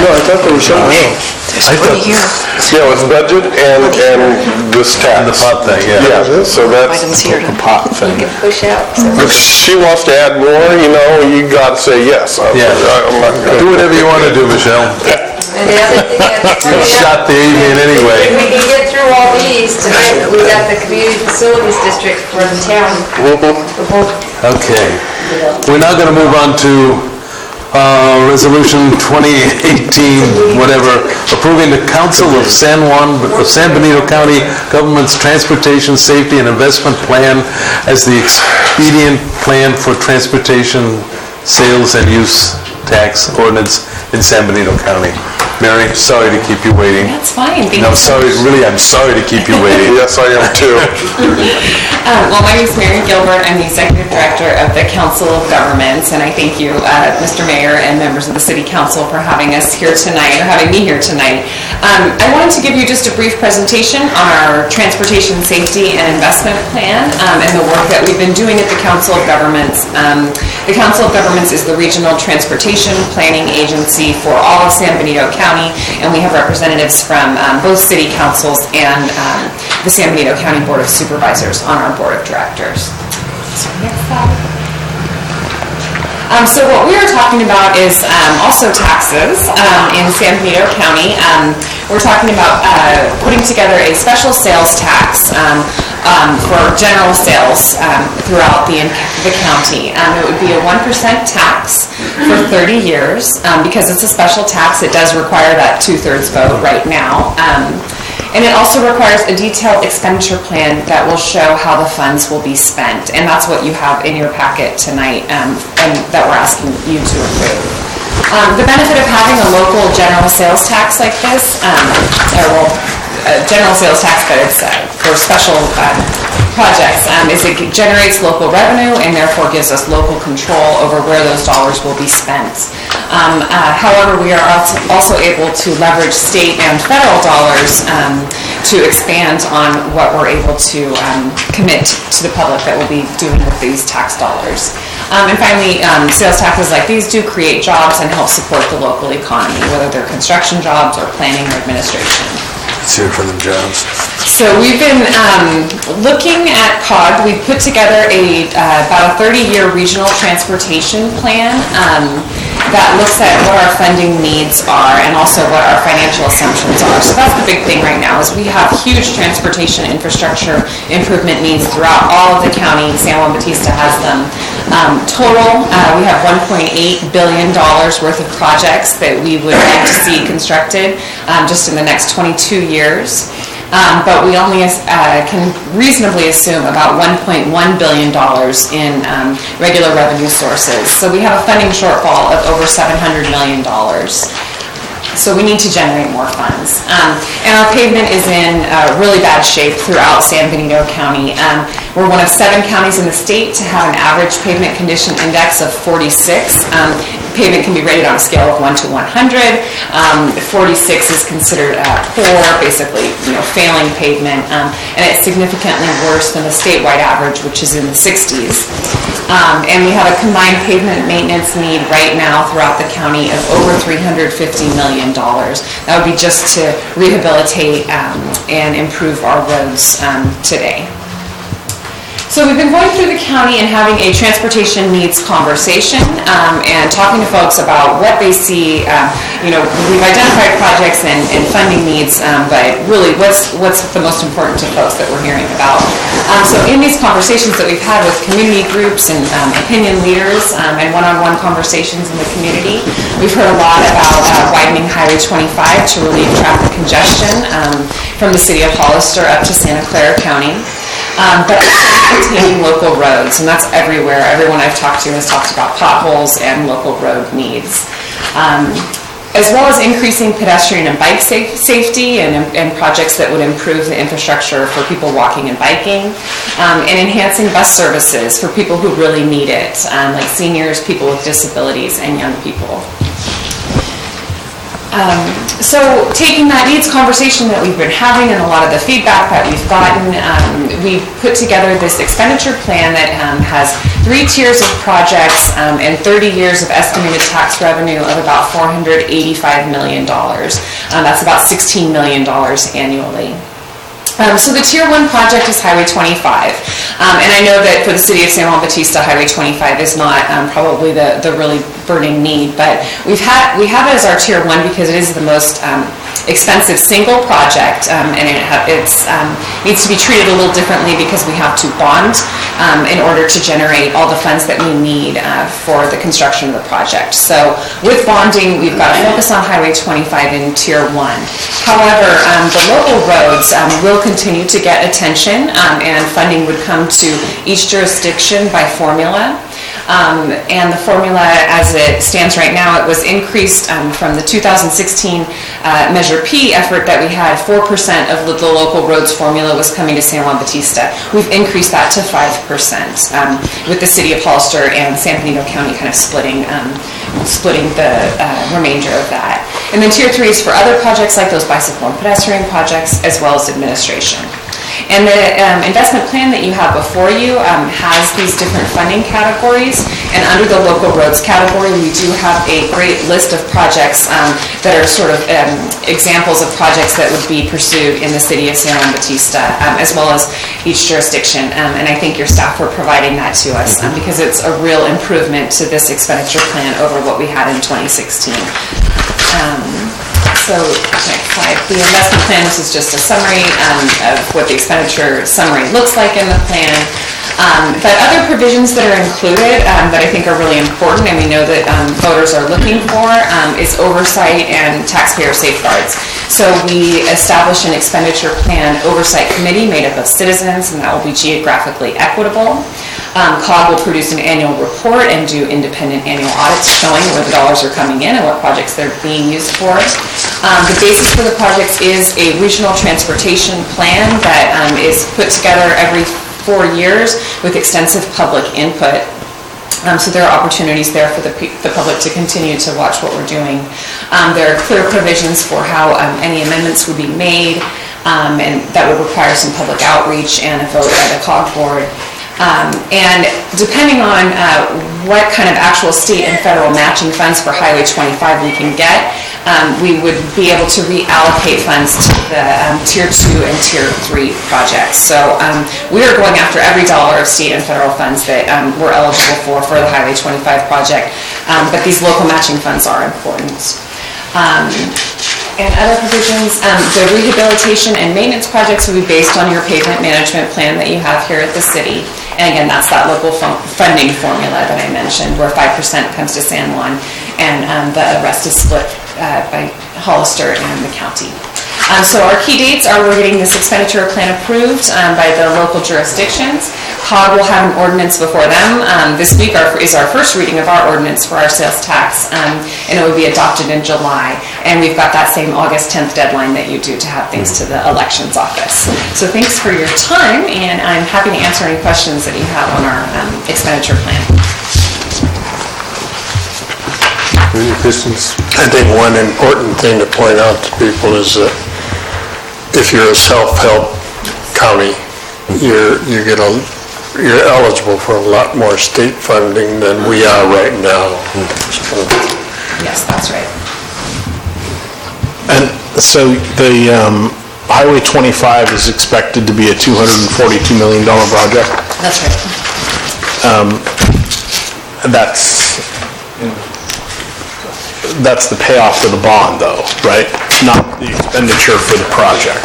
no, I thought there was something else. I thought, Yeah, it's budget and this tax. and the pot thing, yeah. Yeah, so that's, Items here. The pot thing. You can push out. if she wants to add more, you got to say yes. Yeah. Do whatever you want to do, Michelle. And the other thing that's You shot the evening if anyway. we can get through all these tonight, we got the community facilities district for the town. Okay. We're now going to move on to Resolution 2018, whatever, approving the Council of San Benito County Government's Transportation Safety and Investment Plan as the expedient plan for transportation sales and use tax ordinance in San Benito County. Mary, sorry to keep you waiting. That's fine, thank No, you so sorry, much. really, I'm sorry to keep you waiting. Yes, I am too. Well, my name is Mary Gilbert. I'm the Executive Director of the Council of Governments, and I thank you, Mr. Mayor and members of the City Council for having us here tonight, or having me here tonight. I wanted to give you just a brief presentation on our Transportation Safety and Investment Plan and the work that we've been doing at the Council of Governments. The Council of Governments is the regional transportation planning agency for all of San Benito County, and we have representatives from both city councils and the San Benito County Board of Supervisors on our board of directors. So next slide. So what we are talking about is also taxes in San Benito County. We're talking about putting together a special sales tax for general sales throughout the county. It would be a 1% tax for 30 years. Because it's a special tax, it does require that 2/3 vote right now. And it also requires a detailed expenditure plan that will show how the funds will be spent. And that's what you have in your packet tonight and that we're asking you to approve. The benefit of having a local general sales tax like this, general sales tax, but it's for special projects, is it generates local revenue and therefore gives us local control over where those dollars will be spent. However, we are also able to leverage state and federal dollars to expand on what we're able to commit to the public that we'll be doing with these tax dollars. And finally, sales taxes like these do create jobs and help support the local economy, whether they're construction jobs or planning or administration. Let's hear for the jobs. So we've been looking at COG. We've put together about a 30-year regional transportation plan that looks at what our funding needs are and also what our financial assumptions are. So that's the big thing right now is we have huge transportation infrastructure improvement needs throughout all of the county. San Juan Bautista has them. Total, we have $1.8 billion worth of projects that we would like to see constructed just in the next 22 years. But we only can reasonably assume about $1.1 billion in regular revenue sources. So we have a funding shortfall of over $700 million. So we need to generate more funds. And our pavement is in really bad shape throughout San Benito County. We're one of 7 counties in the state to have an average pavement condition index of 46. Pavement can be rated on a scale of 1 to 100. 46 is considered poor, basically, failing pavement, and it's significantly worse than the statewide average, which is in the 60s. And we have a combined pavement maintenance need right now throughout the county of over $350 million. That would be just to rehabilitate and improve our roads today. So we've been going through the county and having a transportation needs conversation and talking to folks about what they see. We've identified projects and funding needs, but really what's the most important to folks that we're hearing about. So in these conversations that we've had with community groups and opinion leaders and one-on-one conversations in the community, we've heard a lot about widening Highway 25 to relieve traffic congestion from the city of Hollister up to Santa Clara County. But also maintaining local roads, and that's everywhere. Everyone I've talked to has talked about potholes and local road needs. As well as increasing pedestrian and bike safety and projects that would improve the infrastructure for people walking and biking, and enhancing bus services for people who really need it, like seniors, people with disabilities, and young people. So taking that needs conversation that we've been having and a lot of the feedback that we've gotten, we put together this expenditure plan that has 3 tiers of projects and 30 years of estimated tax revenue of about $485 million. That's about $16 million annually. So the Tier 1 project is Highway 25, and I know that for the city of San Juan Bautista, Highway 25 is not probably the really burning need, but we have it as our Tier 1 because it is the most expensive single project, and it needs to be treated a little differently because we have to bond in order to generate all the funds that we need for the construction of the project. So with bonding, we've got to focus on Highway 25 in Tier 1. However, the local roads will continue to get attention, and funding would come to each jurisdiction by formula. And the formula as it stands right now, it was increased from the 2016 Measure P effort that we had. 4% of the local roads formula was coming to San Juan Bautista. We've increased that to 5% with the city of Hollister and San Benito County kind of splitting the remainder of that. And then Tier 3 is for other projects like those bicycle and pedestrian projects as well as administration. And the investment plan that you have before you has these different funding categories. And under the local roads category, we do have a great list of projects that are sort of examples of projects that would be pursued in the city of San Juan Bautista, as well as each jurisdiction. And I think your staff were providing that to us because it's a real improvement to this expenditure plan over what we had in 2016. So, next slide. The investment plan, this is just a summary of what the expenditure summary looks like in the plan. But other provisions that are included that I think are really important and we know that voters are looking for is oversight and taxpayer safeguards. So we established an expenditure plan oversight committee made up of citizens, and that will be geographically equitable. COG will produce an annual report and do independent annual audits showing where the dollars are coming in and what projects they're being used for. The basis for the projects is a regional transportation plan that is put together every 4 years with extensive public input. So there are opportunities there for the public to continue to watch what we're doing. There are clear provisions for how any amendments would be made, and that would require some public outreach and a vote by the COG board. And depending on what kind of actual state and federal matching funds for Highway 25 we can get, we would be able to reallocate funds to the Tier 2 and Tier 3 projects. So we are going after every dollar of state and federal funds that we're eligible for the Highway 25 project, but these local matching funds are important. And other provisions, the rehabilitation and maintenance projects will be based on your pavement management plan that you have here at the city. And again, that's that local funding formula that I mentioned, where 5% comes to San Juan, and the rest is split by Hollister and the county. So our key dates are we're getting this expenditure plan approved by the local jurisdictions. COG will have an ordinance before them. This week is our first reading of our ordinance for our sales tax, and it will be adopted in July. And we've got that same August 10th deadline that you do to have things to the elections office. So thanks for your time, and I'm happy to answer any questions that you have on our expenditure plan. Any questions? I think one important thing to point out to people is that if you're a self-help county, you're eligible for a lot more state funding than we are right now. Yes, that's right. And so the Highway 25 is expected to be a $242 million project? That's right. That's the payoff for the bond, though, right? Not the expenditure for the project.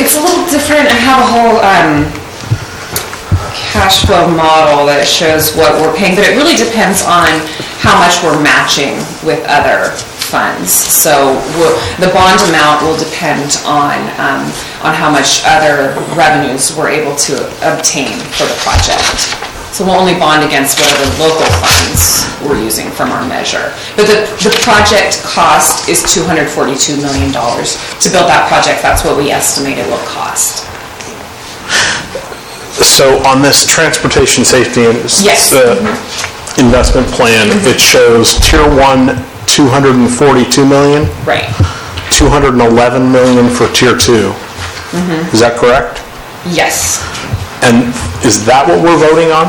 It's a little different. I have a whole cash flow model that shows what we're paying, but it really depends on how much we're matching with other funds. So the bond amount will depend on how much other revenues we're able to obtain for the project. So we'll only bond against whatever local funds we're using from our measure. But the project cost is $242 million. To build that project, that's what we estimate it will cost. So on this transportation safety and Yes. Investment plan, it shows Tier 1, $242 million? Right. $211 million for Tier 2. Is that correct? Yes. And is that what we're voting on?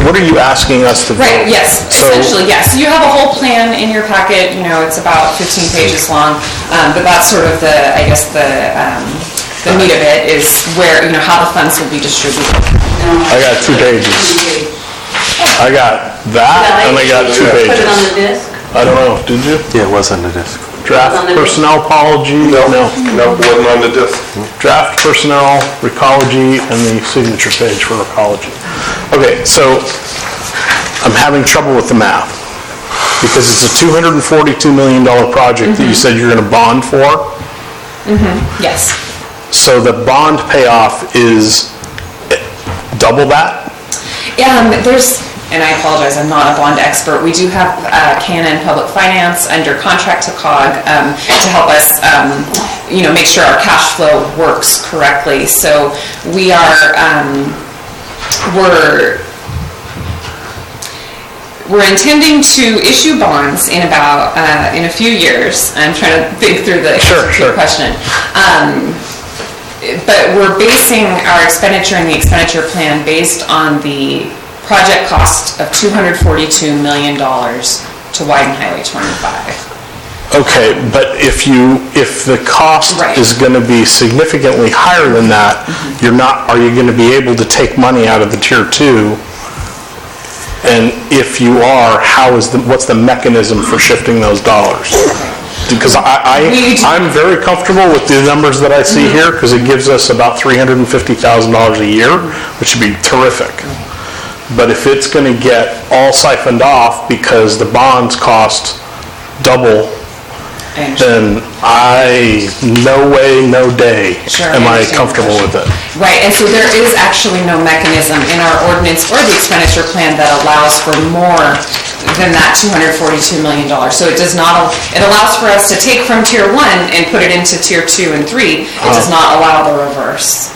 What are you asking us to vote? Right, yes, essentially, yes. You have a whole plan in your packet, it's about 15 pages long, but that's sort of the meat of it is where, how the funds will be distributed. I got 2 pages. I got that, and I got 2 pages. Put it on the disc? I don't know, did you? Yeah, it was on the disc. Draft personnel apology? No, it wasn't on the disc. Draft personnel, recology, and the signature page for recology. Okay, so I'm having trouble with the math because it's a $242 million project that you said you're going to bond for. Yes. So the bond payoff is double that? And I apologize, I'm not a bond expert. We do have Canon Public Finance under contract to COG to help us, make sure our cash flow works correctly. So we are, we're intending to issue bonds in about, in a few years. I'm trying to think through the question. But we're basing our expenditure in the expenditure plan based on the project cost of $242 million to widen Highway 25. Okay, but if the cost is going to be significantly higher than that, are you going to be able to take money out of the Tier 2? And if you are, what's the mechanism for shifting those dollars? Because I'm very comfortable with the numbers that I see here, because it gives us about $350,000 a year, which would be terrific. But if it's going to get all siphoned off because the bonds cost double, then no way, no day am I comfortable with it. Right, and so there is actually no mechanism in our ordinance or the expenditure plan that allows for more than that $242 million. So it does not, it allows for us to take from Tier 1 and put it into Tier 2 and 3. It does not allow the reverse.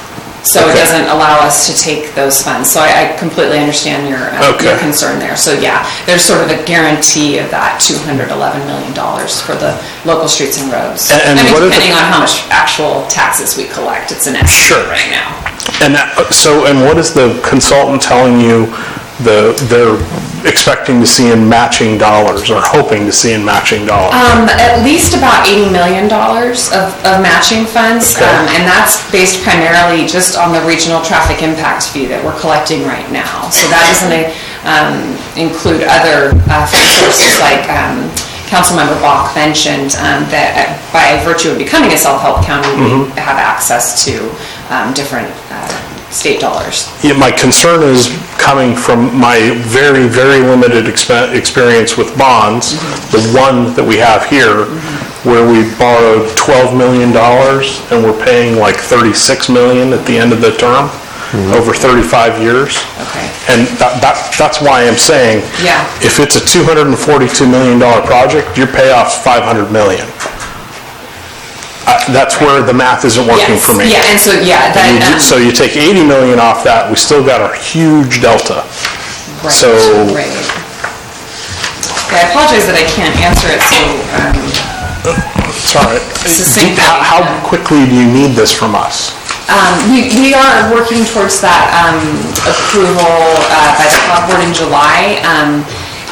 So it doesn't allow us to take those funds. So I completely understand your concern there. So yeah, there's sort of a guarantee of that $211 million for the local streets and roads. And depending on how much actual taxes we collect, it's an estimate right now. And what is the consultant telling you they're expecting to see in matching dollars, or hoping to see in matching dollars? At least about $80 million of matching funds, and that's based primarily just on the regional traffic impact fee that we're collecting right now. So that doesn't include other fund sources like Councilmember Bach mentioned, that by virtue of becoming a self-help county, we have access to different state dollars. Yeah, my concern is coming from my very, very limited experience with bonds, the one that we have here, where we borrowed $12 million and we're paying like $36 million at the end of the term, over 35 years. Okay. And that's why I'm saying, if it's a $242 million project, your payoff's $500 million. That's where the math isn't working for me. Yeah, and so, so you take 80 million off that, we still got a huge delta. Right, so, right. Yeah, I apologize that I can't answer it so it's all right. succinctly. How quickly do you need this from us? We are working towards that approval by the club board in July.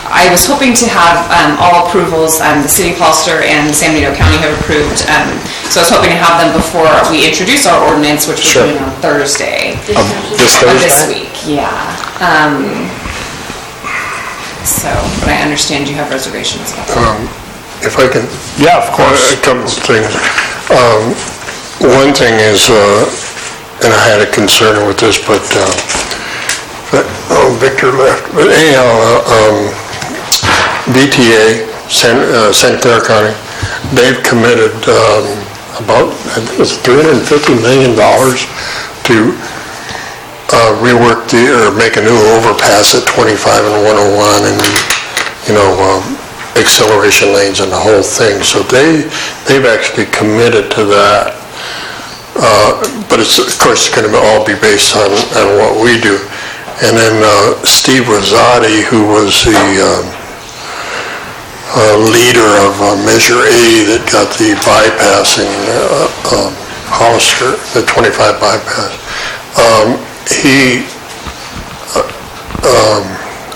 I was hoping to have all approvals, the City of Hollister and San Benito County have approved, so I was hoping to have them before we introduce our ordinance, which we're doing on Thursday. This Thursday? This week, yeah. So, but I understand you have reservations about that. If I can... Yeah, of course. A couple of things. One thing is, and I had a concern with this, but, Victor left. But anyhow, BTA, Santa Clara County, they've committed about, I think it's $350 million to rework or make a new overpass at 25 and 101 and, acceleration lanes and the whole thing. So they've actually committed to that. But it's, of course, it's going to all be based on what we do. And then Steve Rosati, who was the leader of Measure A that got the bypassing Hollister, the 25 bypass.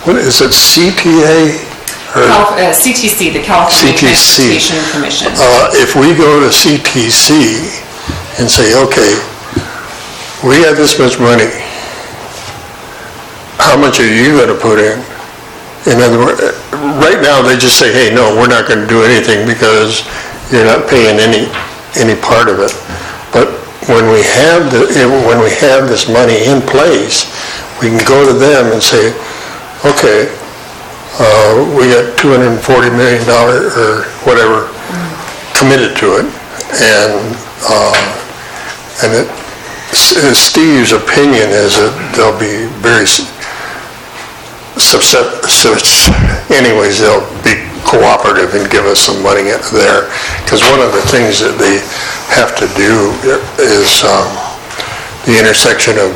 What is it, CTA? CTC, the California Transportation Commission. If we go to CTC and say, okay, we have this much money, how much are you going to put in? In other words, right now they just say, hey, no, we're not going to do anything because you're not paying any part of it. But when we have this money in place, we can go to them and say, okay, we got $240 million or whatever committed to it, and Steve's opinion is that they'll be very anyways, they'll be cooperative and give us some money there. Because one of the things that they have to do is the intersection of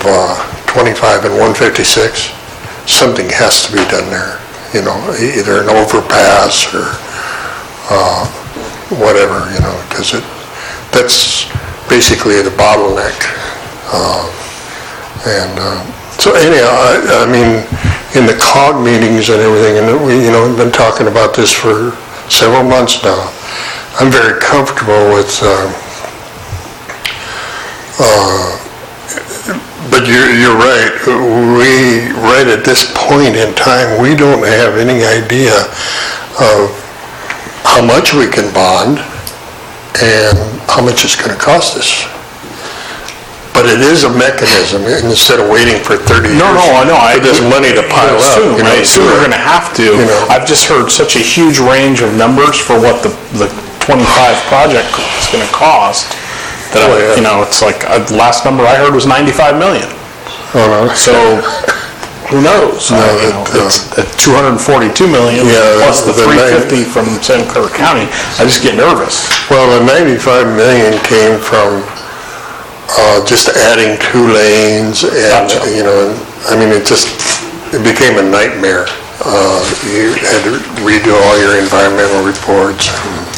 25 and 156. Something has to be done there. either an overpass or whatever, because that's basically the bottleneck. So anyhow, I mean, in the COG meetings and everything, and we've been talking about this for several months now. I'm very comfortable with, but you're right. Right at this point in time, we don't have any idea of how much we can bond and how much it's going to cost us. But it is a mechanism, instead of waiting for 30 years. No, I know. For this money to pile up. I assume we're going to have to. I've just heard such a huge range of numbers for what the 25 project is going to cost, that it's like, the last number I heard was 95 million. Oh, no. So, who knows? It's at 242 million plus the 350 from St. Clair County. I just get nervous. Well, the 95 million came from just adding 2 lanes, and I mean, it became a nightmare. You had to redo all your environmental reports.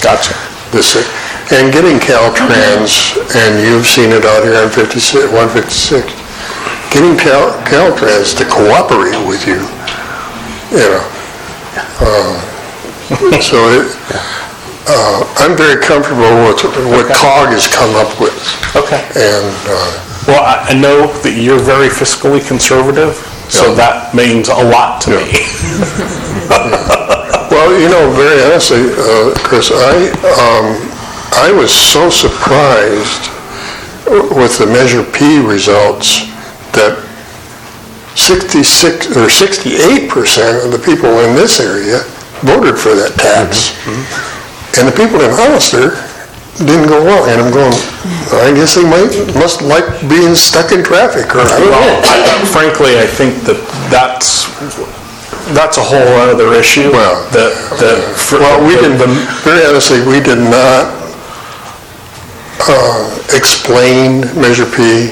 Gotcha. And getting Caltrans, and you've seen it out here on 156, getting Caltrans to cooperate with you, so I'm very comfortable with what COG has come up with. Okay. And well, I know that you're very fiscally conservative, so that means a lot to me. Well, very honestly, Chris, I was so surprised with the Measure P results that 66 or 68% of the people in this area voted for that tax. And the people in Hollister didn't go along. And I'm going, I guess they must like being stuck in traffic, or I don't know. Frankly, I think that's a whole other issue. Well, very honestly, we did not explain Measure P.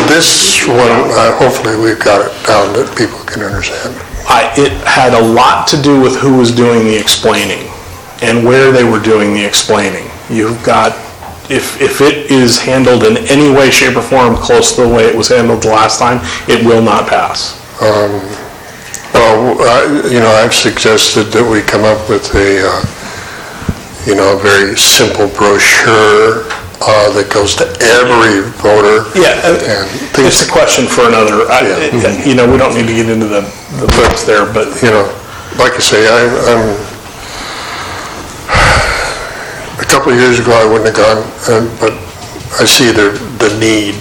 This one, hopefully we've got it down that people can understand. It had a lot to do with who was doing the explaining and where they were doing the explaining. You've got, if it is handled in any way, shape, or form close to the way it was handled the last time, it will not pass. I've suggested that we come up with a very simple brochure that goes to every voter. Yeah, it's a question for another. We don't need to get into the books there, but like I say, a couple of years ago I wouldn't have gone, but I see the need.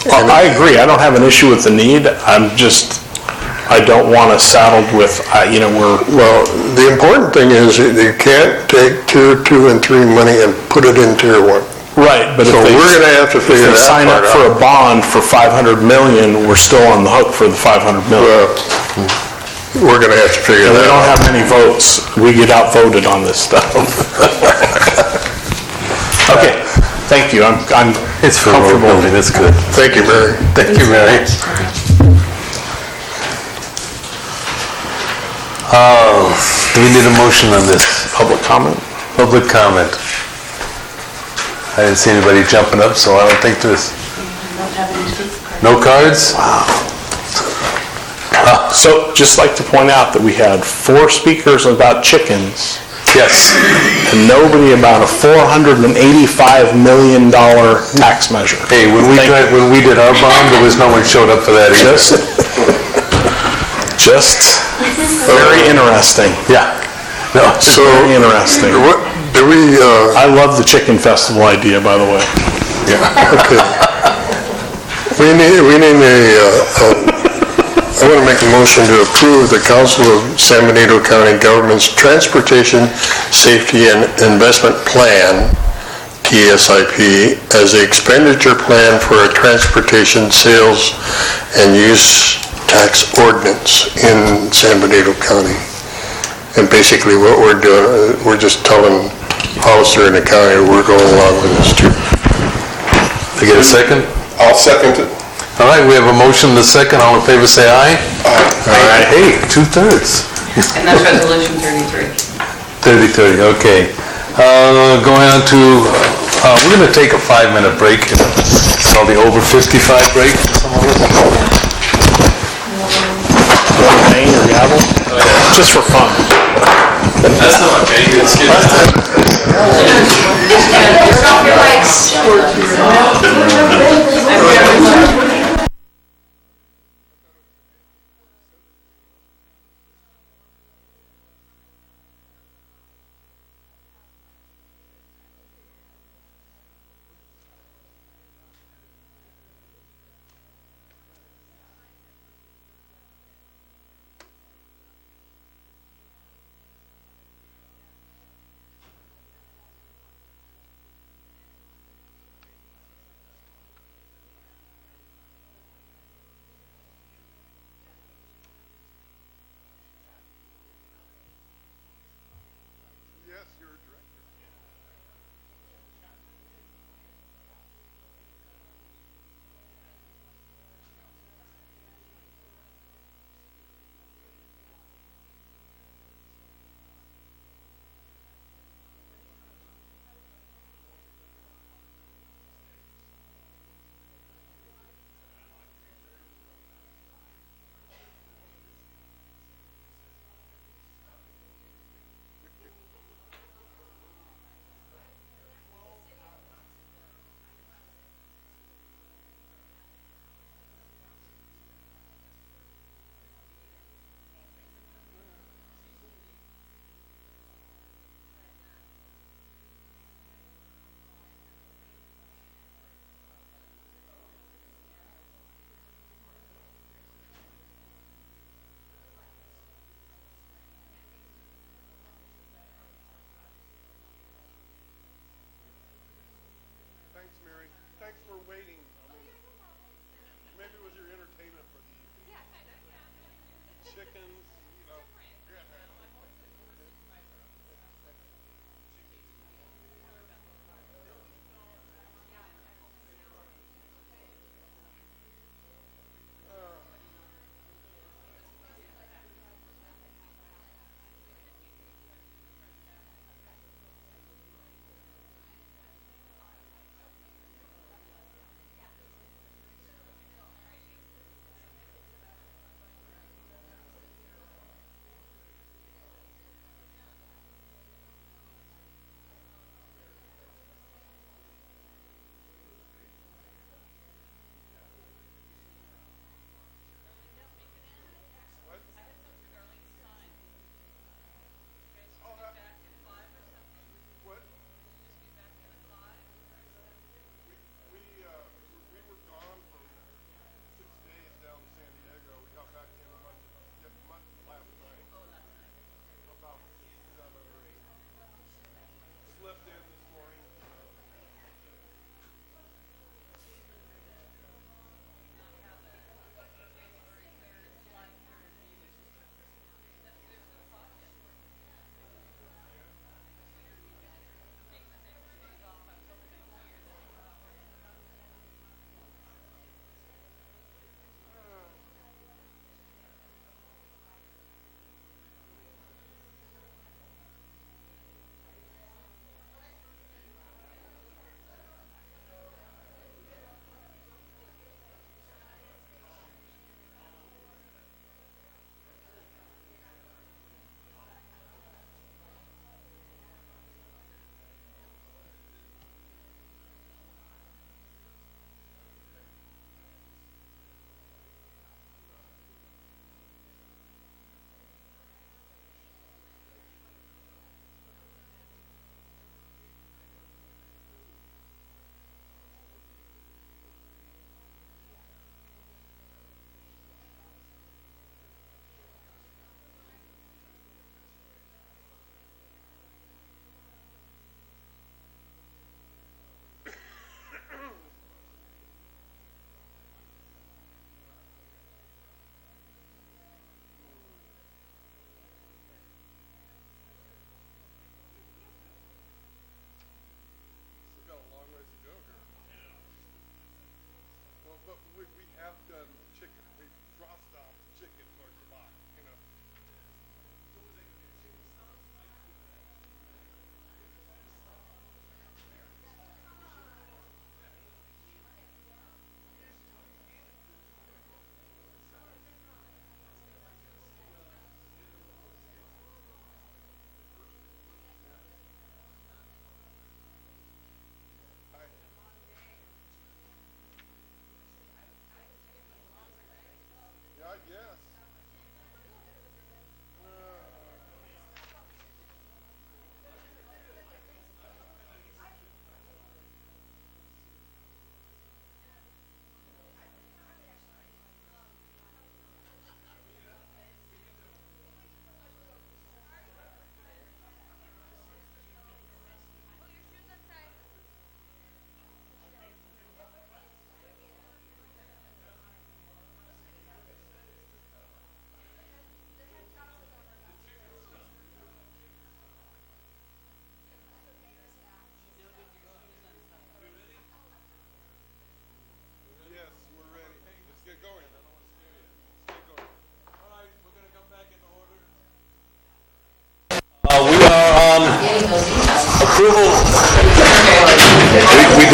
I agree. I don't have an issue with the need. I don't want us saddled with, Well, the important thing is that you can't take Tier 2 and 3 money and put it in Tier 1. Right, but so we're going to have to figure that sign up out. for a bond for $500 million, we're still on the hook for the $500 million. We're going to have to figure that out. We don't have many votes. We get outvoted on this stuff. Okay, thank you. I'm It's for road building, that's good. Thank you, Mary. Thank you, Mary. Do we need a motion on this? Public comment? Public comment. I didn't see anybody jumping up, so I don't think there's... No cards? Wow. So, just like to point out that we had 4 speakers about chickens. Yes. And nobody about a $485 million tax measure. Hey, when we did our bond, there was no one showed up for that either. Just very interesting. Yeah. No. So very interesting. I love the chicken festival idea, by the way. Yeah. Okay. We need I want to make a motion to approve the Council of San Benito County Government's Transportation Safety and Investment Plan, TSIP, as the expenditure plan for a transportation sales and use tax ordinance in San Benito County. And basically what we're doing, we're just telling Hollister and the county we're going along with this too. I get a second? I'll second it. All right, we have a motion and a second. All in favor, say aye. Aye. Hey, 2/3. And that's resolution 33. 30, okay. Going on to, we're going to take a 5-minute break. It's called the over 55 break. Just for fun. That's not okay, you can skip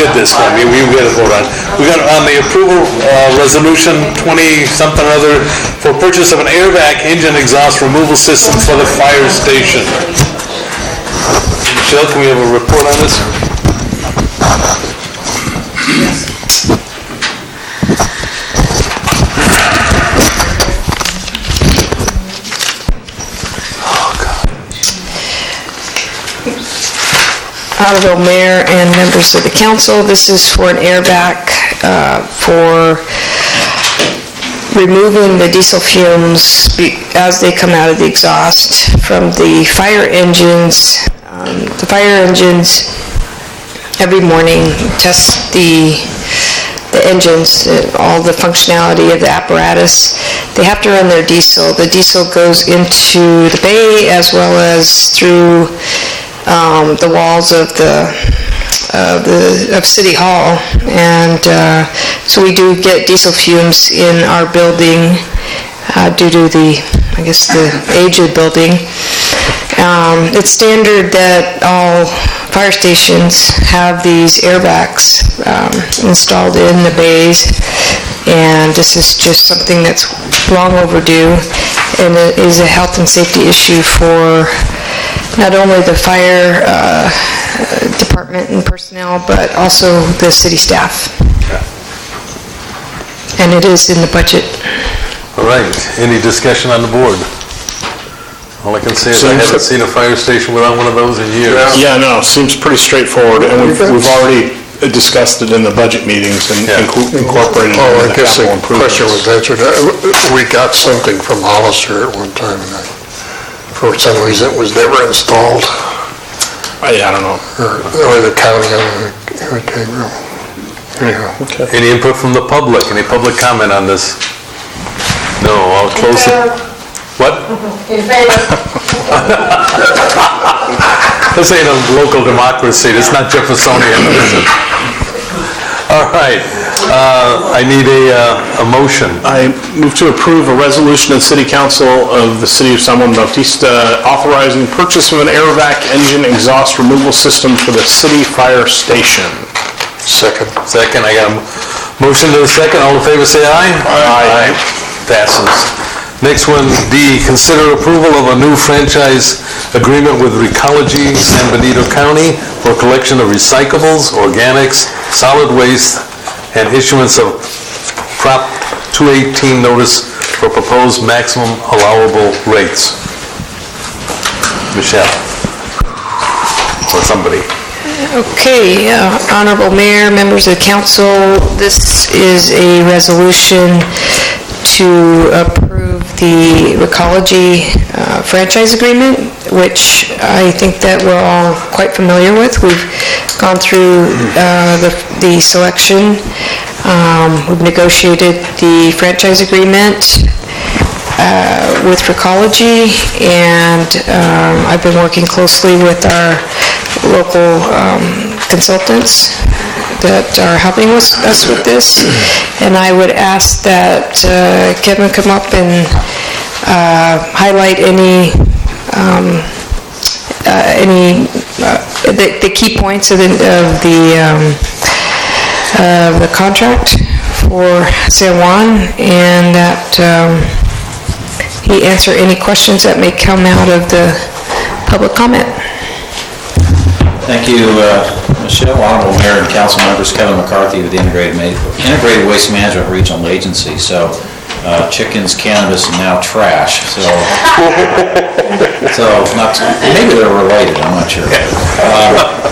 did this one, we got to vote on. We got on the approval, resolution 20-something or other for purchase of an air vac engine exhaust removal system for the fire station. Michelle, can we have a report on this? Honorable Mayor and members of the council, this is for an air vac for removing the diesel fumes as they come out of the exhaust from the fire engines. The fire engines every morning test the engines, all the functionality of the apparatus. They have to run their diesel. The diesel goes into the bay as well as through the walls of City Hall, and so we do get diesel fumes in our building due to the age of the building. It's standard that all fire stations have these air vacs installed in the bays, and this is just something that's long overdue, and it is a health and safety issue for not only the fire department and personnel, but also the city staff. And it is in the budget. All right, any discussion on the board? All I can say is I haven't seen a fire station without one of those in years. Yeah, no, seems pretty straightforward, and we've already discussed it in the budget meetings and incorporated it in the capital improvements. I guess the question was answered. We got something from Hollister at one time, and for some reason it was never installed. I don't know. Or the county, I don't know where it came from. Anyhow. Okay. Any input from the public? Any public comment on this? No, I'll close it. What? In favor. This ain't a local democracy. It's not Jeffersonian, is it? All right. I need a motion. I move to approve a resolution of the City Council of the City of San Juan Bautista authorizing purchase of an air vac engine exhaust removal system for the city fire station. Second. Second. I got a motion to the second. All in favor say aye. Aye. Passes. Next one, D, consider approval of a new franchise agreement with Recology San Benito County for collection of recyclables, organics, solid waste, and issuance of Prop 218 notice for proposed maximum allowable rates. Michelle, or somebody. Okay, Honorable Mayor, members of the council, this is a resolution to approve the Recology franchise agreement, which I think that we're all quite familiar with. We've gone through the selection. We've negotiated the franchise agreement with Recology, and I've been working closely with our local consultants that are helping us with this, and I would ask that Kevin come up and highlight the key points of the contract for San Juan, and that he answer any questions that may come out of the public comment. Thank you, Michelle, Honorable Mayor and Council members. Kevin McCarthy with the Integrated Waste Management Regional Agency. So, chickens, cannabis, and now trash. So maybe they're related. I'm not sure.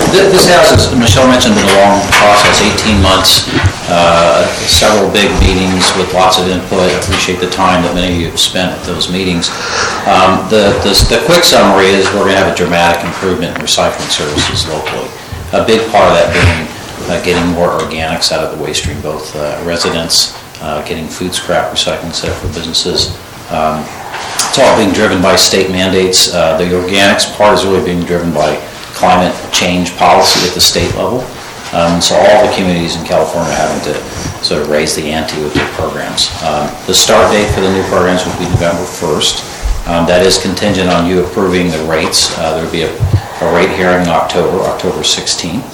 This has, as Michelle mentioned, been a long process, 18 months, several big meetings with lots of input. I appreciate the time that many of you have spent at those meetings. The quick summary is we're going to have a dramatic improvement in recycling services locally. A big part of that being getting more organics out of the waste stream, both residents, getting food scrap recycling set up for businesses. It's all being driven by state mandates. The organics part is really being driven by climate change policy at the state level. So all the communities in California are having to sort of raise the ante with their programs. The start date for the new programs will be November 1st. That is contingent on you approving the rates. There will be a rate hearing in October 16th.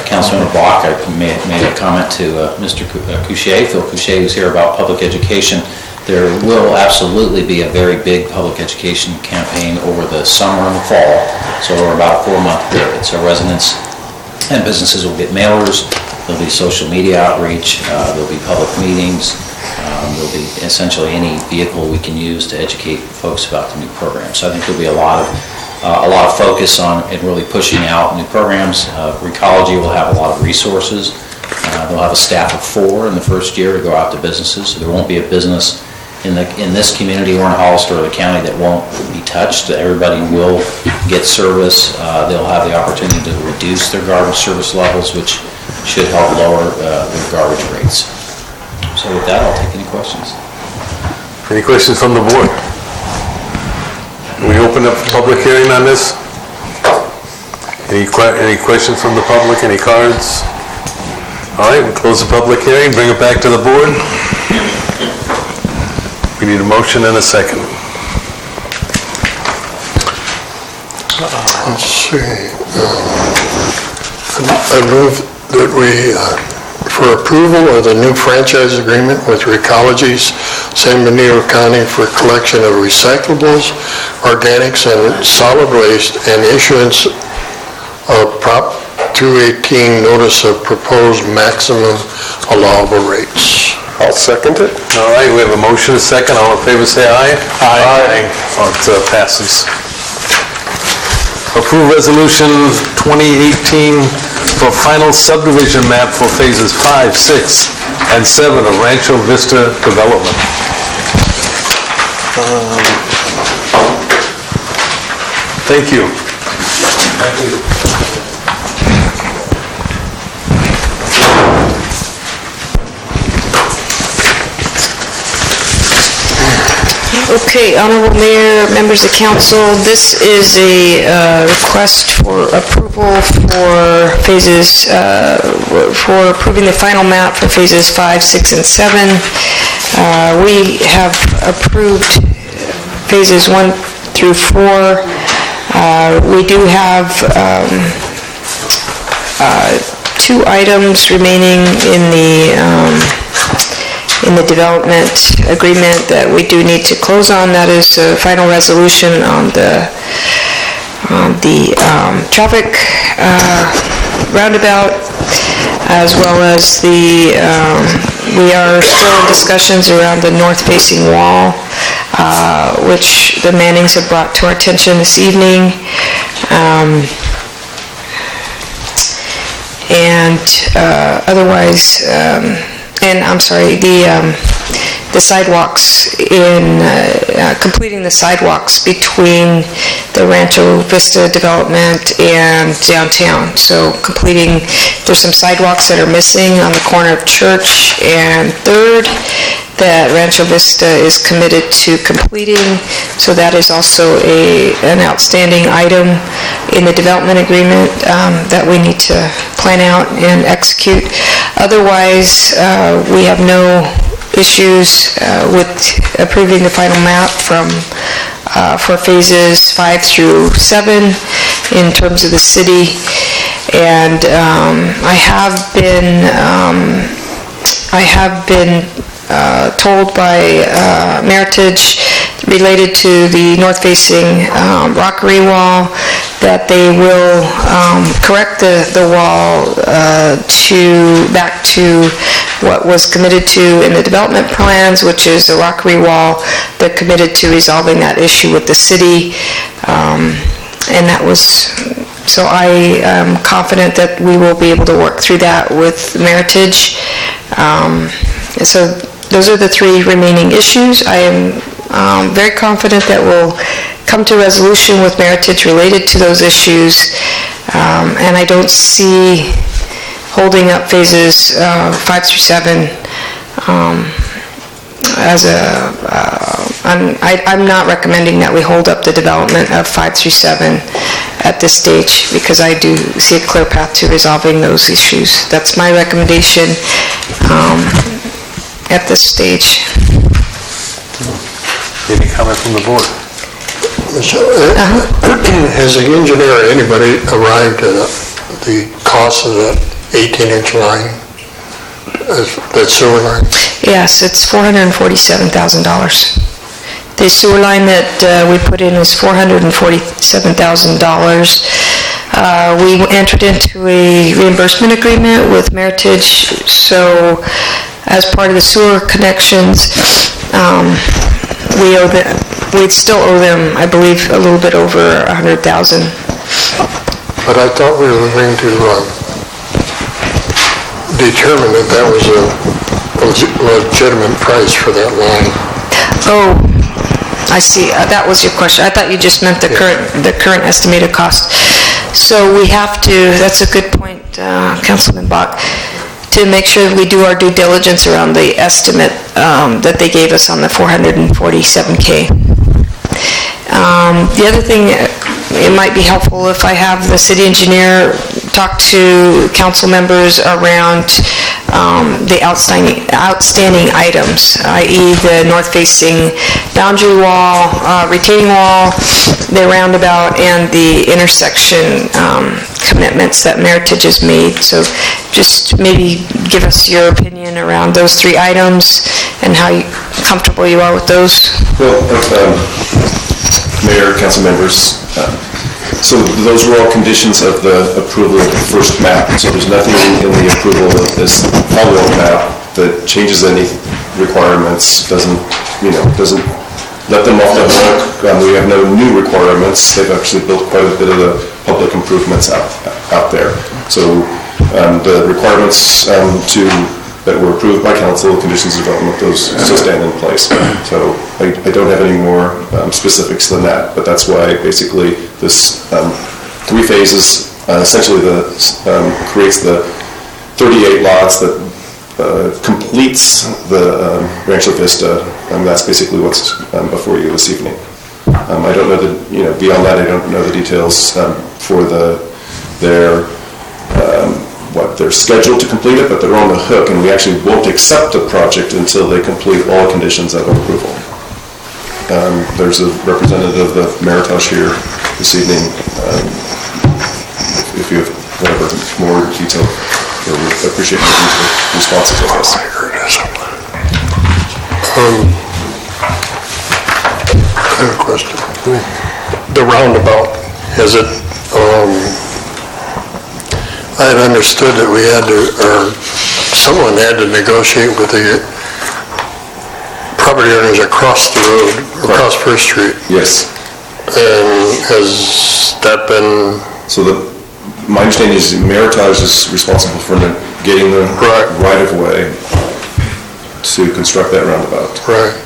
Councilmember Block, I made a comment to Mr. Couchet, Phil Couchet, who's here, about public education. There will absolutely be a very big public education campaign over the summer and the fall, so over about a 4-month period. So residents and businesses will get mailers, there'll be social media outreach, there'll be public meetings, there'll be essentially any vehicle we can use to educate folks about the new program. So I think there'll be a lot of focus on and really pushing out new programs. Recology will have a lot of resources. They'll have a staff of 4 in the first year to go out to businesses, so there won't be a business in this community or in Hollister or the county that won't be touched. Everybody will get service. They'll have the opportunity to reduce their garbage service levels, which should help lower their garbage rates. So with that, I'll take any questions. Any questions from the board? We open up the public hearing on this? Any questions from the public? Any cards? All right, we'll close the public hearing, bring it back to the board. We need a motion and a second. Let's see. I move that we, for approval of the new franchise agreement with Recology's San Benito County for collection of recyclables, organics, and solid waste, and issuance of Prop 218 notice of proposed maximum allowable rates. I'll second it. All right, we have a motion, a second. All in favor, say aye. Aye. It passes. Approve resolution 2018 for final subdivision map for phases 5, 6, and 7 of Rancho Vista development. Thank you. Thank you. Okay, Honorable Mayor, members of council, this is a request for approval for phases, for approving the final map for phases 5, 6, and 7. We have approved phases 1 through 4. We do have 2 items remaining in the development agreement that we do need to close on. That is a final resolution on the traffic roundabout, as well as we are still in discussions around the north-facing wall, which the Mannings have brought to our attention this evening. Otherwise, and I'm sorry, the sidewalks completing the sidewalks between the Rancho Vista development and downtown. So there's some sidewalks that are missing on the corner of Church and 3rd that Rancho Vista is committed to completing. So that is also an outstanding item in the development agreement that we need to plan out and execute. Otherwise, we have no issues with approving the final map for phases 5 through 7 in terms of the city. And I have been told by Meritage related to the north-facing rockery wall that they will correct the wall back to what was committed to in the development plans, which is a rockery wall. They're committed to resolving that issue with the city, and that was, so I am confident that we will be able to work through that with Meritage. So those are the 3 remaining issues. I am very confident that we'll come to a resolution with Meritage related to those issues, and I don't see holding up phases 5 through 7 I'm not recommending that we hold up the development of 5 through 7 at this stage, because I do see a clear path to resolving those issues. That's my recommendation at this stage. Any comment from the board? Michelle, has the engineer or anybody arrived at the cost of that 18-inch line, that sewer line? Yes, it's $447,000. The sewer line that we put in was $447,000. We entered into a reimbursement agreement with Meritage, so as part of the sewer connections, we'd still owe them, I believe, a little bit over $100,000. But I thought we were going to determine that that was a legitimate price for that line. Oh, I see. That was your question. I thought you just meant the current estimated cost. So we have to, that's a good point, Councilman Bach, to make sure that we do our due diligence around the estimate that they gave us on the $447K. The other thing, it might be helpful if I have the city engineer talk to council members around the outstanding items, i.e. the north-facing boundary wall, retaining wall, the roundabout, and the intersection commitments that Meritage has made. So just maybe give us your opinion around those three items and how comfortable you are with those. Well, Mayor, council members, so those were all conditions of the approval of the first map. So there's nothing in the approval of this follow-up map that changes any requirements, doesn't let them off the hook. We have no new requirements. They've actually built quite a bit of the public improvements out there. So the requirements that were approved by council, conditions of development, those still stand in place. So I don't have any more specifics than that, but that's why basically this 3 phases essentially creates the 38 lots that completes the Rancho Vista, and that's basically what's before you this evening. I don't know beyond that, I don't know the details for they're scheduled to complete it, but they're on the hook, and we actually won't accept the project until they complete all conditions of approval. There's a representative of Meritage here this evening. If you have whatever more detail, we appreciate your responses, I guess. I have a question. The roundabout, is it, I had understood that we had to, or someone had to negotiate with the property owners across the road, across First Street. Yes. And has that been? So my understanding is Meritage is responsible for getting the right-of-way to construct that roundabout. Right.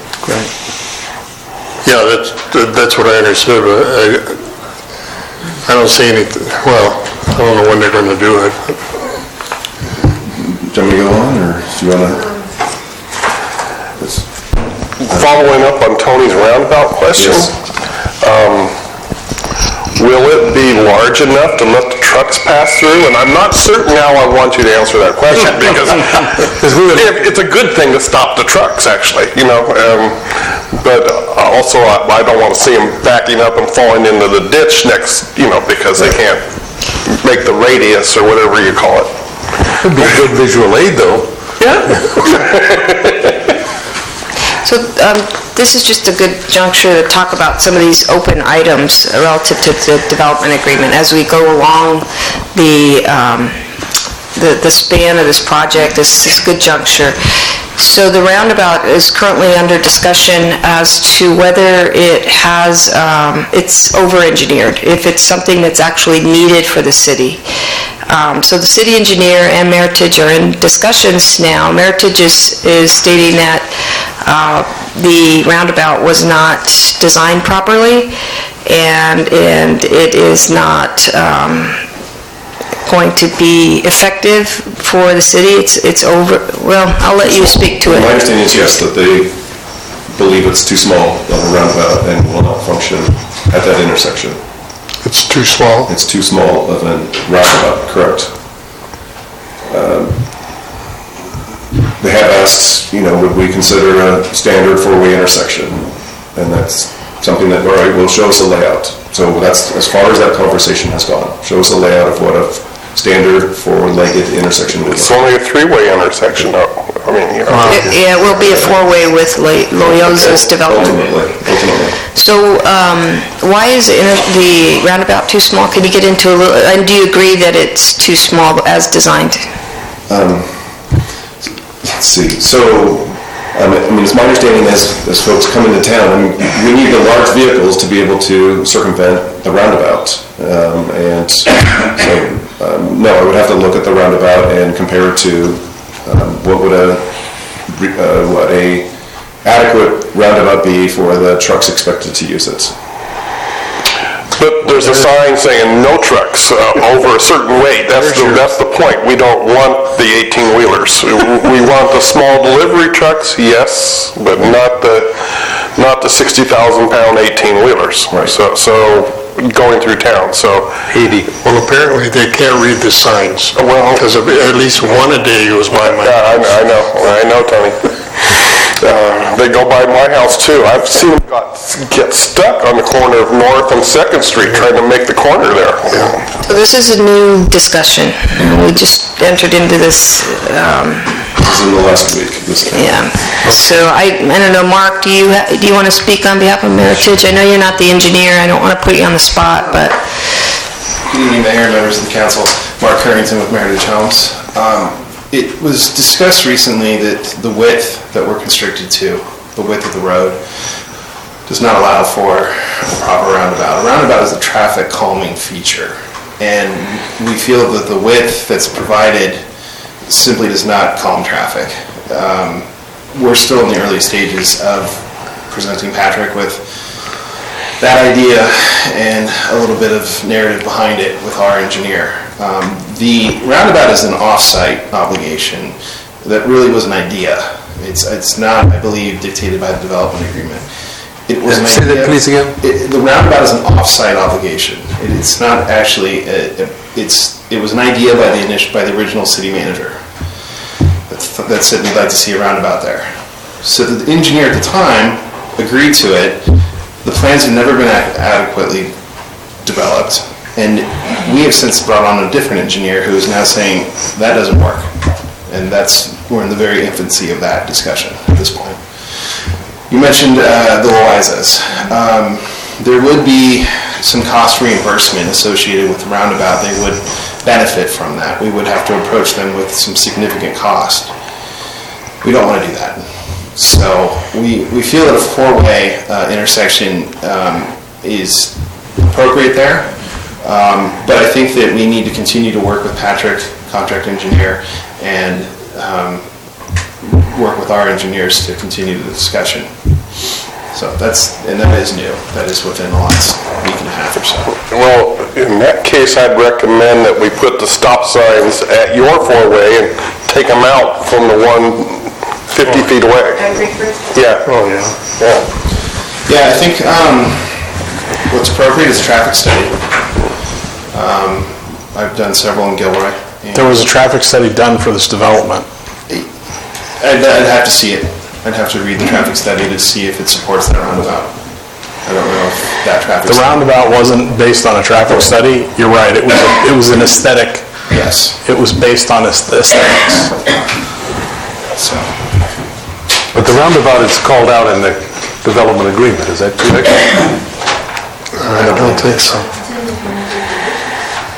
Yeah, that's what I understood, but I don't see anything, well, I don't know when they're going to do it. Do you want me to go on, or do you want to? Following up on Tony's roundabout question, will it be large enough to let the trucks pass through? And I'm not certain how I want you to answer that question, because it's a good thing to stop the trucks, actually, but also I don't want to see them backing up and falling into the ditch next, because they can't make the radius or whatever you call it. It'd be a good visual aid, though. Yeah. So this is just a good juncture to talk about some of these open items relative to the development agreement as we go along the span of this project. This is a good juncture. So the roundabout is currently under discussion as to whether it has, it's over-engineered, if it's something that's actually needed for the city. So the city engineer and Meritage are in discussions now. Meritage is stating that the roundabout was not designed properly, and it is not going to be effective for the city. It's over, well, I'll let you speak to it. My understanding is, yes, that they believe it's too small of a roundabout and will not function at that intersection. It's too small? It's too small of a roundabout, correct. They have asked, would we consider a standard four-way intersection? And that's something that, all right, will show us a layout. So that's as far as that conversation has gone. Show us a layout of what standard four-legged intersection. It's only a three-way intersection, though. I mean, you know. Yeah, it will be a four-way with Loyoza's development. Ultimately. So why is the roundabout too small? Can you get into a little, and do you agree that it's too small as designed? Let's see, so, I mean, it's my understanding as folks come into town, I mean, we need the large vehicles to be able to circumvent the roundabout. And so, no, I would have to look at the roundabout and compare it to what would a adequate roundabout be for the trucks expected to use it. But there's a sign saying no trucks over a certain weight. That's the point. We don't want the 18-wheelers. We want the small delivery trucks, yes, but not the 60,000-pound 18-wheelers. Right. So going through town. So 80. Well, apparently they can't read the signs. Well, because at least one a day goes by my house. I know, Tony. They go by my house too. I've seen them get stuck on the corner of North and 2nd Street trying to make the corner there. So this is a new discussion. We just entered into this. This is in the last week. Yeah. So I don't know, Mark, do you want to speak on behalf of Meritage? I know you're not the engineer. I don't want to put you on the spot, but. Good evening, Mayor and members of the council. Mark Harrington with Meritage Homes. It was discussed recently that the width that we're constricted to, the width of the road, does not allow for a proper roundabout. A roundabout is a traffic calming feature, and we feel that the width that's provided simply does not calm traffic. We're still in the early stages of presenting Patrick with that idea and a little bit of narrative behind it with our engineer. The roundabout is an off-site obligation that really was an idea. It's not, I believe, dictated by the development agreement. It was an idea. Say that please again. The roundabout is an off-site obligation. It's not actually. It was an idea by the original city manager that said we'd like to see a roundabout there. So the engineer at the time agreed to it. The plans have never been adequately developed. And we have since brought on a different engineer who is now saying that doesn't work. And we're in the very infancy of that discussion at this point. You mentioned the Loizas. There would be some cost reimbursement associated with the roundabout. They would benefit from that. We would have to approach them with some significant cost. We don't want to do that. So we feel that a four-way intersection is appropriate there. But I think that we need to continue to work with Patrick, contract engineer, and work with our engineers to continue the discussion. So that is new. That is within the last week and a half or so. Well, in that case, I'd recommend that we put the stop signs at your four-way and take them out from the one 50 feet away. Yeah. Oh, yeah. Yeah, I think what's appropriate is a traffic study. I've done several in Gilroy. There was a traffic study done for this development. I'd have to see it. I'd have to read the traffic study to see if it supports that roundabout. I don't know if that traffic The roundabout wasn't based on a traffic study. You're right, it was an aesthetic. Yes. It was based on aesthetics. So. But the roundabout is called out in the development agreement, is that correct? I don't think so.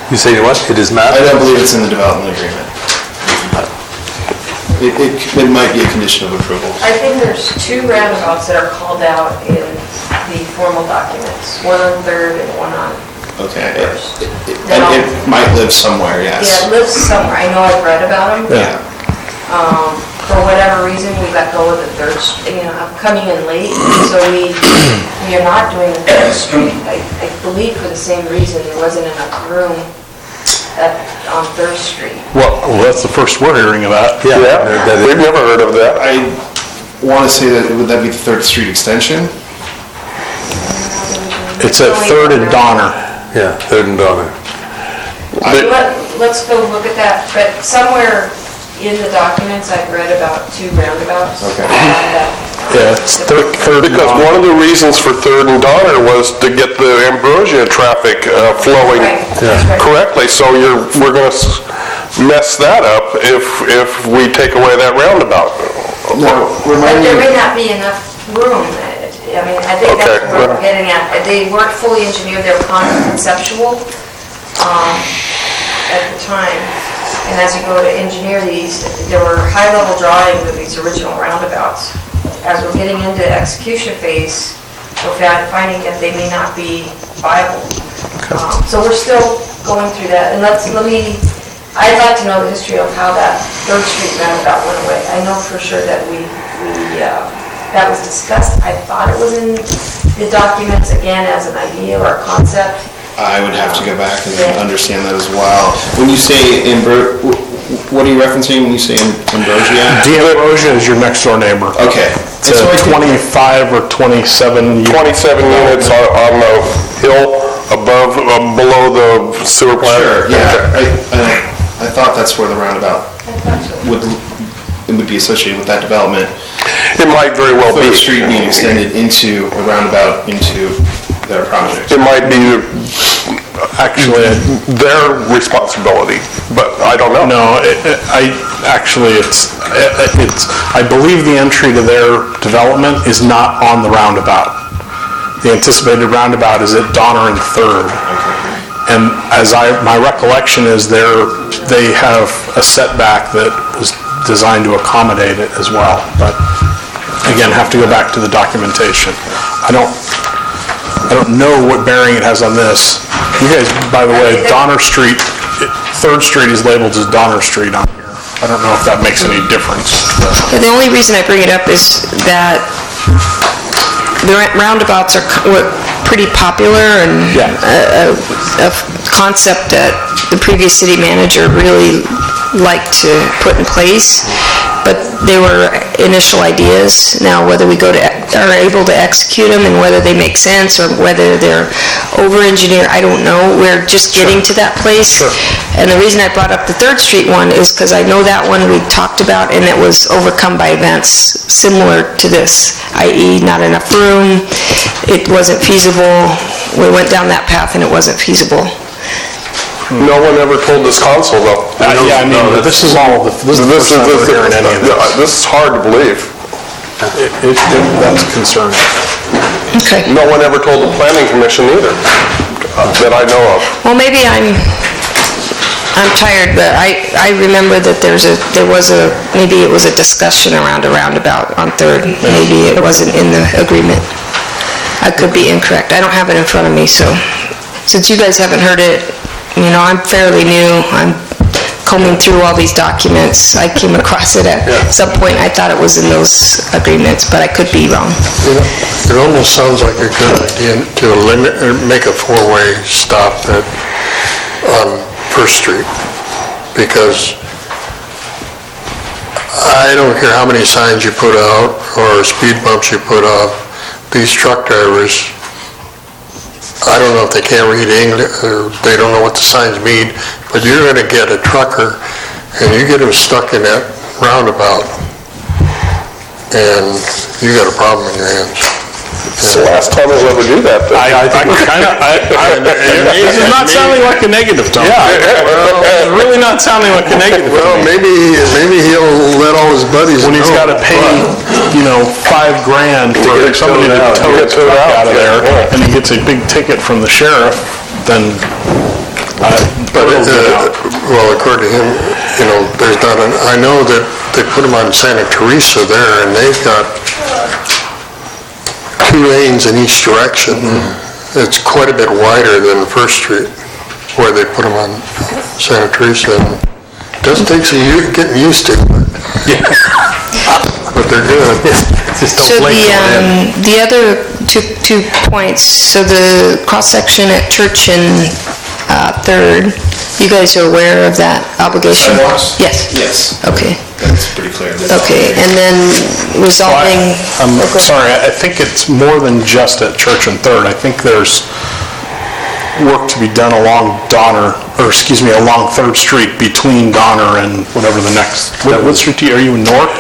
You say what? It is not? I don't believe it's in the development agreement. It might be a condition of approval. I think there's two roundabouts that are called out in the formal documents, one on 3rd and one on Okay. 1st. It might live somewhere, yes. Yeah, it lives somewhere. I know I've read about them. Yeah. For whatever reason, we let go of the 3rd, I'm coming in late, so we are not doing the 3rd Street. I believe for the same reason, there wasn't enough room on 3rd Street. Well, that's the first we're hearing about. Yeah, we've never heard of that. I want to say that, would that be the 3rd Street extension? It's at 3rd and Donner. Yeah, 3rd and Donner. Let's go look at that, but somewhere in the documents, I've read about two roundabouts. Okay. And Yeah, it's Third and Because Donner. one of the reasons for Third and Donner was to get the Ambrosia traffic flowing correctly, so we're gonna mess that up if we take away that roundabout. But there may not be enough room. I mean, I think that's what we're getting at. They weren't fully engineered, they were conceptual at the time. And as you go to engineer these, there were high-level drawings of these original roundabouts. As we're getting into the execution phase, we're finding that they may not be viable. So we're still going through that. And I'd like to know the history of how that 3rd Street roundabout went away. I know for sure that that was discussed. I thought it was in the documents, again, as an idea or a concept. I would have to go back and understand that as well. When you say what are you referencing when you say Ambrosia? Ambrosia is your next door neighbor. Okay. It's a 25 or 27. 27 units on the hill below the sewer plant? Sure, yeah. I thought that's where the roundabout would be associated with that development. It might very well be. 3rd Street being extended into a roundabout into their project. It might be actually their responsibility, but I don't know. No, I believe the entry to their development is not on the roundabout. The anticipated roundabout is at Donner and 3rd. And my recollection is they have a setback that was designed to accommodate it as well. But again, have to go back to the documentation. I don't know what bearing it has on this. You guys, by the way, Donner Street, 3rd Street is labeled as Donner Street on here. I don't know if that makes any difference. The only reason I bring it up is that the roundabouts are pretty popular and a concept that the previous city manager really liked to put in place, but they were initial ideas. Now, whether we are able to execute them and whether they make sense or whether they're over-engineered, I don't know. We're just getting to that place. And the reason I brought up the 3rd Street one is because I know that one we talked about and it was overcome by events similar to this, i.e. not enough room, it wasn't feasible. We went down that path and it wasn't feasible. No one ever told this council, though. This is all the first time we're hearing any of this. This is hard to believe. That's concerning. Okay. No one ever told the planning commission either, that I know of. Well, maybe I'm tired, but I remember that maybe it was a discussion around a roundabout on 3rd. Maybe it wasn't in the agreement. I could be incorrect. I don't have it in front of me, so since you guys haven't heard it, I'm fairly new. I'm combing through all these documents. I came across it at some point. I thought it was in those agreements, but I could be wrong. It almost sounds like a good idea to make a 4-way stop on 1st Street, because I don't care how many signs you put out or speed bumps you put up, these truck drivers, I don't know if they can't read English or they don't know what the signs mean, but you're going to get a trucker and you get him stuck in that roundabout and you got a problem in your hands. It's the last time I'll ever do that. It's not sounding like a negative, Tom. It's really not sounding like a negative. Well, maybe he'll let all his buddies when he's got to pay, $5,000 to get somebody to tow his truck out of there, and he gets a big ticket from the sheriff, then. Well, according to him, there's not I know that they put him on Santa Teresa there, and they've got 2 lanes in each direction. It's quite a bit wider than 1st Street, where they put them on Santa Teresa. It does take some getting used to, but they're good. So the other two points, so the cross-section at Church and 3rd, you guys are aware of that obligation? Sidewalks? Yes. Okay. That's pretty clear. Okay, and then resolving... I'm sorry, I think it's more than just at Church and 3rd. I think there's work to be done along along 3rd Street between Donner and whatever the next... What street are you in, North?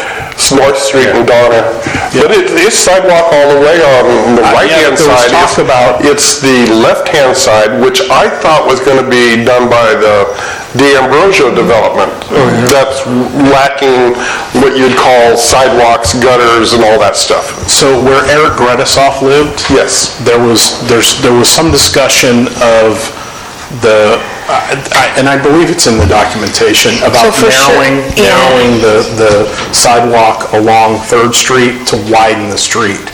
North Street and Donna. But it's sidewalk all the way on the right-hand there was side. talk about- It's the left-hand side, which I thought was going to be done by the D'Ambrosio development. That's lacking what you'd call sidewalks, gutters, and all that stuff. So where Eric Gretasoff lived? Yes. There was some discussion of and I believe it's in the documentation, about So for sure, narrowing the sidewalk along 3rd Street to widen the street,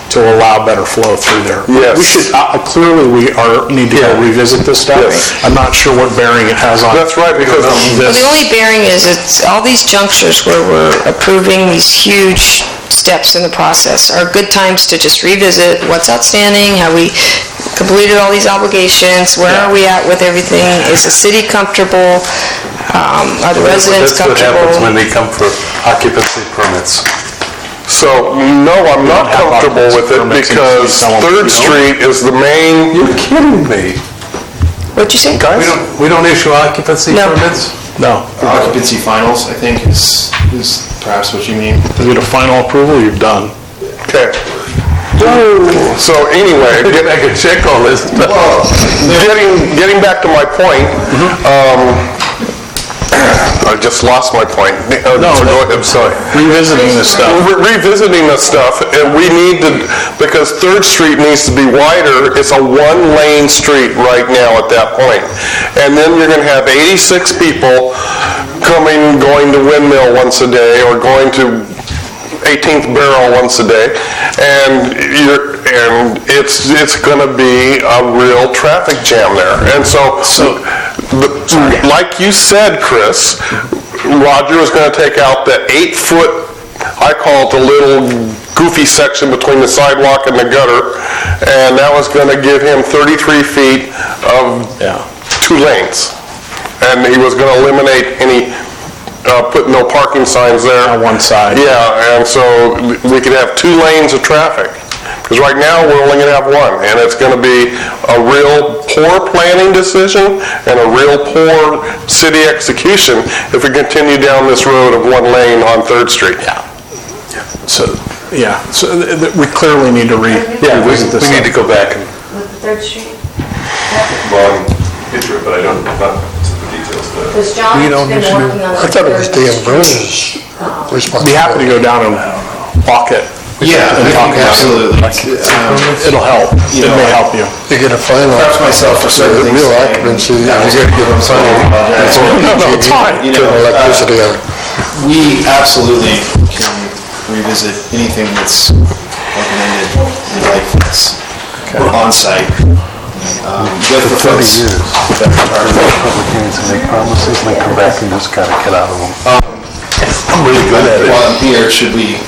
to allow better flow through there. Yes. We should, clearly need to go revisit this stuff. Yes. I'm not sure what bearing it has on. That's right, because Well, the only bearing is it's all these junctures where we're approving these huge steps in the process are good times to just revisit what's outstanding, have we completed all these obligations, where are we at with everything, is the city comfortable, are the residents comfortable? That's what happens when they come for occupancy permits. So, no, I'm not comfortable with it because 3rd Street is the main... You're kidding me. What'd you say? Guys? We don't issue occupancy No. permits? No. Occupancy finals, I think, is perhaps what you mean. Is it a final approval? You've done. Okay. So anyway, I could check all this. getting back to my point, I just lost my point. No, go ahead, sorry. Revisiting this stuff. Revisiting this stuff, and we need to, because 3rd Street needs to be wider. It's a one-lane street right now at that point. And then you're going to have 86 people going to Windmill once a day, or going to 18th Barrel once a day, and it's going to be a real traffic jam there. And so like you said, Chris, Roger was going to take out the 8-foot, I call it the little goofy section between the sidewalk and the gutter, and that was going to give him 33 feet of 2 lanes. And he was going to eliminate any put no parking signs there. On one side. Yeah, and so we could have 2 lanes of traffic. Because right now, we're only going to have 1, and it's going to be a real poor planning decision and a real poor city execution if we continue down this road of 1 lane on 3rd Street. So we clearly need to revisit this. We need to go back and... With the 3rd Street? Well, I'm into it, but I don't know about the details. Because John's been working on the... I thought it was D'Ambrosio's responsibility. Be happy to go down and walk it. Yeah, absolutely. It'll help. It may help you. You get a final. Perhaps myself for certain things. Real occupancy, you gotta give them final. No, it's fine. Turn electricity on. We absolutely can revisit anything that's open-ended like this on-site with the folks that are part of it. Public hearings and make promises, and then come back and just kind of get out of them. I'm really good at it. While I'm here, should we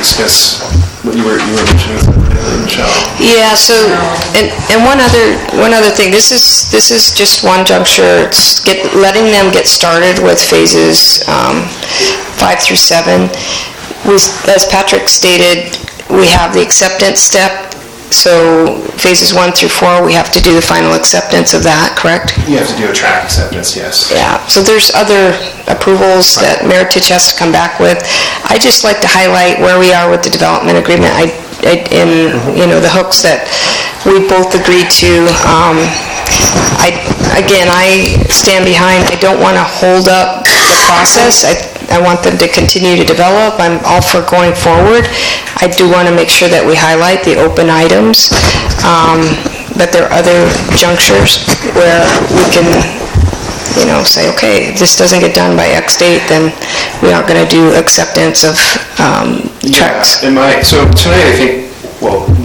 discuss what you were mentioning, Michelle? Yeah, so, and one other thing, this is just one juncture, it's letting them get started with phases 5 through 7. As Patrick stated, we have the acceptance step, so phases 1 through 4, we have to do the final acceptance of that, correct? You have to do a track acceptance, yes. Yeah, so there's other approvals that Meritage has to come back with. I just like to highlight where we are with the development agreement, the hooks that we both agreed to. I stand behind, I don't want to hold up the process. I want them to continue to develop. I'm all for going forward. I do want to make sure that we highlight the open items, but there are other junctures where we can, say, okay, if this doesn't get done by X date, then we aren't going to do acceptance of tracks. So tonight, I think,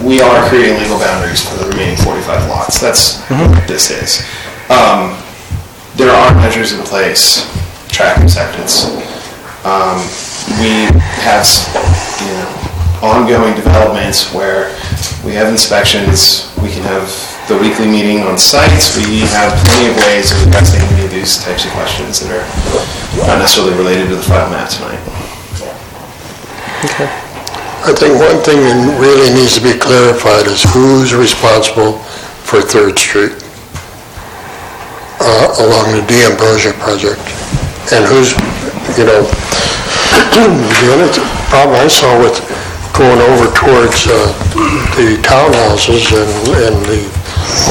we are creating legal boundaries for the remaining 45 lots. That's what this is. There are measures in place, track acceptance. We have, ongoing developments where we have inspections, we can have the weekly meeting on sites, we have plenty of ways of addressing any of these types of questions that are not necessarily related to the final map tonight. Okay. I think one thing that really needs to be clarified is who's responsible for 3rd Street along the D'Ambrosio project, and who's, The only problem I saw with going over towards the townhouses and the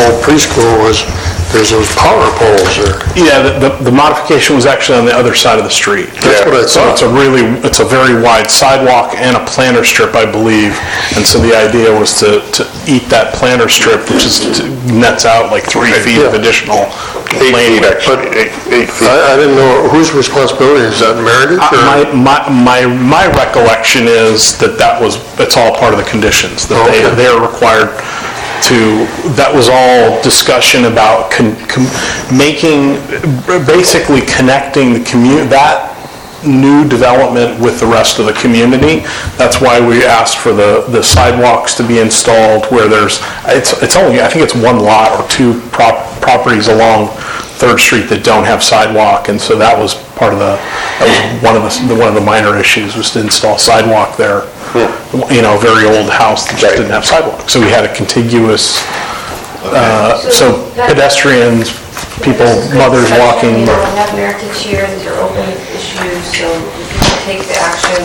old preschool was there's those power poles there. Yeah, the modification was actually on the other side of the street. That's what I thought. So it's a very wide sidewalk and a planter strip, I believe. And so the idea was to eat that planter strip, which nets out like 3 feet of additional lane. But 8 feet. I didn't know, whose responsibility is that, Meredith? My recollection is that it's all part of the conditions, that they're required to, that was all discussion about basically connecting that new development with the rest of the community. That's why we asked for the sidewalks to be installed where it's only, I think it's one lot or 2 properties along 3rd Street that don't have sidewalk, and so that was part of one of the minor issues was to install sidewalk there. Very old house that just didn't have sidewalk. So we had a contiguous, so pedestrians, people, mothers walking. We don't have meritage here, these are open issues, so if you can take the action,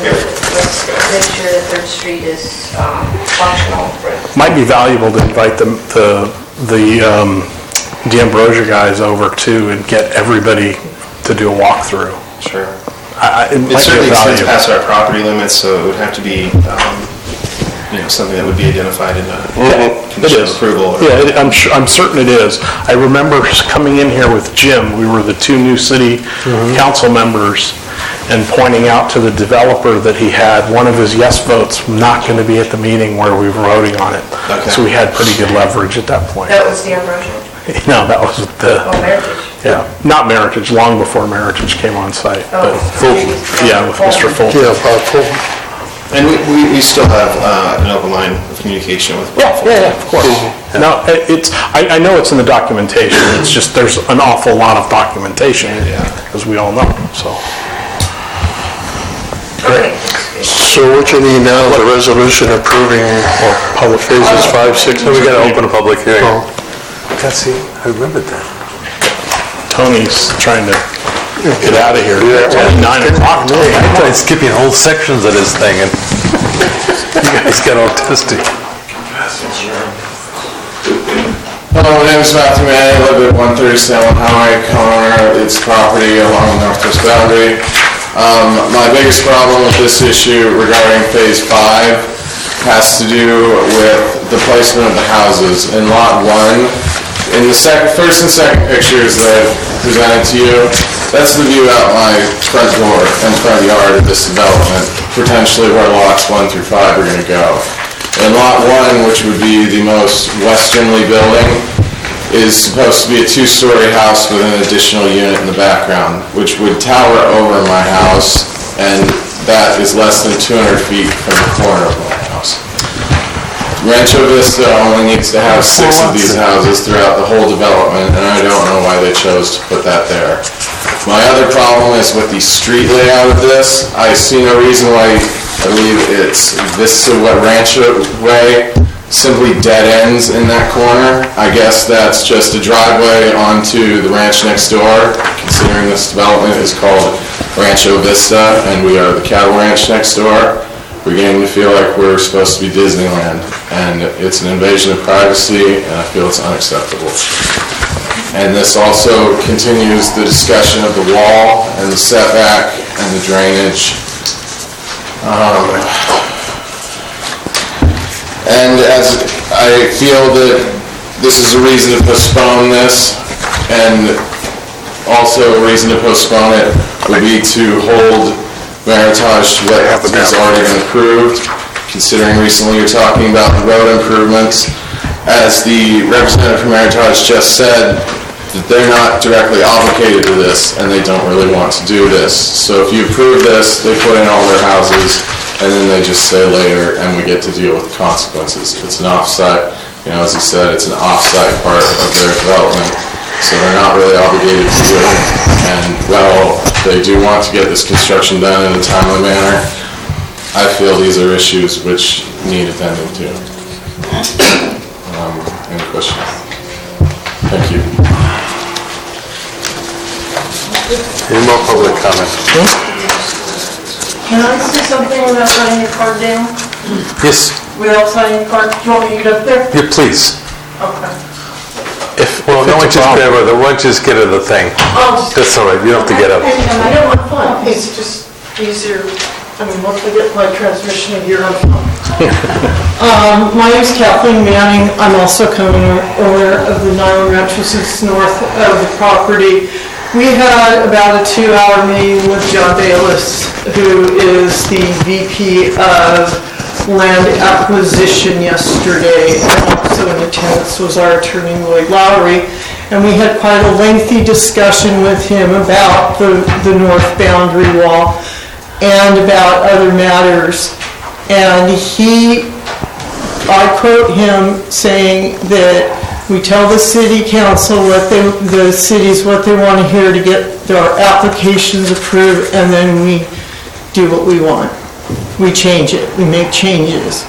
let's make sure that 3rd Street is functional. Might be valuable to invite the D'Ambrosia guys over too and get everybody to do a walkthrough. Sure. It certainly extends past our property limits, so it would have to be, something that would be identified in a condition of approval. Yeah, I'm certain it is. I remember coming in here with Jim, we were the 2 new city council members, and pointing out to the developer that he had one of his yes votes not going to be at the meeting where we were voting on it. Okay. So we had pretty good leverage at that point. That was the Ambrosia? No, that was Meritage. Yeah, not Meritage, long before Meritage came on site. But yeah, with Mr. Fulton. Yeah, Bob Fulton. And we still have an open line of communication with Bob. Yeah, of course. No, I know it's in the documentation, it's just there's an awful lot of documentation, as we all know, so. Great. So what you need now is a resolution approving public phases 5, 6, and We got to open a public hearing. Oh. See, I remembered that. Tony's trying to get out of here. It's only 9 o'clock. I tried skipping whole sections of this thing, and you guys got autistic. Hello, my name is Matthew May. I live at 137 Highway corner. It's property along the northwest boundary. My biggest problem with this issue regarding Phase 5 has to do with the placement of the houses. In Lot 1, in the first and second pictures that I've presented to you, that's the view out my front door and front yard of this development, potentially where lots 1 through 5 are going to go. In Lot 1, which would be the most westernly building, is supposed to be a 2-story house with an additional unit in the background, which would tower over my house, and that is less than 200 feet from the corner of my house. Rancho Vista only needs to have 6 of these houses throughout the whole development, and I don't know why they chose to put that there. My other problem is with the street layout of this. I see no reason why, I believe it's Vista Rancho Way, simply dead ends in that corner. I guess that's just a driveway onto the ranch next door, considering this development is called Rancho Vista, and we are the cattle ranch next door. We're beginning to feel like we're supposed to be Disneyland, and it's an invasion of privacy, and I feel it's unacceptable. And this also continues the discussion of the wall and the setback and the drainage. And as I feel that this is a reason to postpone this, and also a reason to postpone it would be to hold Meritage to what has already been approved, considering recently you're talking about the road improvements. As the representative from Meritage just said, that they're not directly obligated to this, and they don't really want to do this. So if you approve this, they put in all their houses, and then they just say later, and we get to deal with the consequences. It's an off-site, as he said, it's an off-site part of their development, so they're not really obligated to do it. And while they do want to get this construction done in a timely manner, I feel these are issues which need attending to. Any questions? Thank you. Any more public comment? Can I say something without letting your card down? Yes, Without signing your card? Do you want me to get up there? yeah, please. Okay. Well, don't just get her, why don't you just get her the thing? That's all right, you don't have to get up. I don't want fun. It's just easier. I mean, once I get my transmission in here, I'm fine. My name's Kathleen Manning. I'm also co-owner of the Nylon Ranches north of the property. We had about a 2-hour meeting with John Bayless, who is the VP of Land Acquisition yesterday, and also in attendance was our attorney Lloyd Lowry, and we had quite a lengthy discussion with him about the north boundary wall and about other matters. And I quote him saying that we tell the city council the cities what they want to hear to get their applications approved, and then we do what we want. We change it, we make changes.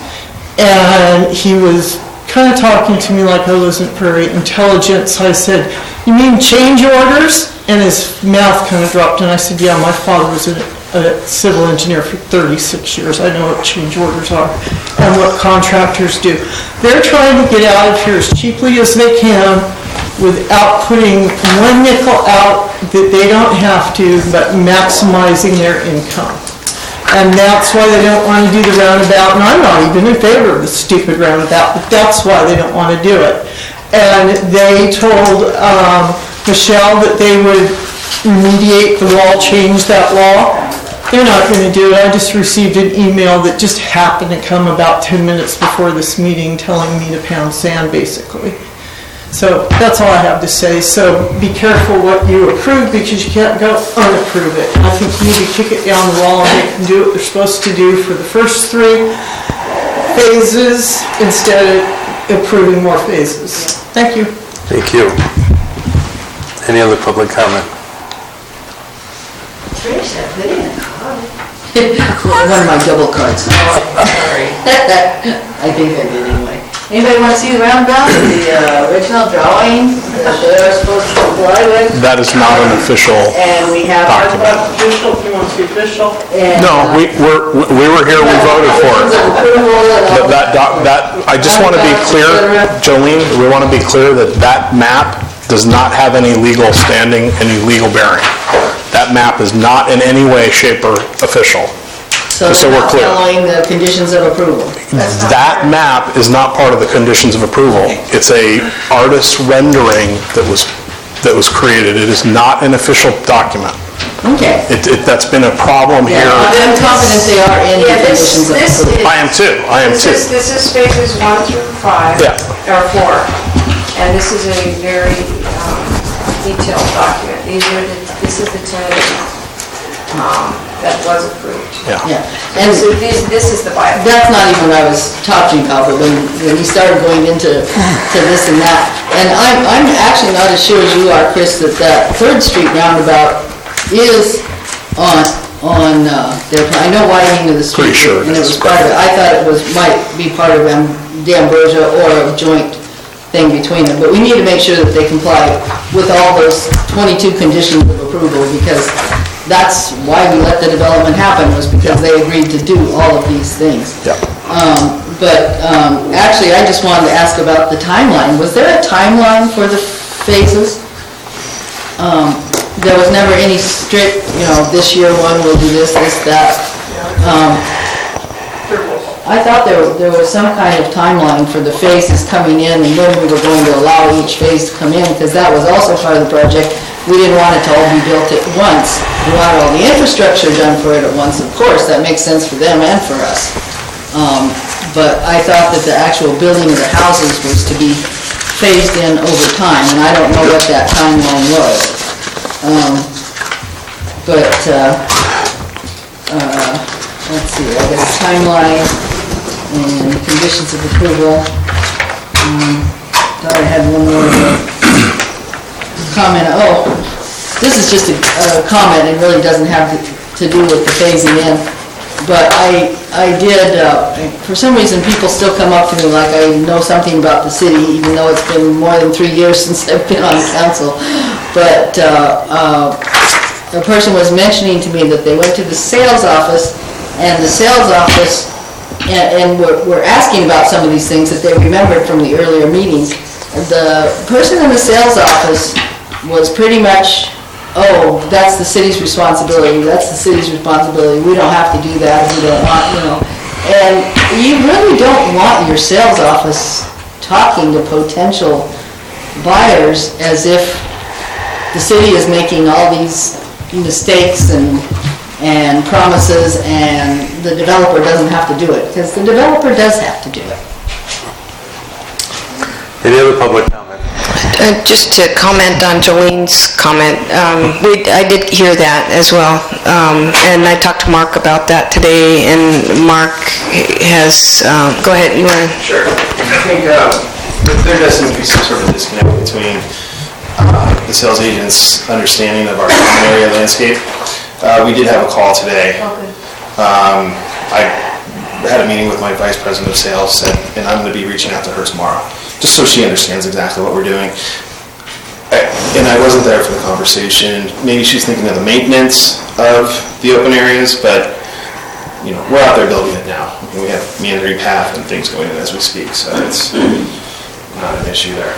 And he was kind of talking to me like I wasn't very intelligent, so I said, "You mean change orders?" And his mouth kind of dropped, and I said, "Yeah, my father was a civil engineer for 36 years. I know what change orders are and what contractors do." They're trying to get out of here as cheaply as they can without putting one nickel out that they don't have to, but maximizing their income. And that's why they don't want to do the roundabout, and I'm not even in favor of the stupid roundabout, but that's why they don't want to do it. And they told Michelle that they would remediate the wall, change that law. They're not going to do it. I just received an email that just happened to come about 10 minutes before this meeting telling me to pound sand, basically. So that's all I have to say. So be careful what you approve, because you can't go unapprove it. I think you need to kick it down the wall and they can do what they're supposed to do for the first 3 phases instead of approving more phases. Thank you. Thank you. Any other public comment? One of my double cards. Sorry. I think I did anyway. Anybody want to see the roundabout, the original drawing that they're supposed to comply with? That is not an official And we have our document. Official, if you want to be official. No, we were here, we voted for it. But I just want to be clear, Jolene, we want to be clear that that map does not have any legal standing, any legal bearing. That map is not in any way, shape, or official. So Just so they're we're not clear. following the conditions of approval. That map is not part of the conditions of approval. It's a artist rendering that was created. It is not an official document. Okay. That's been a problem here. I'm confident they are in the Yeah, conditions of this approval. I am too, This is phases 1 through 5, Yeah. or 4, and this is a very detailed document. This is the tentative that was approved. Yeah. And so this is the bylaw. That's not even what I was talking about, but when he started going into this and that, and I'm actually not as sure as you are, Chris, that 3rd Street roundabout is on their plan. I know widening of the street. Pretty sure And it it is. was part of it. I thought it might be part of D'Ambrosia or a joint thing between them, but we need to make sure that they comply with all those 22 conditions of approval, because that's why we let the development happen, was because they agreed to do all of these things. Yeah. Actually, I just wanted to ask about the timeline. Was there a timeline for the phases? There was never any strict, this year one will do this, that. I thought there was some kind of timeline for the phases coming in and when we were going to allow each phase to come in, because that was also part of the project. We didn't want it to all be built at once. We wanted all the infrastructure done for it at once, of course. That makes sense for them and for us. But I thought that the actual building of the houses was to be phased in over time, and I don't know what that timeline was. Let's see, I got a timeline and conditions of approval. Thought I had one more comment. Oh, this is just a comment. It really doesn't have to do with the phasing in. But I did, for some reason, people still come up to me like I know something about the city, even though it's been more than 3 years since I've been on council. But a person was mentioning to me that they went to the sales office and the sales office, and we're asking about some of these things that they remembered from the earlier meetings. The person in the sales office was pretty much, oh, that's the city's responsibility, we don't have to do that, we don't want, And you really don't want your sales office talking to potential buyers as if the city is making all these mistakes and promises and the developer doesn't have to do it, because the developer does have to do it. Any other public comment? Just to comment on Jolene's comment, I did hear that as well, and I talked to Mark about that today, and Mark has, go ahead, you want to? Sure. I think there does seem to be some sort of disconnect between the sales agent's understanding of our common area landscape. We did have a call today. I had a meeting with my vice president of sales, and I'm going to be reaching out to her tomorrow, just so she understands exactly what we're doing. And I wasn't there for the conversation. Maybe she's thinking of the maintenance of the open areas, but we're out there building it now. We have meandering path and things going in as we speak, so it's not an issue there.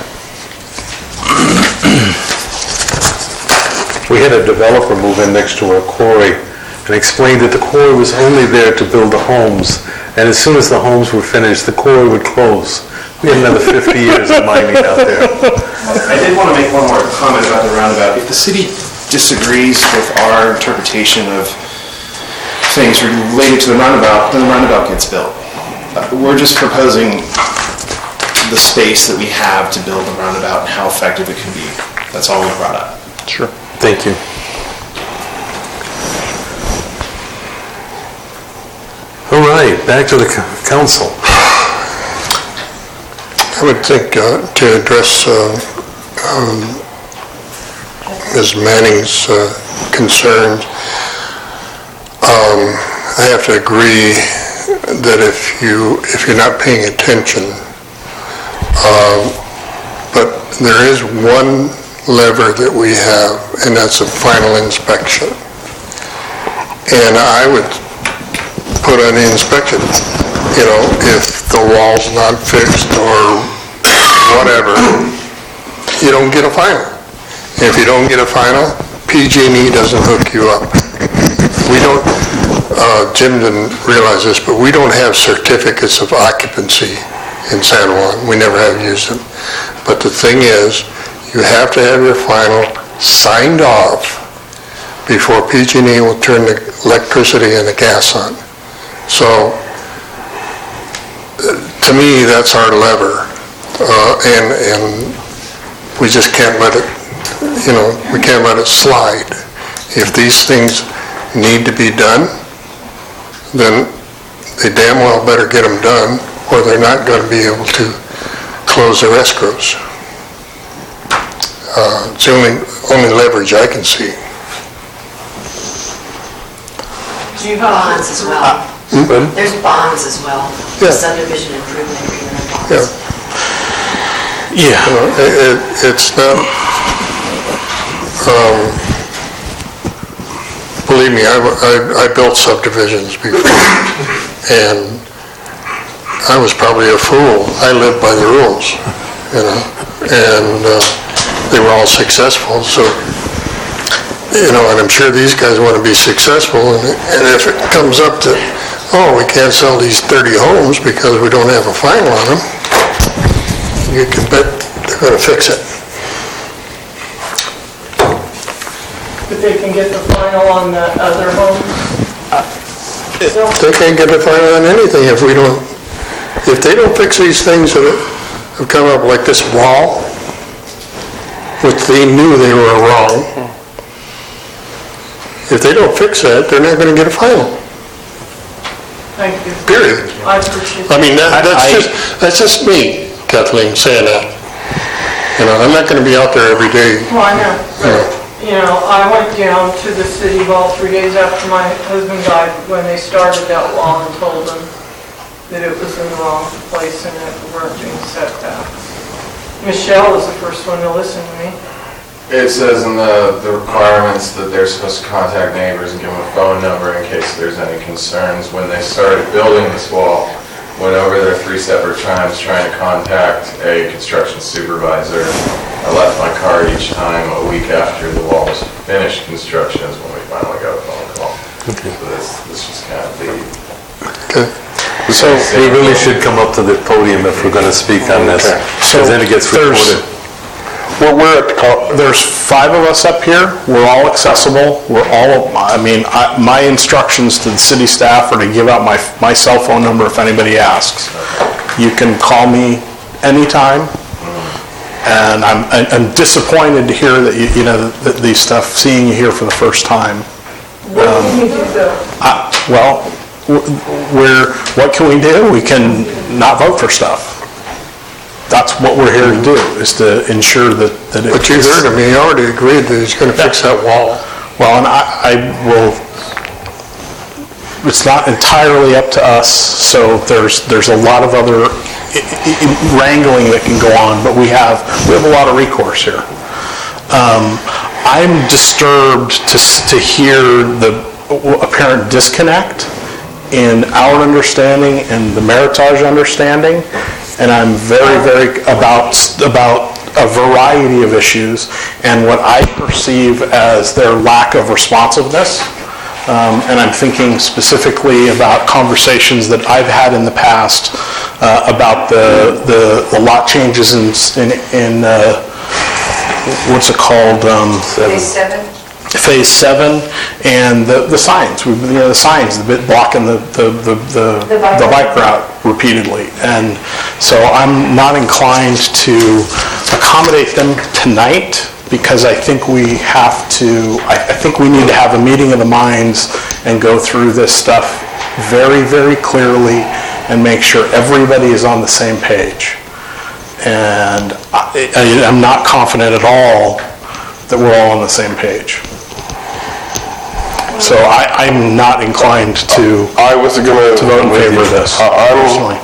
We had a developer move in next to our quarry and explained that the quarry was only there to build the homes, and as soon as the homes were finished, the quarry would close. We had another 50 years of mining out there. I did want to make one more comment about the roundabout. If the city disagrees with our interpretation of things related to the roundabout, then the roundabout gets built. We're just proposing the space that we have to build the roundabout and how effective it can be. That's all we brought up. Sure. Thank you. All right, back to the council. I would think to address Ms. Manning's concerns, I have to agree that if you're not paying attention, but there is one lever that we have, and that's a final inspection. And I would put on the inspection, if the wall's not fixed or whatever, you don't get a final. If you don't get a final, PG&E doesn't hook you up. We don't, Jim didn't realize this, but we don't have certificates of occupancy in San Juan. We never have used them. But the thing is, you have to have your final signed off before PG&E will turn the electricity and the gas on. So, to me, that's our lever, and we just can't let it, we can't let it slide. If these things need to be done, then they damn well better get them done, or they're not going to be able to close their escrows. It's the only leverage I can see. Bonds as well. There's bonds as well. Yeah. Subdivision improvement agreement and bonds. It's not, believe me, I built subdivisions before, and I was probably a fool. I lived by the rules, and they were all successful, so, and I'm sure these guys want to be successful, and if it comes up to, oh, we can't sell these 30 homes because we don't have a final on them, you can bet they're going to fix it. But they can get the final on the other homes? They can't get the final on anything if they don't fix these things that have come up, like this wall, which they knew they were wrong. If they don't fix that, they're not going to get a final. Thank you. Period. I appreciate I mean, that's just me, Kathleen, saying that. I'm not going to be out there every day. Well, I know, but, I went down to the city hall 3 days after my husband died when they started that wall and told them that it was in the wrong place and that we weren't doing setbacks. Michelle was the first one to listen to me. It says in the requirements that they're supposed to contact neighbors and give them a phone number in case there's any concerns. When they started building this wall, went over there 3 separate times trying to contact a construction supervisor. I left my card each time. A week after the wall was finished construction is when we finally got a phone call. Okay. So this was kind of the... Okay. So we really should come up to the podium if we're going to speak on this, because then it gets recorded. There's 5 of us up here. We're all accessible. My instructions to the city staff are to give out my cell phone number if anybody asks. You can call me anytime. And I'm disappointed to hear that that these stuff, seeing you here for the first time. What can we do? We can not vote for stuff. That's what we're here to do, is to ensure that it... But you heard him, he already agreed that he's going to fix that wall. Well, and I will... It's not entirely up to us, so there's a lot of other wrangling that can go on, but we have a lot of recourse here. I'm disturbed to hear the apparent disconnect in our understanding and the Meritage understanding, and I'm very, very about a variety of issues and what I perceive as their lack of responsiveness. And I'm thinking specifically about conversations that I've had in the past about the lot changes in what's it called? Phase 7? Phase 7, and the signs. The signs, the bit blocking the bike route repeatedly. And so I'm not inclined to accommodate them tonight, because I think we need to have a meeting of the minds and go through this stuff very, very clearly and make sure everybody is on the same page. And I'm not confident at all that we're all on the same page. So I'm not inclined to vote in favor of this, personally.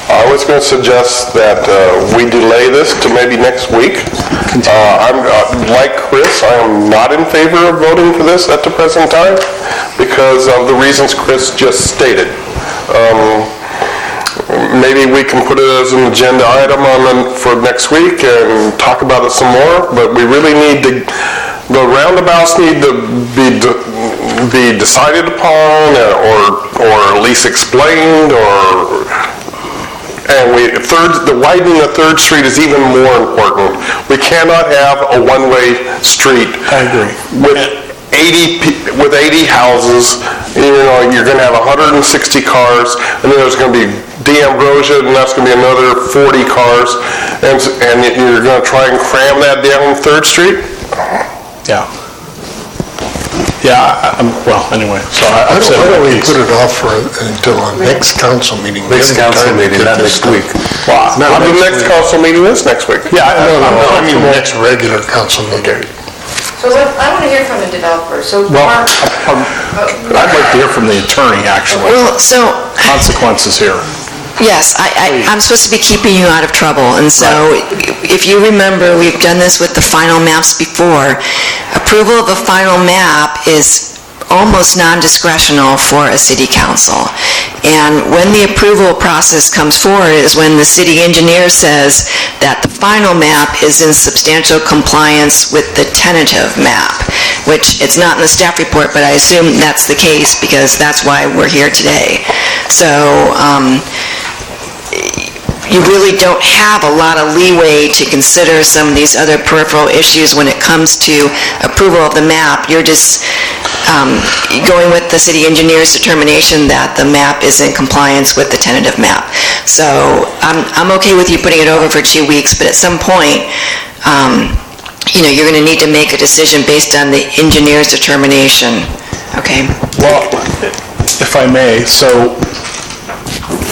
I was going to suggest that we delay this to maybe next week. Like Chris, I am not in favor of voting for this at the present time because of the reasons Chris just stated. Maybe we can put it as an agenda item for next week and talk about it some more, but we really need to, the roundabouts need to be decided upon or at least explained, and the widening of 3rd Street is even more important. We cannot have a one-way street. I agree. With 80 houses, you're going to have 160 cars, and then there's going to be D'Ambrosia, and that's going to be another 40 cars, and you're going to try and cram that down 3rd Street? Yeah. Yeah, well, anyway, so Why don't we put it off until our next council meeting? Next council meeting, not next week. Well, the next council meeting is next week. Yeah, I mean the next regular council meeting. So I want to hear from the developer, so... Well, I'd like to hear from the attorney, actually. Well, so... Consequences here. Yes, I'm supposed to be keeping you out of trouble, and so if you remember, we've done this with the final maps before. Approval of a final map is almost non-discretional for a city council. And when the approval process comes forward is when the city engineer says that the final map is in substantial compliance with the tentative map, which it's not in the staff report, but I assume that's the case because that's why we're here today. So, you really don't have a lot of leeway to consider some of these other peripheral issues when it comes to approval of the map. You're just going with the city engineer's determination that the map is in compliance with the tentative map. So I'm okay with you putting it over for 2 weeks, but at some point, you're going to need to make a decision based on the engineer's determination. Okay? Well, if I may, so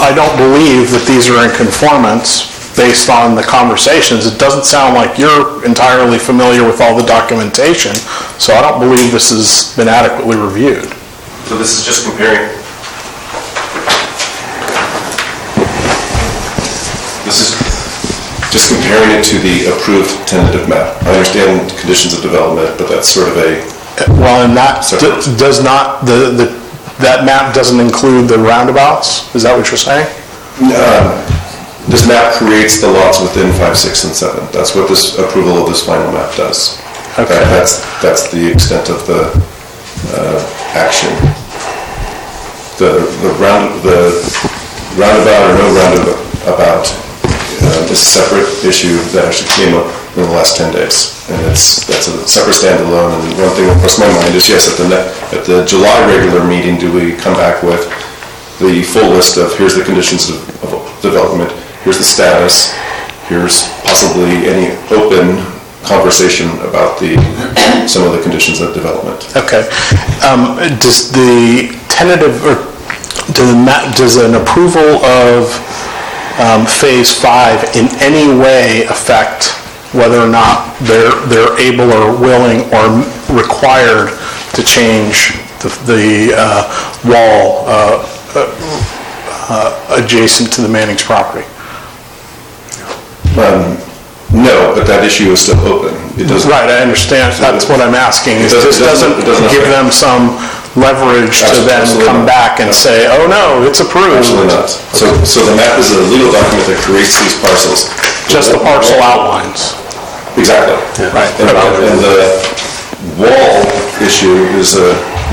I don't believe that these are in conformance based on the conversations. It doesn't sound like you're entirely familiar with all the documentation, so I don't believe this has been adequately reviewed. So this is just comparing. This is just comparing it to the approved tentative map. I understand conditions of development, but that's sort of a... Well, and that does not, that map doesn't include the roundabouts? Is that what you're saying? This map creates the lots within 5, 6, and 7. That's what this approval of this final map does. Okay. That's the extent of the action. The roundabout or no roundabout is a separate issue that actually came up in the last 10 days. And that's a separate standalone. And one thing that crossed my mind is, yes, at the July regular meeting, do we come back with the full list of here's the conditions of development, here's the status, here's possibly any open conversation about some of the conditions of development. Okay. Does the tentative, or does an approval of Phase 5 in any way affect whether or not they're able or willing or required to change the wall adjacent to the Manning's property? No, but that issue is still open. Right, I understand. That's what I'm asking. This doesn't give them some leverage to then come back and say, oh no, it's approved. Absolutely not. So the map is a legal document that creates these parcels. Just the parcel outlines. Exactly. Yeah. Right. And the wall issue is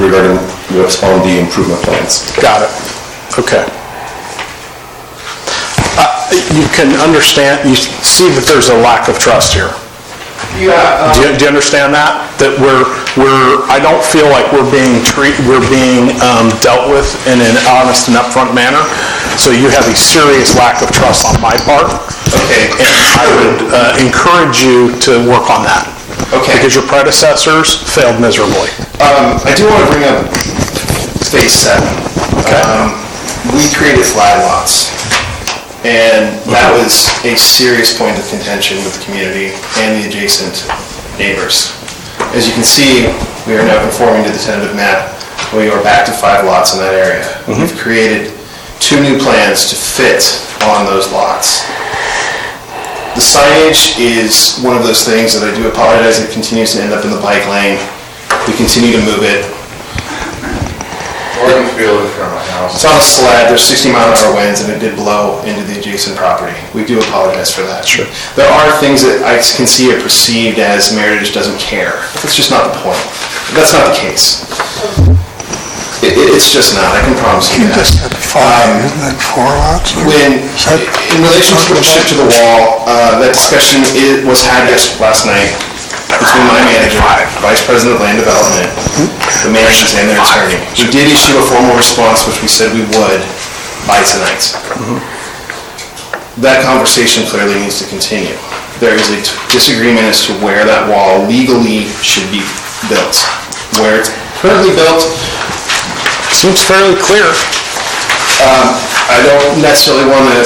regarding what's on the improvement plans. Got it. Okay. You can understand, you see that there's a lack of trust here. Yeah. Do you understand that? That I don't feel like we're being dealt with in an honest and upfront manner. So you have a serious lack of trust on my part. Okay. And I would encourage you to work on that. Okay. Because your predecessors failed miserably. I do want to bring up Phase 7. Okay. We created flag lots. And that was a serious point of contention with the community and the adjacent neighbors. As you can see, we are now conforming to the tentative map. We are back to 5 lots in that area. We've created 2 new plans to fit on those lots. The signage is one of those things that I do apologize, it continues to end up in the bike lane. We continue to move it. It's on a sled, there's 60-mile-an-hour winds, and it did blow into the adjacent property. We do apologize for that. Sure. There are things that I can see are perceived as Meritage doesn't care. That's just not the point. That's not the case. It's just not, I can promise you that. Isn't that 4 lots? In relationship to the wall, that discussion was had last night between my manager, Vice President of Land Development, the managers, and their attorney. We did issue a formal response, which we said we would by tonight. That conversation clearly needs to continue. There is a disagreement as to where that wall legally should be built. Where it's currently built seems fairly clear. I don't necessarily want to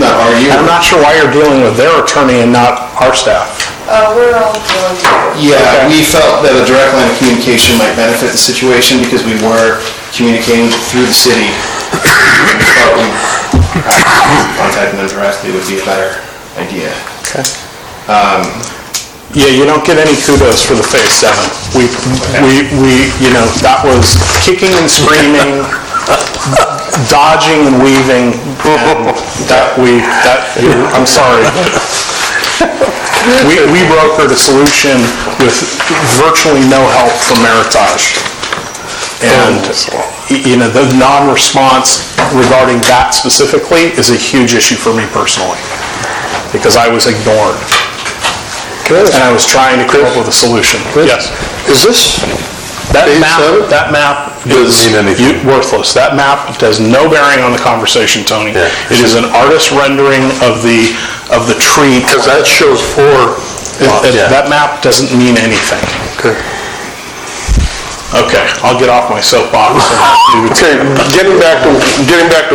not argue. I'm not sure why you're dealing with their attorney and not our staff. We're all going to. Yeah, we felt that a direct line of communication might benefit the situation because we were communicating through the city. We felt contacting them directly would be a better idea. Okay. Yeah, you don't get any kudos for the Phase 7. We that was kicking and screaming, dodging and weaving, and I'm sorry. We brokered a solution with virtually no help from Meritage. And, the non-response regarding that specifically is a huge issue for me personally, because I was ignored. And I was trying to come up with a solution. Yes? Is this That map is worthless. That map has no bearing on the conversation, Tony. Yeah. It is an artist rendering of the tree. Because that shows 4 lots. That map doesn't mean anything. Okay, I'll get off my soapbox. Okay, getting back to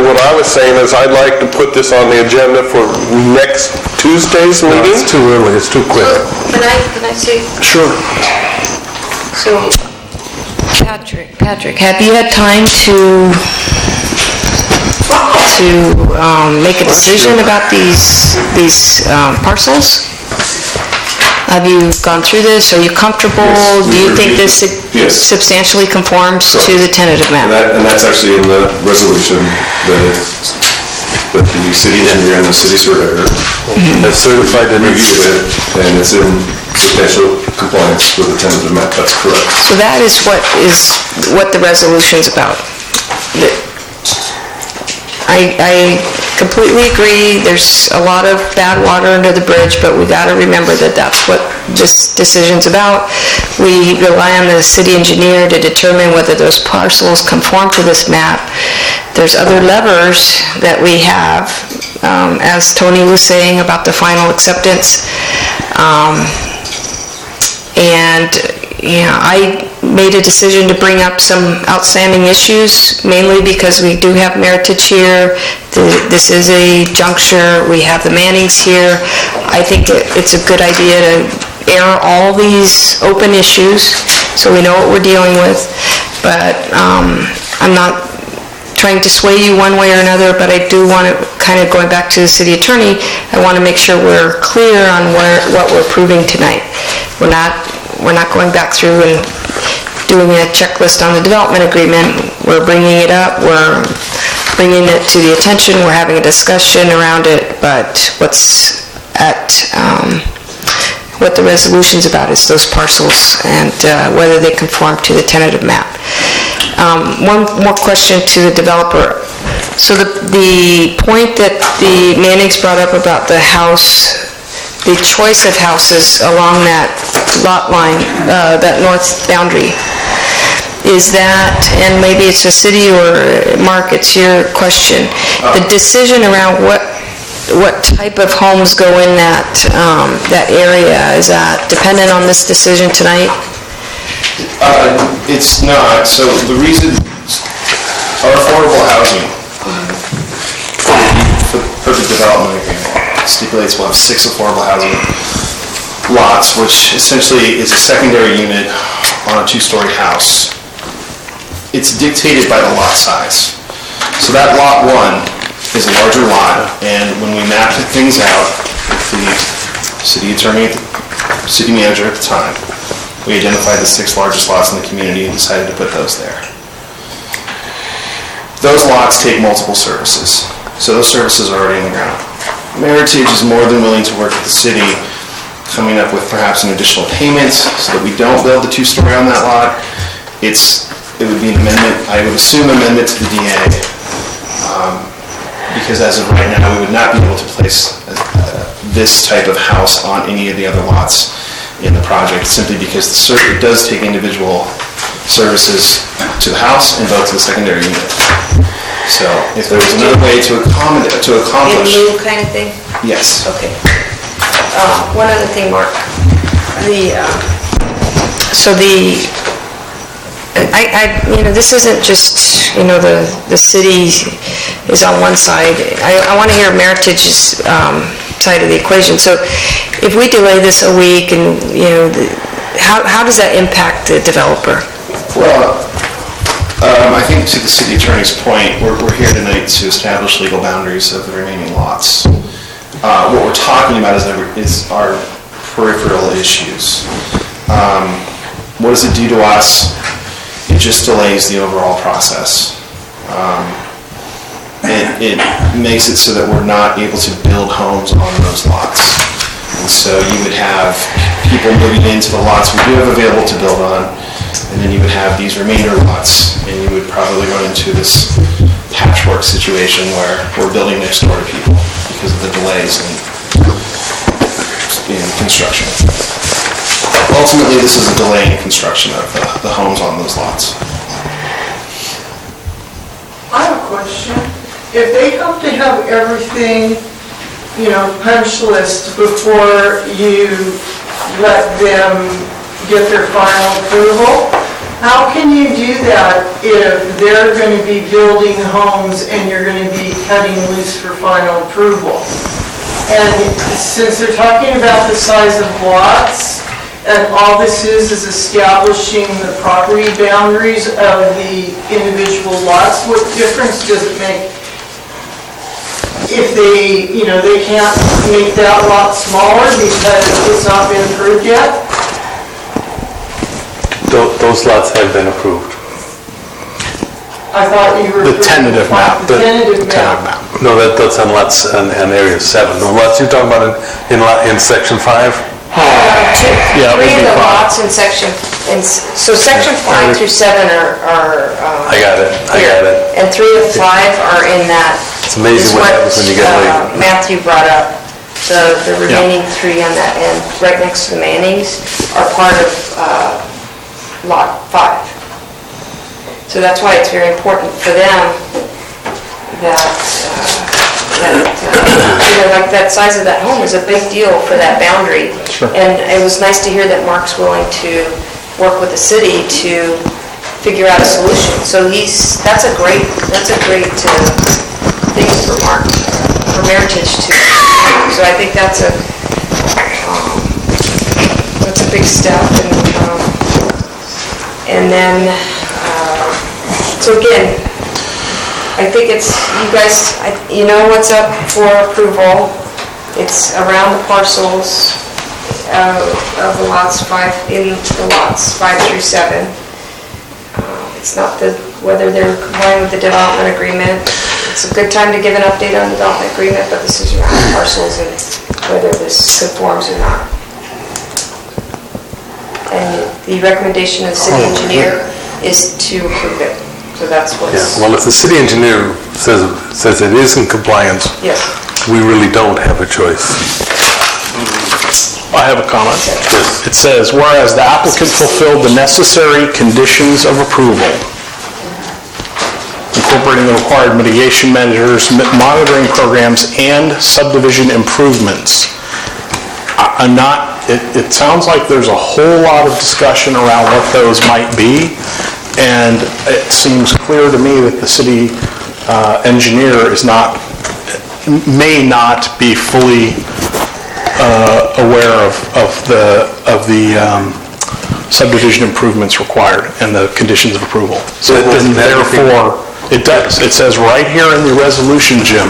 what I was saying is I'd like to put this on the agenda for next Tuesday's meeting. No, it's too early, it's too quick. Can I say? Sure. So, Patrick, have you had time to to make a decision about these parcels? Have you gone through this? Are you comfortable? Yes, Do you think reviewed this Yes. substantially conforms to the tentative map? And that's actually in the resolution that the city engineer and the city surveyor Has certified that it's... reviewed it, and it's in substantial compliance with the tentative map. That's correct. So that is what the resolution's about. I completely agree, there's a lot of bad water under the bridge, but we gotta remember that that's what this decision's about. We rely on the city engineer to determine whether those parcels conform to this map. There's other levers that we have, as Tony was saying about the final acceptance. And I made a decision to bring up some outstanding issues, mainly because we do have Meritage here. This is a juncture. We have the Mannings here. I think it's a good idea to air all these open issues so we know what we're dealing with. But I'm not trying to sway you one way or another, but I do want to, kind of going back to the city attorney, I want to make sure we're clear on what we're approving tonight. We're not going back through and doing a checklist on the development agreement. We're bringing it up, we're bringing it to the attention, we're having a discussion around it, but what the resolution's about is those parcels and whether they conform to the tentative map. One more question to the developer. So the point that the Mannings brought up about the house, the choice of houses along that lot line, that north boundary, is that, and maybe it's a city or Mark, it's your question, the decision around what type of homes go in that area, is that dependent on this decision tonight? It's not. So the reason our affordable housing for the development agreement stipulates we'll have 6 affordable housing lots, which essentially is a secondary unit on a 2-story house. It's dictated by the lot size. So that lot 1 is a larger lot, and when we mapped things out with the city attorney, city manager at the time, we identified the 6 largest lots in the community and decided to put those there. Those lots take multiple services, so those services are already in the ground. Meritage is more than willing to work with the city, coming up with perhaps an additional payment so that we don't build the 2-story on that lot. It would be an amendment, I would assume amendment to the DA, because as of right now, we would not be able to place this type of house on any of the other lots in the project, simply because it does take individual services to the house and both to the secondary unit. So if there was another way to accomplish... In lieu kind of thing? Yes. Okay. One other thing, Mark. This isn't just, the city is on one side. I want to hear Meritage's side of the equation. So if we delay this a week and, how does that impact the developer? Well, I think to the city attorney's point, we're here tonight to establish legal boundaries of the remaining lots. What we're talking about is our peripheral issues. What does it do to us? It just delays the overall process. It makes it so that we're not able to build homes on those lots. And so you would have people moving into the lots we do have available to build on, and then you would have these remainder lots, and you would probably run into this patchwork situation where we're building next door to people because of the delays in construction. Ultimately, this is a delay in construction of the homes on those lots. I have a question. If they have to have everything, punch list before you let them get their final approval, how can you do that if they're going to be building homes and you're going to be cutting loose for final approval? And since they're talking about the size of lots, and all this is establishing the property boundaries of the individual lots, what difference does it make if they, they can't make that lot smaller because it's not been approved yet? Those lots have been approved. I thought you were... The tentative map. The tentative map. No, that's on lots, on area 7. The lots you're talking about in section 5? Yeah, it would Three be of the fine. lots in section, so section 5 through 7 are. I got it. And 3 of 5 are in that. It's amazing what happens when you get late. Matthew brought up. The remaining 3 on that end, right next to the Mannings, are part of lot 5. So that's why it's very important for them that, like that size of that home is a big deal for that boundary. Sure. And it was nice to hear that Mark's willing to work with the city to figure out a solution. So that's a great thing for Mark, for Meritage too. So I think that's a big step. And then, so again, I think it's, you guys, you know what's up for approval. It's around the parcels of the lots 5, in the lots 5 through 7. It's not whether they're complying with the development agreement. It's a good time to give an update on the development agreement, but this is around the parcels and whether this conforms or not. And the recommendation of the city engineer is to approve it. So that's what's... Yeah, well, if the city engineer says it is in compliance, yes, we really don't have a choice. I have a comment. It says, whereas the applicant fulfilled the necessary conditions of approval, incorporating the required mitigation measures, monitoring programs, and subdivision improvements. It sounds like there's a whole lot of discussion around what those might be, and it seems clear to me that the city engineer may not be fully aware of the subdivision improvements required and the conditions of approval. So therefore, it does. It says right here in the resolution, Jim.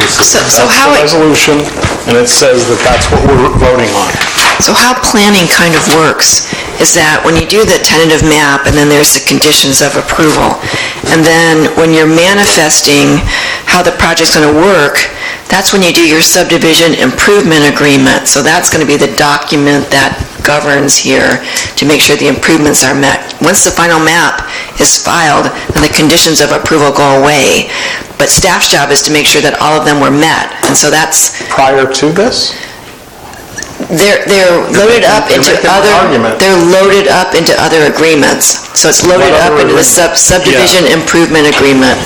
So how the resolution, and it says that that's what we're voting on. So how planning kind of works is that when you do the tentative map and then there's the conditions of approval, and then when you're manifesting how the project's going to work, that's when you do your subdivision improvement agreement. So that's going to be the document that governs here to make sure the improvements are met. Once the final map is filed, then the conditions of approval go away. But staff's job is to make sure that all of them were met. And so that's... Prior to this? They're loaded up into other agreements. So it's loaded up into the subdivision improvement agreement.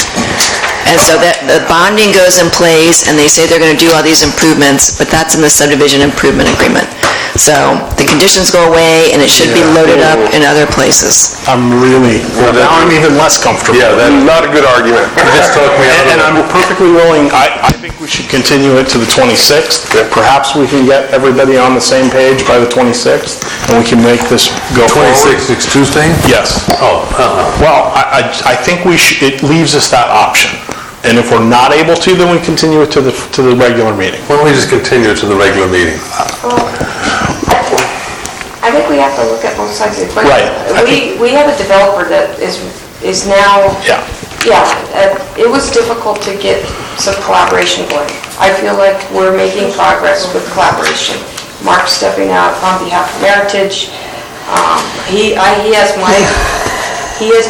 And so that the bonding goes in place, and they say they're going to do all these improvements, but that's in the subdivision improvement agreement. So the conditions go away, and it should be loaded up in other places. Now I'm even less comfortable. Yeah, that's not a good argument. Just talk me out of it. And I'm perfectly willing, I think we should continue it to the 26th. Perhaps we can get everybody on the same page by the 26th, and we can make this go forward. 26th is Tuesday? Yes. Oh, Well, I think it leaves us that option. And if we're not able to, then we continue it to the regular meeting. Why don't we just continue it to the regular meeting? I think we have to look at both sides of the equation. Right. We have a developer that is now... Yeah. Yeah, it was difficult to get some collaboration going. I feel like we're making progress with collaboration. Mark's stepping out on behalf of Meritage. He has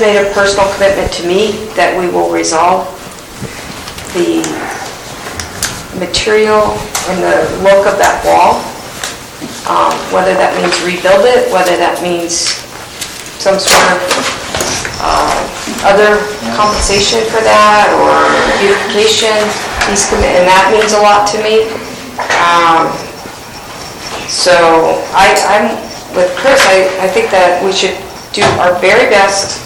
made a personal commitment to me that we will resolve the material and the look of that wall, whether that means rebuild it, whether that means some sort of other compensation for that or beautification. And that means a lot to me. So I'm with Chris. I think that we should do our very best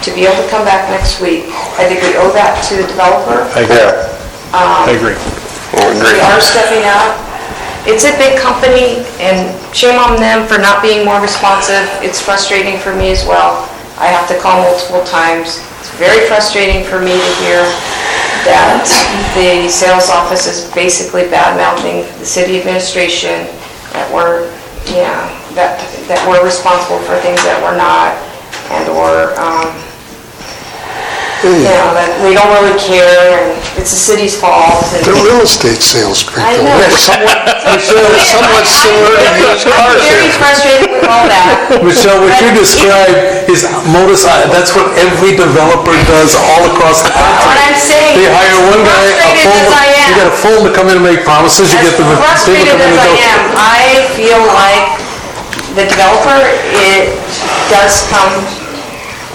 to be able to come back next week. I think we owe that to the developer. I agree. We are stepping out. It's a big company, and shame on them for not being more responsive. It's frustrating for me as well. I have to call multiple times. It's very frustrating for me to hear that the sales office is basically bad-mouthing the city administration, that we're, that we're responsible for things that we're not, and/or, that we don't really care, and it's the city's fault. The real estate salespeople. I know. Somewhat similar to used car I'm very sales. frustrated with all that. Michelle, what you described is modus, that's what every developer does all across the country. What I'm saying, They hire one guy, frustrated as I am. you get a fool to come in and make promises, you get the people to Frustrated come in as and I go. am, I feel like the developer, it does come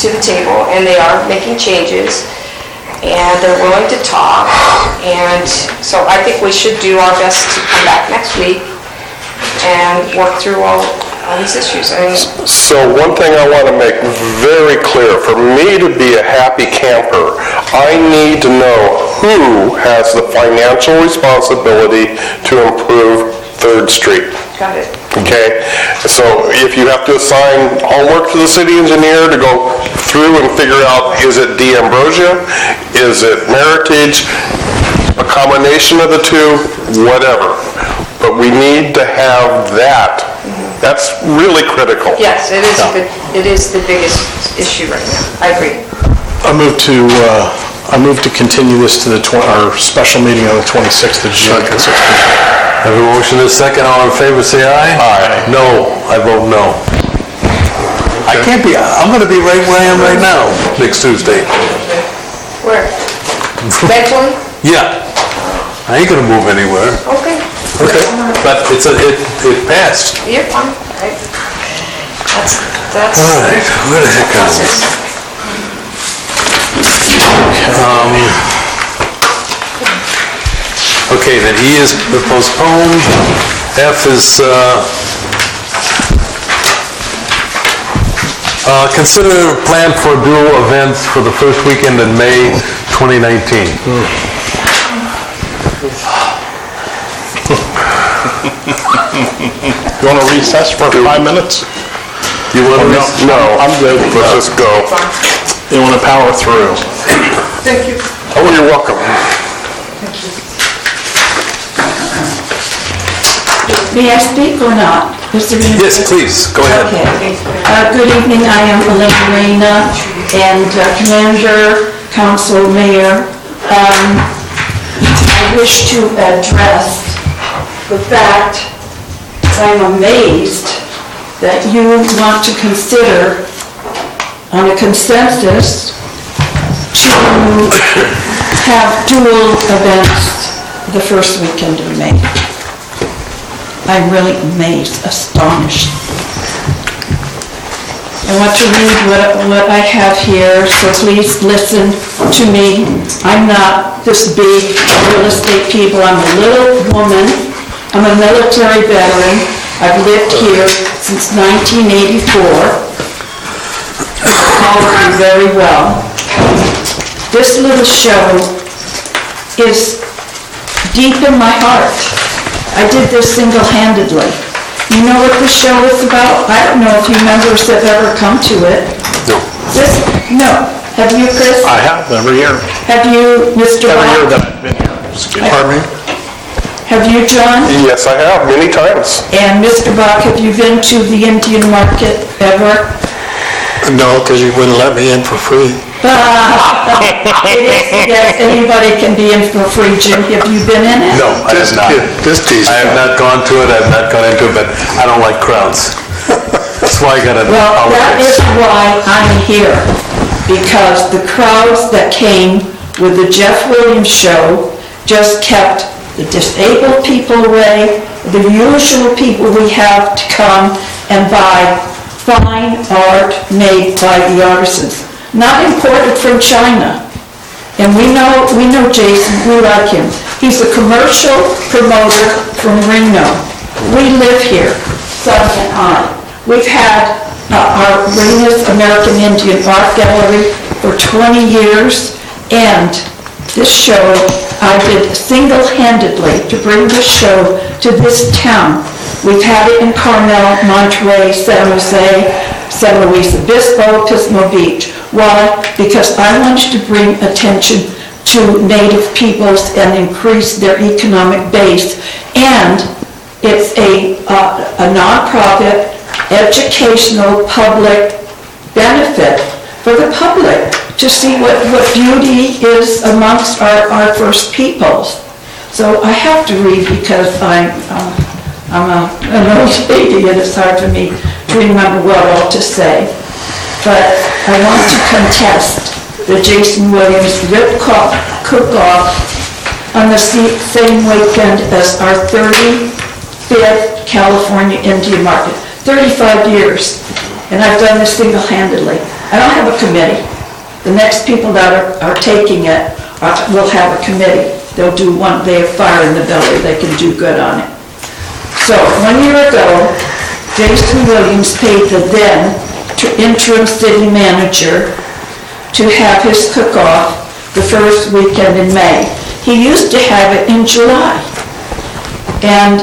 to the table, and they are making changes, and they're willing to talk, and so I think we should do our best to come back next week and work through all these issues. I mean, So one thing I want to make very clear, for me to be a happy camper, I need to know who has the financial responsibility to improve 3rd Street. got it. Okay? So if you have to assign homework to the city engineer to go through and figure out, is it D'Ambrosia? Is it Meritage? A combination of the two? Whatever. But we need to have that. That's really critical. Yes, it is, it is the biggest issue right now. I agree. I move to continue this to our special meeting on the 26th of June. Have a motion and a second, all in favor, say aye. Aye. No, I vote no. I can't be, I'm gonna be right where I am right now, next Tuesday. Where? Eventually? Yeah. I ain't gonna move anywhere. Okay. Okay. But it passed. You're fine. That's. All right, where the heck are we? Okay, then E is postponed. F is, consider plan for dual events for the first weekend in May 2019. You want to recess for 5 minutes? You want to No, I'm good. Let's just go. You want to power through? Thank you. Oh, you're welcome. May I speak or not? Yes, please, go ahead. Okay. Good evening, I am Elena Reyna, and Commander, Council, Mayor. I wish to address the fact I'm amazed that you want to consider on a consensus to have dual events the first weekend of May. I'm really amazed, astonished. I want to read what I have here, so please listen to me. I'm not this big real estate people, I'm a little woman. I'm a military veteran. I've lived here since 1984. I know you very well. This little show is deep in my heart. I did this single-handedly. You know what the show is about? I don't know if you members have ever come to it. No. No. Have you, Chris? I have, every year. Have you, Mr. Every year Bach? that I've been here. Pardon me? Have you, John? Yes, I have, many times. And Mr. Bach, have you been to the Indian market ever? No, because you wouldn't let me in for free. Yes, anybody can be in for free, Jim. Have you been in it? No, I have not. Just teasing. I have not gone to it, I have not gone into it, but I don't like crowds. That's why I got to Well, that is politics. why I'm here, because the crowds that came with the Jeff Williams show just kept the disabled people away, the usual people we have to come and buy fine art made by the artisans, not imported from China. And we know Jason, we like him. He's a commercial promoter from Reno. We live here, son and I. We've had our Rena's American Indian Art Gallery for 20 years, and this show, I did single-handedly to bring this show to this town. We've had it in Carmel, Monterey, San Jose, San Luis Obispo, Pismo Beach. Why? Because I wanted to bring attention to Native peoples and increase their economic base. And it's a nonprofit, educational, public benefit for the public to see what beauty is amongst our First Peoples. So I have to read because I'm an old lady and it's hard for me to remember what all to say. But I want to contest the Jason Williams Rib Cook-Off on the same weekend as our 35th California Indian Market. 35 years, and I've done this single-handedly. I don't have a committee. The next people that are taking it will have a committee. They'll do one, they have fire in the belly, they can do good on it. So 1 year ago, Jason Williams paid the then interim city manager to have his cook-off the first weekend in May. He used to have it in July. And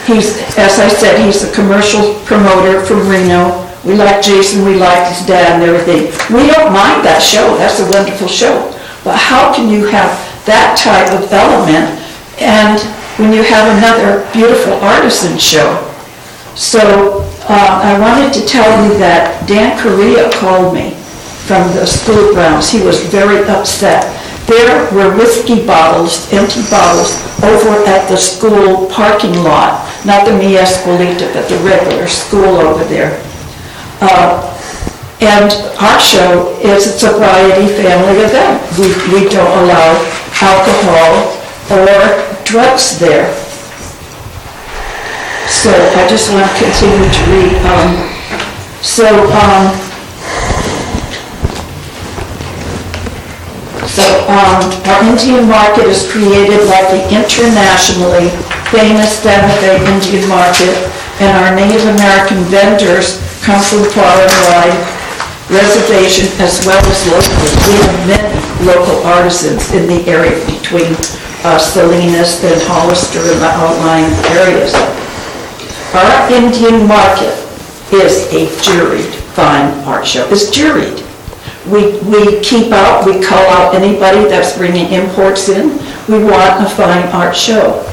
he's, as I said, he's a commercial promoter from Reno. We like Jason, we like his dad and everything. We don't mind that show, that's a wonderful show. But how can you have that type of element and when you have another beautiful artisan show? So I wanted to tell you that Dan Correa called me from the school grounds. He was very upset. There were whiskey bottles, empty bottles, over at the school parking lot, not the Mia Escuelita, but the regular school over there. And our show is a sobriety family event. We don't allow alcohol or drugs there. So I just want to continue to read. Our Indian market is created like the internationally famous Santa Fe Indian Market, and our Native American vendors come from far and wide reservation as well as locally. We have many local artisans in the area between Salinas and Hollister and the outlying areas. Our Indian market is a juried fine art show. It's juried. We keep out, we call out anybody that's bringing imports in. We want a fine art show.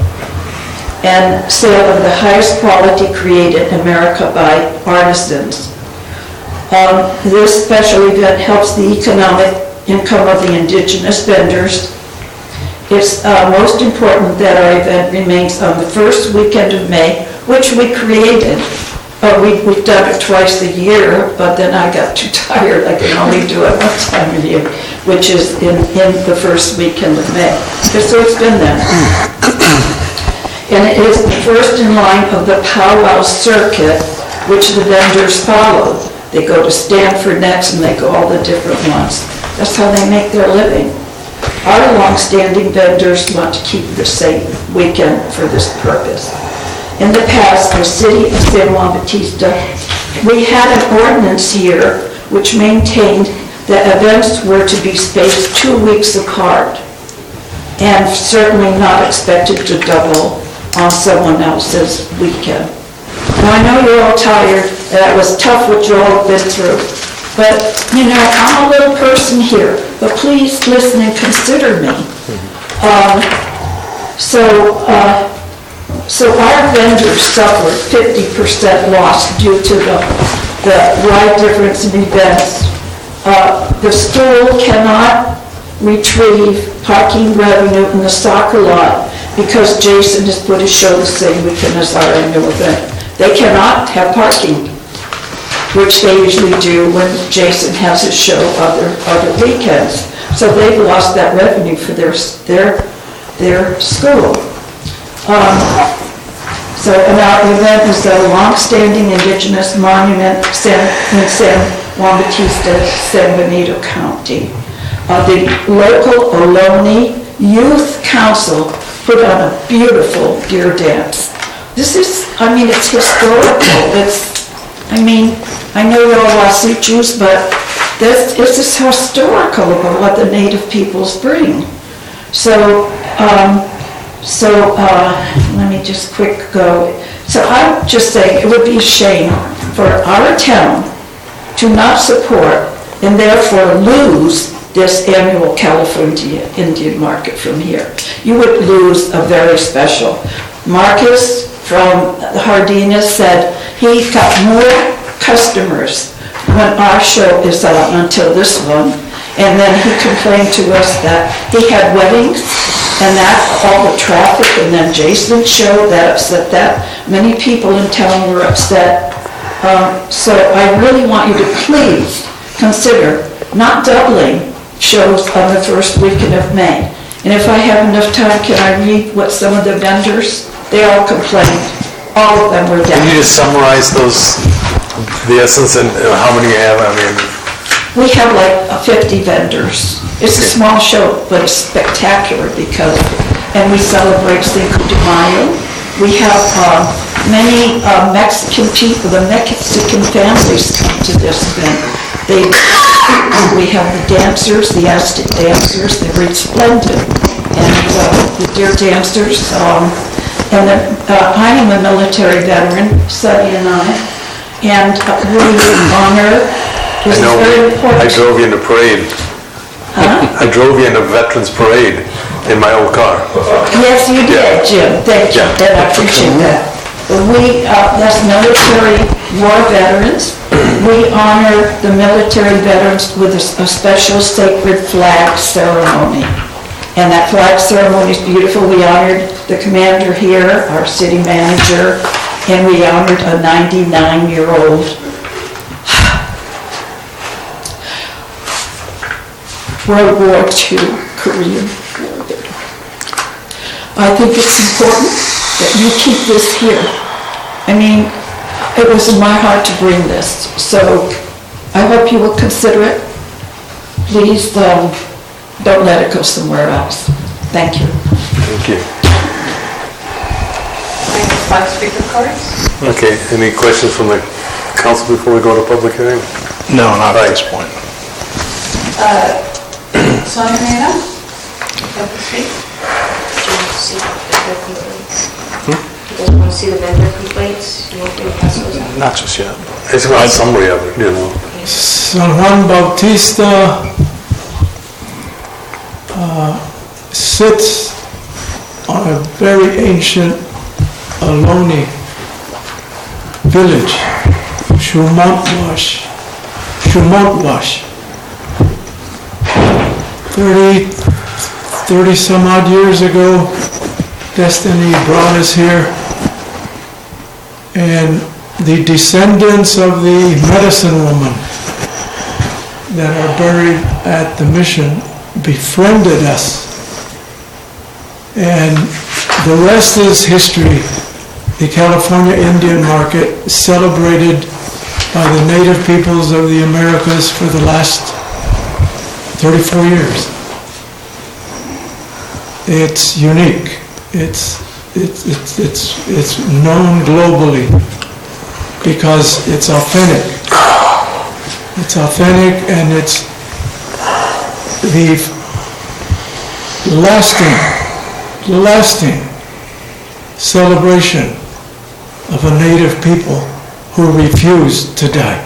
And sale of the highest quality created in America by artisans. This special event helps the economic income of the indigenous vendors. It's most important that our event remains on the first weekend of May, which we created. We've done it twice a year, but then I got too tired. I can only do it one time a year, which is in the first weekend of May. So it's been there. And it is the first in line of the powwow circuit, which the vendors follow. They go to Stanford next, and they go all the different ones. That's how they make their living. Our long-standing vendors want to keep the same weekend for this purpose. In the past, the city of San Juan Bautista, we had an ordinance here which maintained that events were to be spaced 2 weeks apart and certainly not expected to double on someone else's weekend. Now, I know you're all tired, and that was tough what you all have been through, but, you know, I'm a little person here, but please listen and consider me. So our vendors suffered 50% loss due to the wide difference in events. The school cannot retrieve parking revenue in the soccer lot because Jason has put his show the same weekend as our annual event. They cannot have parking, which they usually do when Jason has his show other weekends. So they've lost that revenue for their school. So our event is a long-standing indigenous monument in San Juan Bautista, San Benito County. The local Ohlone Youth Council put on a beautiful deer dance. This is, I mean, it's historical. I know you're all Wasuchus, but this is historical about what the Native peoples bring. So let me just quick go. So I'm just saying it would be a shame for our town to not support and therefore lose this annual California Indian market from here. You would lose a very special. Marcus from Hardina said he got more customers when our show is on until this one. And then he complained to us that he had weddings and that all the traffic, and then Jason's show, that upset that. Many people in town were upset. So I really want you to please consider not doubling shows on the first weekend of May. And if I have enough time, can I read what some of the vendors, they all complained. All of them were down. Can you just summarize those, the essence, and how many you have? I mean, we have like 50 vendors. It's a small show, but it's spectacular because, and we celebrate Cinco de Mayo. We have many Mexican people, the Mexican families come to this event. We have the dancers, the Aztec dancers, they're resplendent. And the deer dancers, and I am a military veteran, Sonny and I, and we honor. I know, I drove you in the parade. Huh? I drove you in the Veterans Parade in my old car. Yes, you did, Jim. Thank you, and I appreciate that. We, that's military war veterans. We honor the military veterans with a special sacred flag ceremony. And that flag ceremony is beautiful. We honored the commander here, our city manager, and we honored a 99-year-old World War II Korean War veteran. I think it's important that you keep this here. I mean, it was in my heart to bring this, so I hope you will consider it. Please don't let it go somewhere else. Thank you. Thank you. Five speaker cards? Okay, any questions from the council before we go to public hearing? No, not at this point. Sonia Mena, have to speak? You guys want to see the vendor complaints? You want me to pass those out? Not just yet. It's got a summary of it, you know. San Juan Bautista sits on a very ancient Ohlone village, Shumontwash. 30 some odd years ago, Destiny brought us here, and the descendants of the medicine woman that are buried at the mission befriended us, and the rest is history. The California Indian Market celebrated by the native peoples of the Americas for the last 34 years. It's unique. It's known globally because it's authentic. It's authentic, and it's the lasting celebration of a native people who refused to die.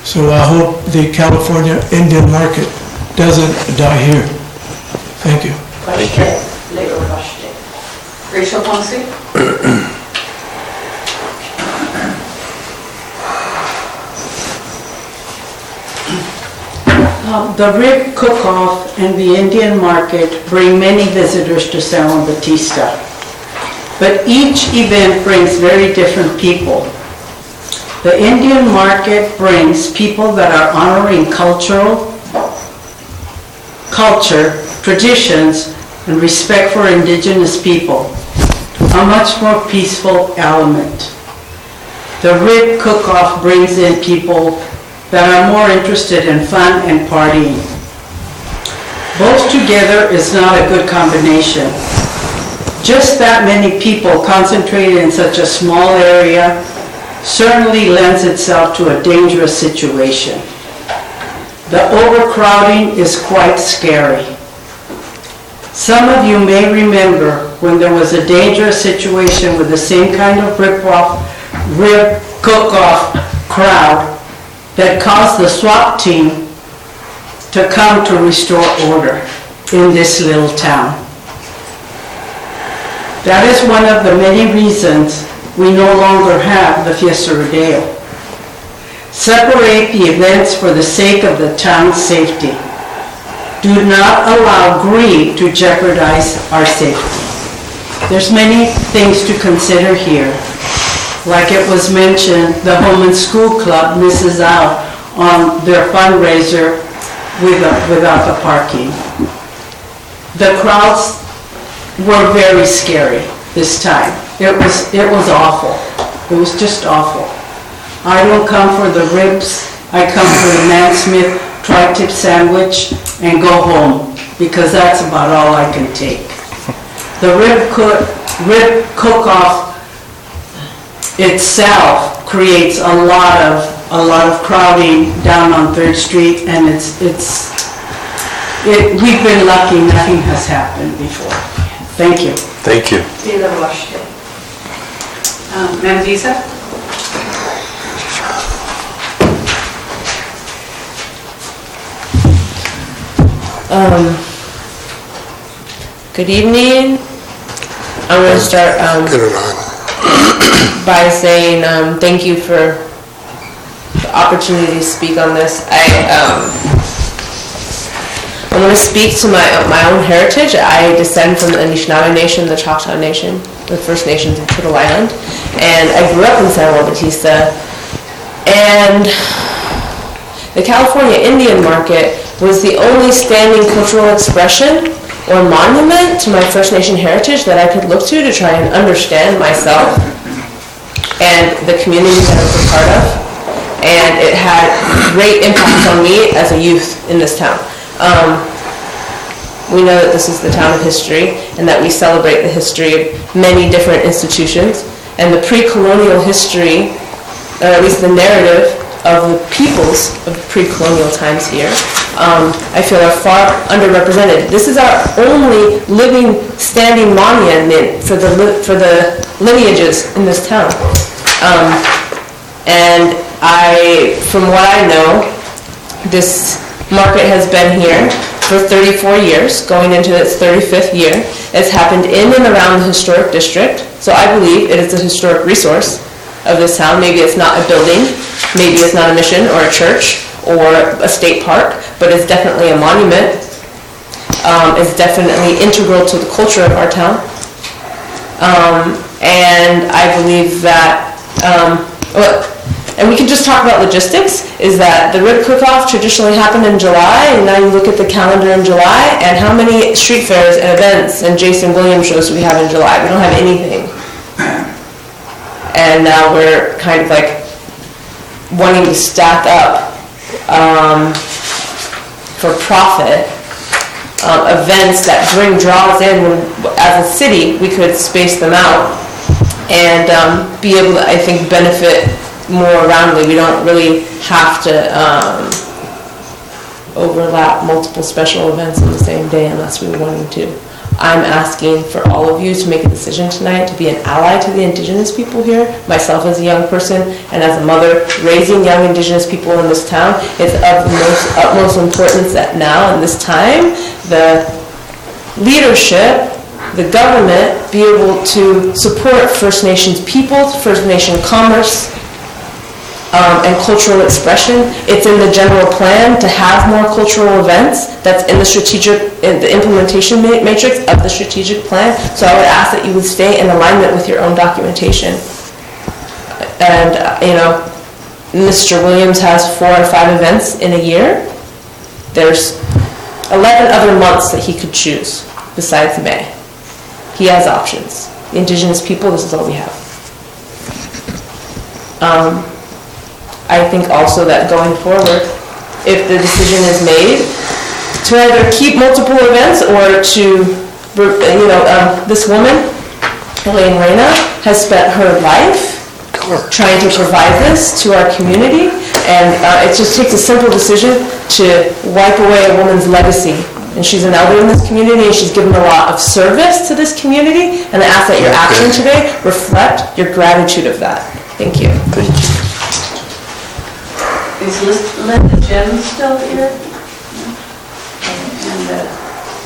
So I hope the California Indian Market doesn't die here. Thank you. Thank you. Rachel Ponce? The rib cook-off and the Indian market bring many visitors to San Juan Bautista. But each event brings very different people. The Indian market brings people that are honoring culture, traditions, and respect for indigenous people, a much more peaceful element. The rib cook-off brings in people that are more interested in fun and partying. Both together is not a good combination. Just that many people concentrated in such a small area certainly lends itself to a dangerous situation. The overcrowding is quite scary. Some of you may remember when there was a dangerous situation with the same kind of rib cook-off crowd that caused the SWAT team to come to restore order in this little town. That is one of the many reasons we no longer have the Fiesta Rodeo. Separate the events for the sake of the town's safety. Do not allow greed to jeopardize our safety. There's many things to consider here. Like it was mentioned, the Home and School Club misses out on their fundraiser without the parking. The crowds were very scary this time. It was awful. It was just awful. I don't come for the ribs. I come for the Man Smith tri-tip sandwich and go home, because that's about all I can take. The rib cook-off itself creates a lot of crowding down on 3rd Street, and we've been lucky nothing has happened before. Thank you. Thank you. Madam Visa? Good evening. I'm going to start by saying thank you for the opportunity to speak on this. I want to speak to my own heritage. I descend from the Anishinaabe Nation, the Choctaw Nation, the First Nations of Turtle Island, and I grew up in San Juan Bautista. And the California Indian Market was the only standing cultural expression or monument to my First Nation heritage that I could look to try and understand myself and the community that I was a part of. And it had great impact on me as a youth in this town. We know that this is the town of history and that we celebrate the history of many different institutions, and the pre-colonial history, or at least the narrative of the peoples of pre-colonial times here, I feel are far underrepresented. This is our only living, standing monument for the lineages in this town. And from what I know, this market has been here for 34 years, going into its 35th year. It's happened in and around the historic district, so I believe it is a historic resource of this town. Maybe it's not a building, maybe it's not a mission or a church or a state park, but it's definitely a monument. It's definitely integral to the culture of our town. And I believe that, and we can just talk about logistics, is that the rib cook-off traditionally happened in July, and now you look at the calendar in July, and how many street fairs and events and Jason Williams shows do we have in July? We don't have anything. And now we're kind of like wanting to stack up for profit events that bring draws in. As a city, we could space them out and be able to, I think, benefit more roundly. We don't really have to overlap multiple special events on the same day unless we wanted to. I'm asking for all of you to make a decision tonight to be an ally to the Indigenous people here. Myself as a young person and as a mother raising young Indigenous people in this town, it's of the utmost importance that now in this time, the leadership, the government, be able to support First Nations people, First Nation commerce, and cultural expression. It's in the general plan to have more cultural events. That's in the implementation matrix of the strategic plan. So I would ask that you would stay in alignment with your own documentation. And, Mr. Williams has 4 or 5 events in a year. There's 11 other months that he could choose besides May. He has options. The Indigenous people, this is all we have. I think also that going forward, if the decision is made to either keep multiple events or to, this woman, Elaine Reyna, has spent her life trying to provide this to our community, and it just takes a simple decision to wipe away a woman's legacy. And she's an elder in this community, and she's given a lot of service to this community, and I ask that your action today reflect your gratitude of that. Thank you. Thank you. Is Linda Jen still here?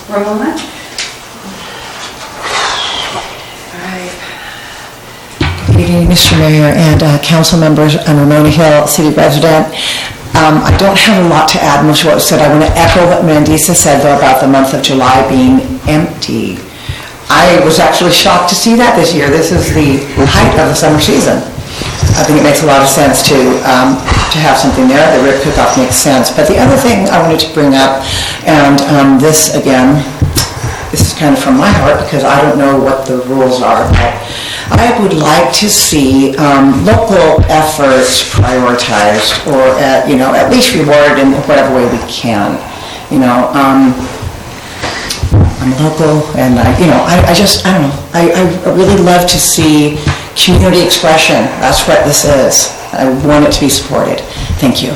for a moment. Good evening, Mr. Mayor and council members. I'm Ramona Hill, city resident. I don't have a lot to add, much of what was said. I want to echo what Mandisa said, though, about the month of July being empty. I was actually shocked to see that this year. This is the height of the summer season. I think it makes a lot of sense to have something there. The rib cook-off makes sense. But the other thing I wanted to bring up, and this, again, this is kind of from my heart because I don't know what the rules are, but I would like to see local efforts prioritized or at least rewarded in whatever way we can. I'm local and I don't know. I really love to see community expression. That's what this is. I want it to be supported. Thank you.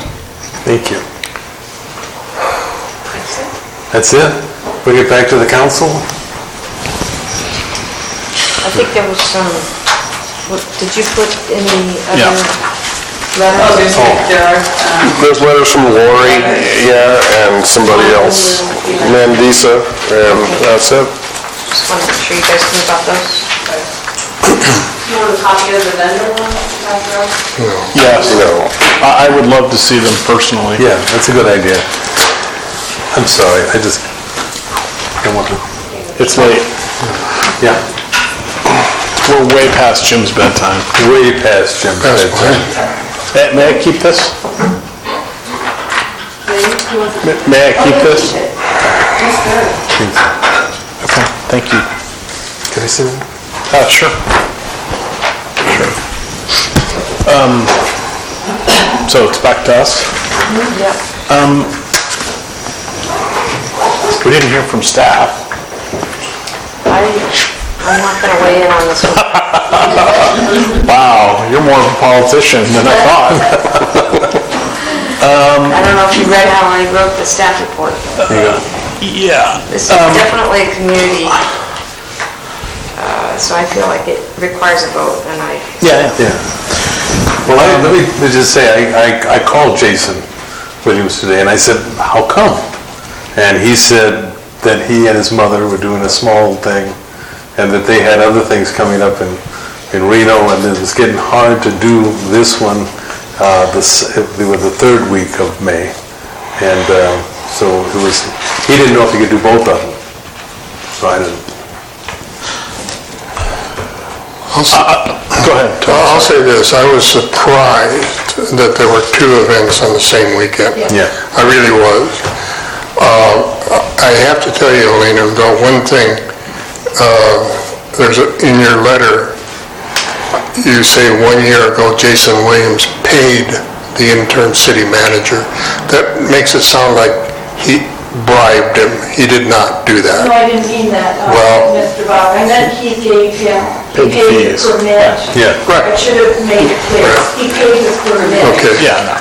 Thank you. That's it? Bring it back to the council? I think there was some, did you put any other letters? There's letters from Lori, and somebody else, Mandisa, and that's it. Just want to make sure you guys knew about those. You want a copy of the vendor one? Yes. I would love to see them personally. Yeah, that's a good idea. I'm sorry, I just don't want to. It's late. Yeah. We're way past Jim's bedtime. Way past Jim's bedtime. May I keep this? May I keep this? Okay, thank you. Can I see that? Sure. So it's back to us? Yep. We didn't hear from staff. I'm not going to weigh in on this one. Wow, you're more of a politician than I thought. I don't know if you read how I wrote the staff report. Yeah. This is definitely a community, so I feel like it requires a vote, and I... Yeah. Well, let me just say, I called Jason Williams today, and I said, how come? And he said that he and his mother were doing a small thing, and that they had other things coming up in Reno, and it was getting hard to do this one. They were the third week of May, and so it was. He didn't know if he could do both of them, so I didn't. Go ahead. I'll say this, I was surprised that there were two events on the same weekend. Yeah. I really was. I have to tell you, Elena, though, one thing, in your letter, you say 1 year ago Jason Williams paid the interim city manager. That makes it sound like he bribed him. He did not do that. No, I didn't mean that, Mr. Bob. I meant he gave him, he paid the permit. Yeah. I should have made it clear. He paid the permit. Okay. Yeah.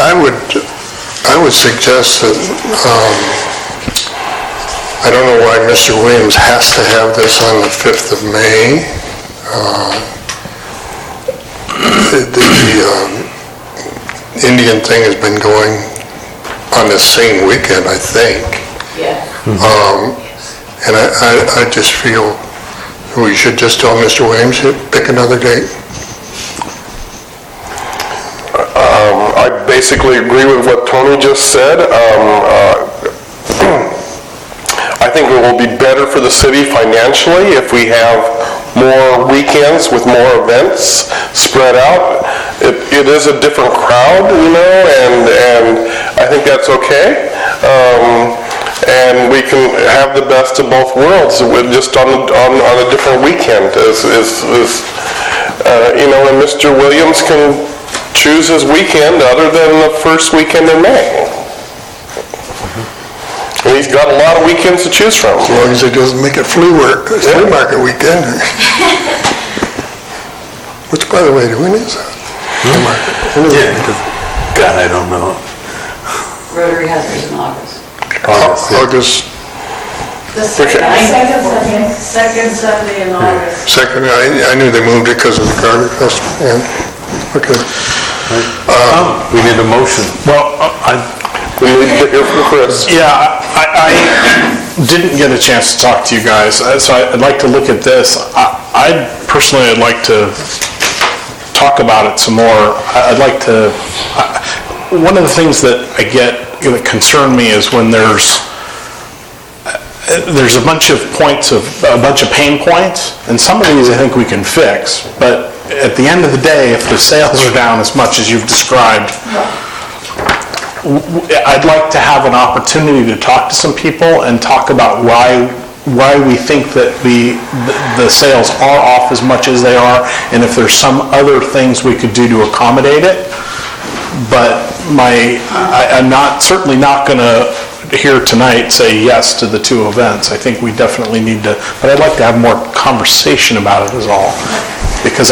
I would suggest that, I don't know why Mr. Williams has to have this on the 5th of May. The Indian thing has been going on the same weekend, I think. Yeah. And I just feel we should just tell Mr. Williams to pick another date. I basically agree with what Tony just said. I think it will be better for the city financially if we have more weekends with more events spread out. It is a different crowd, and I think that's okay. And we can have the best of both worlds just on a different weekend. And Mr. Williams can choose his weekend other than the first weekend in May. And he's got a lot of weekends to choose from. As long as he doesn't make it flea market weekend. Which, by the way, when is that? Flea market. Yeah, God, I don't know. Rotary has theirs in August. August. The second Sunday in August. Second, I knew they moved it because of the Garter Festival. Yeah. Okay. We need a motion. Well, We need to hear from Chris. Yeah, I didn't get a chance to talk to you guys, so I'd like to look at this. I personally would like to talk about it some more. I'd like to, one of the things that I get that concern me is when there's a bunch of pain points, and some of these I think we can fix, but at the end of the day, if the sales are down as much as you've described, I'd like to have an opportunity to talk to some people and talk about why we think that the sales are off as much as they are, and if there's some other things we could do to accommodate it. But I'm certainly not going to here tonight say yes to the 2 events. I think we definitely need to, but I'd like to have more conversation about it is all. Because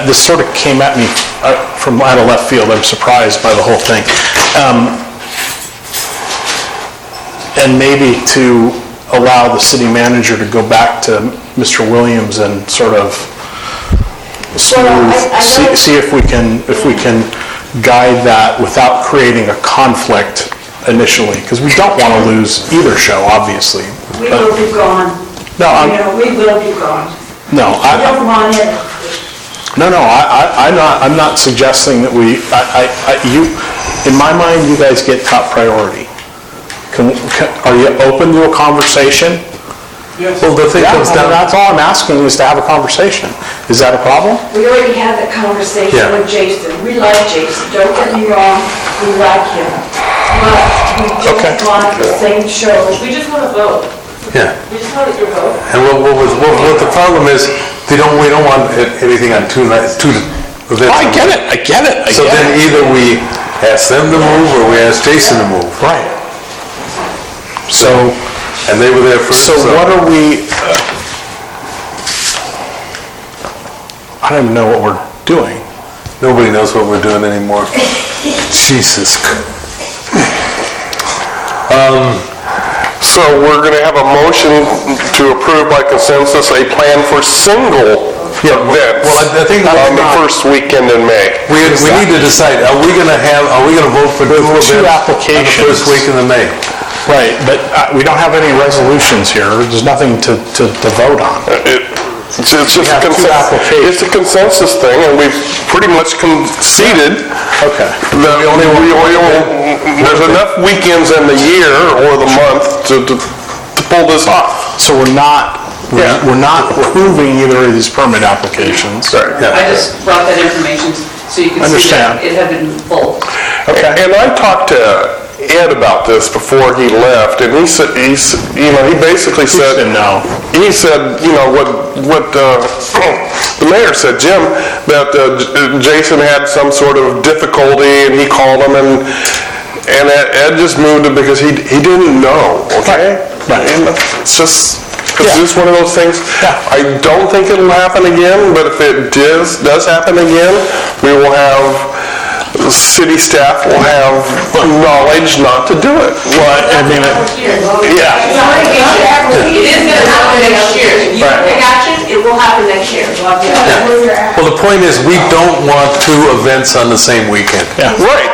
this sort of came at me from out of left field. I'm surprised by the whole thing. And maybe to allow the city manager to go back to Mr. Williams and sort of see if we can guide that without creating a conflict initially, because we don't want to lose either show, obviously. We will be gone. We will be gone. No, I don't want it. I'm not suggesting that in my mind, you guys get top priority. Are you open to a conversation? Yes. Well, that's all I'm asking is to have a conversation. Is that a problem? We already had that conversation with Jason. We like Jason, don't get me wrong, we like him. But we don't want the same show. We just want to vote. Yeah. We just want your vote. And what the problem is, we don't want anything on 2 nights, 2 events. I get it. So then either we ask them to move or we ask Jason to move. Right. And they were there first. So what are we, I don't even know what we're doing. Nobody knows what we're doing anymore. Jesus. So we're going to have a motion to approve by consensus a plan for single events I think on the first weekend in May. We need to decide, are we going to vote for 2 events applications on the first weekend in May? Right, but we don't have any resolutions here. There's nothing to vote on. It's just it's a consensus thing, and we've pretty much conceded that there's enough weekends in the year or the month to pull this off. So we're not approving either of these permit applications. I just brought that information so you can see that it had been full. Okay. And I talked to Ed about this before he left, and he said, he basically said, he said, what the mayor said, Jim, that Jason had some sort of difficulty, and he called him, and Ed just moved it because he didn't know, okay? Right. And it's just one of those things. I don't think it'll happen again, but if it does happen again, we will have city staff will have knowledge not to do it. It is going to happen next year. If you take action, it will happen next year. Well, the point is, we don't want 2 events on the same weekend. Right.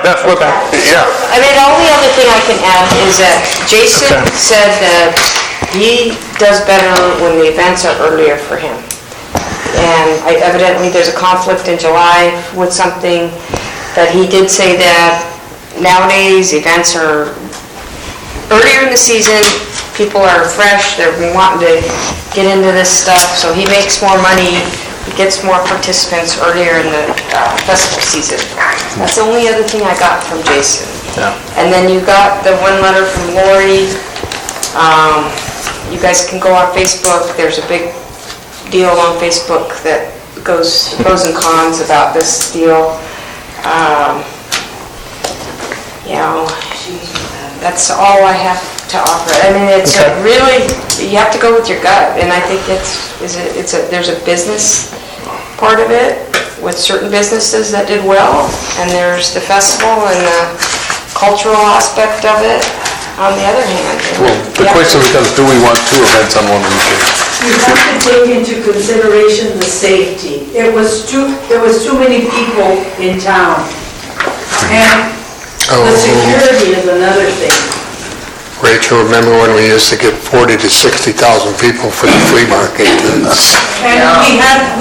That's what. I mean, the only other thing I can add is that Jason said that he does better when the events are earlier for him. And evidently there's a conflict in July with something that he did say that nowadays events are earlier in the season, people are fresh, they're wanting to get into this stuff, so he makes more money, he gets more participants earlier in the festival season. That's the only other thing I got from Jason. And then you got the one letter from Lori. You guys can go on Facebook, there's a big deal on Facebook that goes the pros and cons about this deal. That's all I have to offer. I mean, it's really, you have to go with your gut, and I think there's a business part of it with certain businesses that did well, and there's the festival and the cultural aspect of it on the other hand. Well, the question becomes, do we want 2 events on one weekend? You have to take into consideration the safety. There was too many people in town. And the security is another thing. Rachel, remember when we used to get 40 to 60,000 people for the flea market? And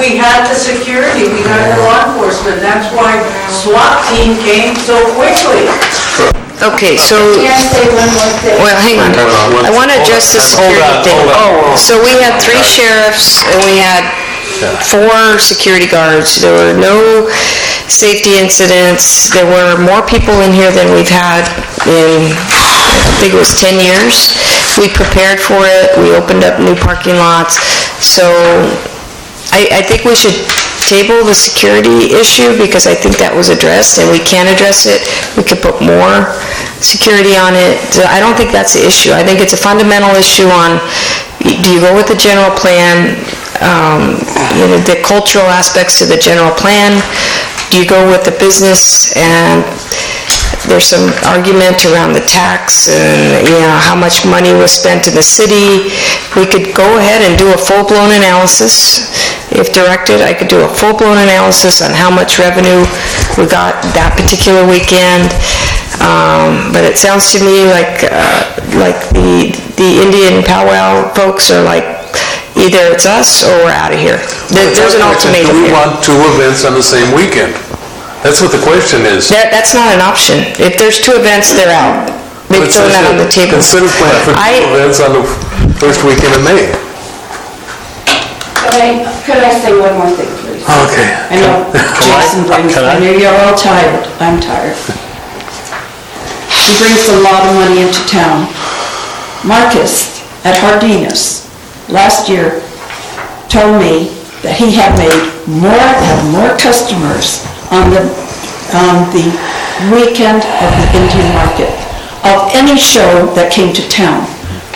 we had the security, we had the law enforcement, that's why SWAT team came so quickly. Okay, so, Can I say one more thing? well, hang on. I want to address the security thing. So we had 3 sheriffs and we had 4 security guards. There were no safety incidents. There were more people in here than we've had in, I think it was 10 years. We prepared for it. We opened up new parking lots. So I think we should table the security issue because I think that was addressed and we can address it. We could put more security on it. I don't think that's the issue. I think it's a fundamental issue on, do you go with the general plan? The cultural aspects to the general plan. Do you go with the business? And there's some argument around the tax and, how much money was spent in the city. We could go ahead and do a full-blown analysis. If directed, I could do a full-blown analysis on how much revenue we got that particular weekend. But it sounds to me like the Indian powwow folks are like, either it's us or we're out of here. There's an ultimatum Do we here. want 2 events on the same weekend? That's what the question is. That's not an option. If there's 2 events, they're out. They've thrown that on the table. Consider plan for 2 events on the first weekend of May. Could I say one more thing, please? Okay. I know Jason brings, I know you're all tired, I'm tired. He brings a lot of money into town. Marcus at Hardina's last year told me that he had made more customers on the weekend of the Indian market of any show that came to town.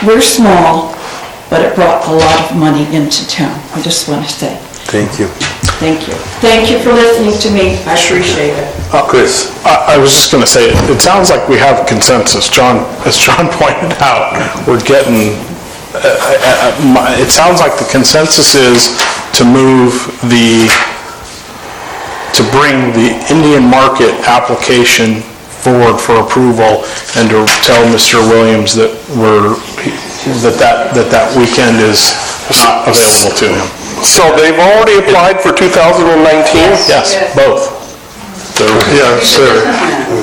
We're small, but it brought a lot of money into town. I just want to say Thank you. thank you. Thank you for listening to me. I appreciate it. Chris? I was just going to say, it sounds like we have consensus. As John pointed out, we're getting, it sounds like the consensus is to bring the Indian market application forward for approval and to tell Mr. Williams that that weekend is not available to him. So they've already applied for 2019? Yes, both. Yeah, sir.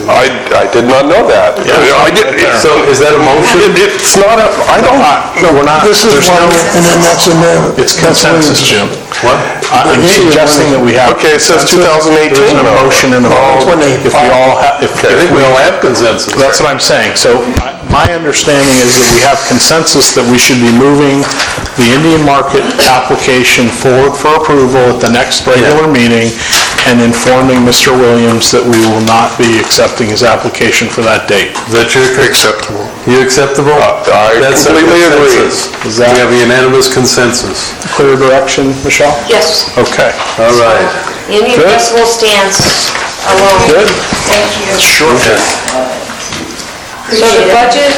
I did not know that. I did. So is that a motion? It's not a, I don't, No, we're not. This is one, and then that's another. It's consensus, Jim. What? I'm suggesting that we have. Okay, it says 2018. There's an motion and a vote. If we all have, I think we all have consensus. That's what I'm saying. So my understanding is that we have consensus that we should be moving the Indian market application forward for approval at the next regular meeting and informing Mr. Williams that we will not be accepting his application for that date. Is that your Acceptable. You acceptable? I That's a completely agree. consensus. Is that- We have a unanimous consensus. Clear direction, Michelle? Yes. Okay. All right. Indian Good. Festival stands alone. Good. Thank you. Sure. So the budget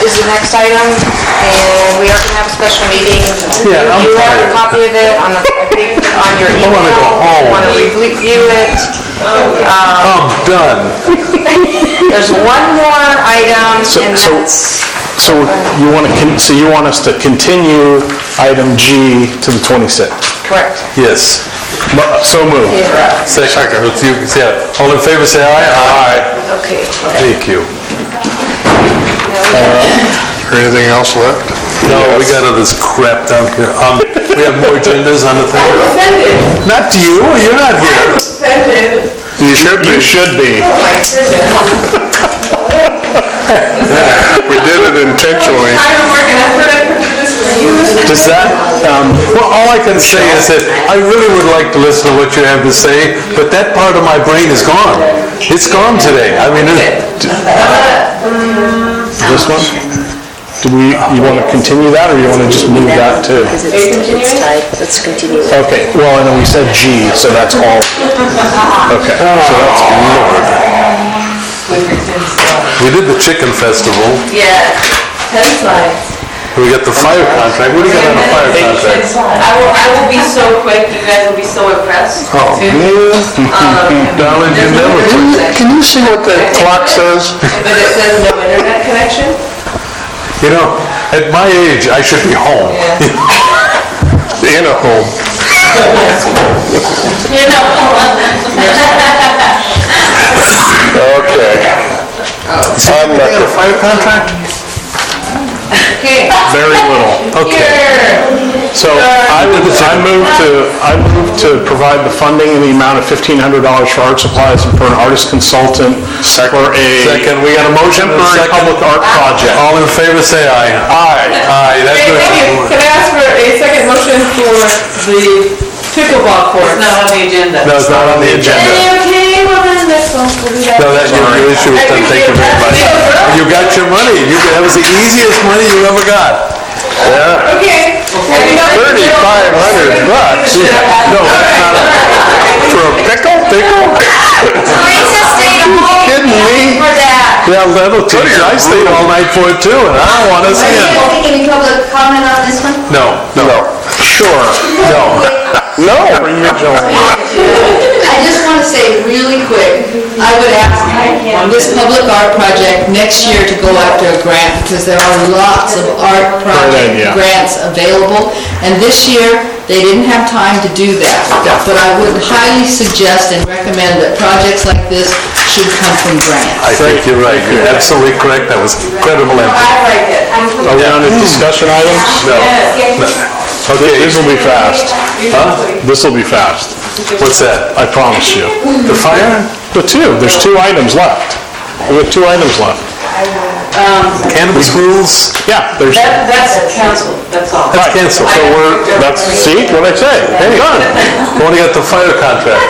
is the next item, and we are going to have a special meeting. Yeah, I'm You have a tired. copy of it on your email. wanna go home. Want to review it. I'm done. There's one more item, So- and so- that's... So you want us to continue item G to the 26th? Correct. Yes. So moved. Second. Yeah. All in favor, say aye. Aye. Okay. Thank you. Anything else left? No, we got all this crap down here. We have more agendas on the thing. Not you, you're not here. You should be. You should be. We did it intentionally. Does that, Well, all I can say is that I really would like to listen to what you have to say, but that part of my brain is gone. It's gone today. I mean, this one? You want to continue that, or you want to just move that too? Let's continue. Okay, well, and then we said G, so that's all. Okay, so that's Lord. we did the chicken festival. Yeah, 10 slides. We got the fire contract. What do you got on the fire contract? I will be so quick, you guys will be so impressed. Oh, man. Darling, you never quit. can you see what the clock says? But it says no internet connection? You know, at my age, I should be home. In a home. Okay. I'm not a fire contract? Okay. Very little. Okay. So I move to provide the funding in the amount of $1,500 for art supplies and for an artist consultant for a Second, we got a motion and a temporary second. public art project. All in favor, say aye. Aye. Aye, that's Hey, good. thank you. Can I ask for a second motion for the pickleball court? It's not on the agenda. No, it's not on the agenda. Okay, well then next one, we'll do that. No, that, your issue is done, thank you very much. You got your money, that was the easiest money you ever got. Yeah. Okay. $3,500. No, that's not, For a pickle? Teresa stayed home Kidding me? for that. yeah, that'll teach you. I stayed all night for it too, and I don't want to see it. Any public comment on this one? No, no. Sure. No. No. I just want to say really quick, I would ask on this public art project next year to go after a grant, because there are lots of art project idea. grants available, and this year, they didn't have time to do that. But I would highly suggest and recommend that projects like this should come from grants. I think you're right. You're absolutely correct. That was incredible input. I like it. Are we on to discussion items? No. Okay. This will be fast. Huh? This will be fast. What's that? I promise you. The fire? The two, there's 2 items left. We have 2 items left. Cannabis rules? Yeah, there's, That's canceled, that's all. That's canceled. so see, what I say? Hey, Done. we only got the fire contract.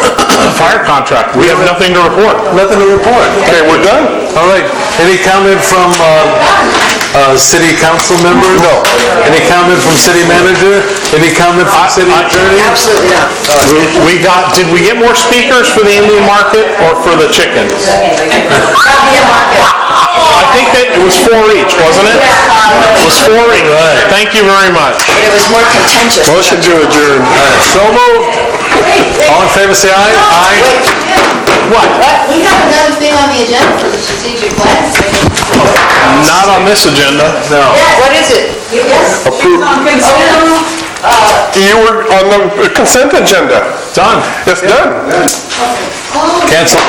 Fire contract, we have nothing to report. Nothing to report. Okay, we're done? All right. Any comment from city council member? No. Any comment from city manager? Any comment from city attorney? Absolutely not. Did we get more speakers for the Indian market or for the chickens? I think that it was 4 each, wasn't it? It was 4 each. Thank you very much. It was more contentious. Motion to adjourn. So moved. All in favor, say aye. Aye. What? We have another thing on the agenda for the strategic plan. Not on this agenda. No. What is it? Yes. Approved. You were on the consent agenda. Done. It's done. Cancel.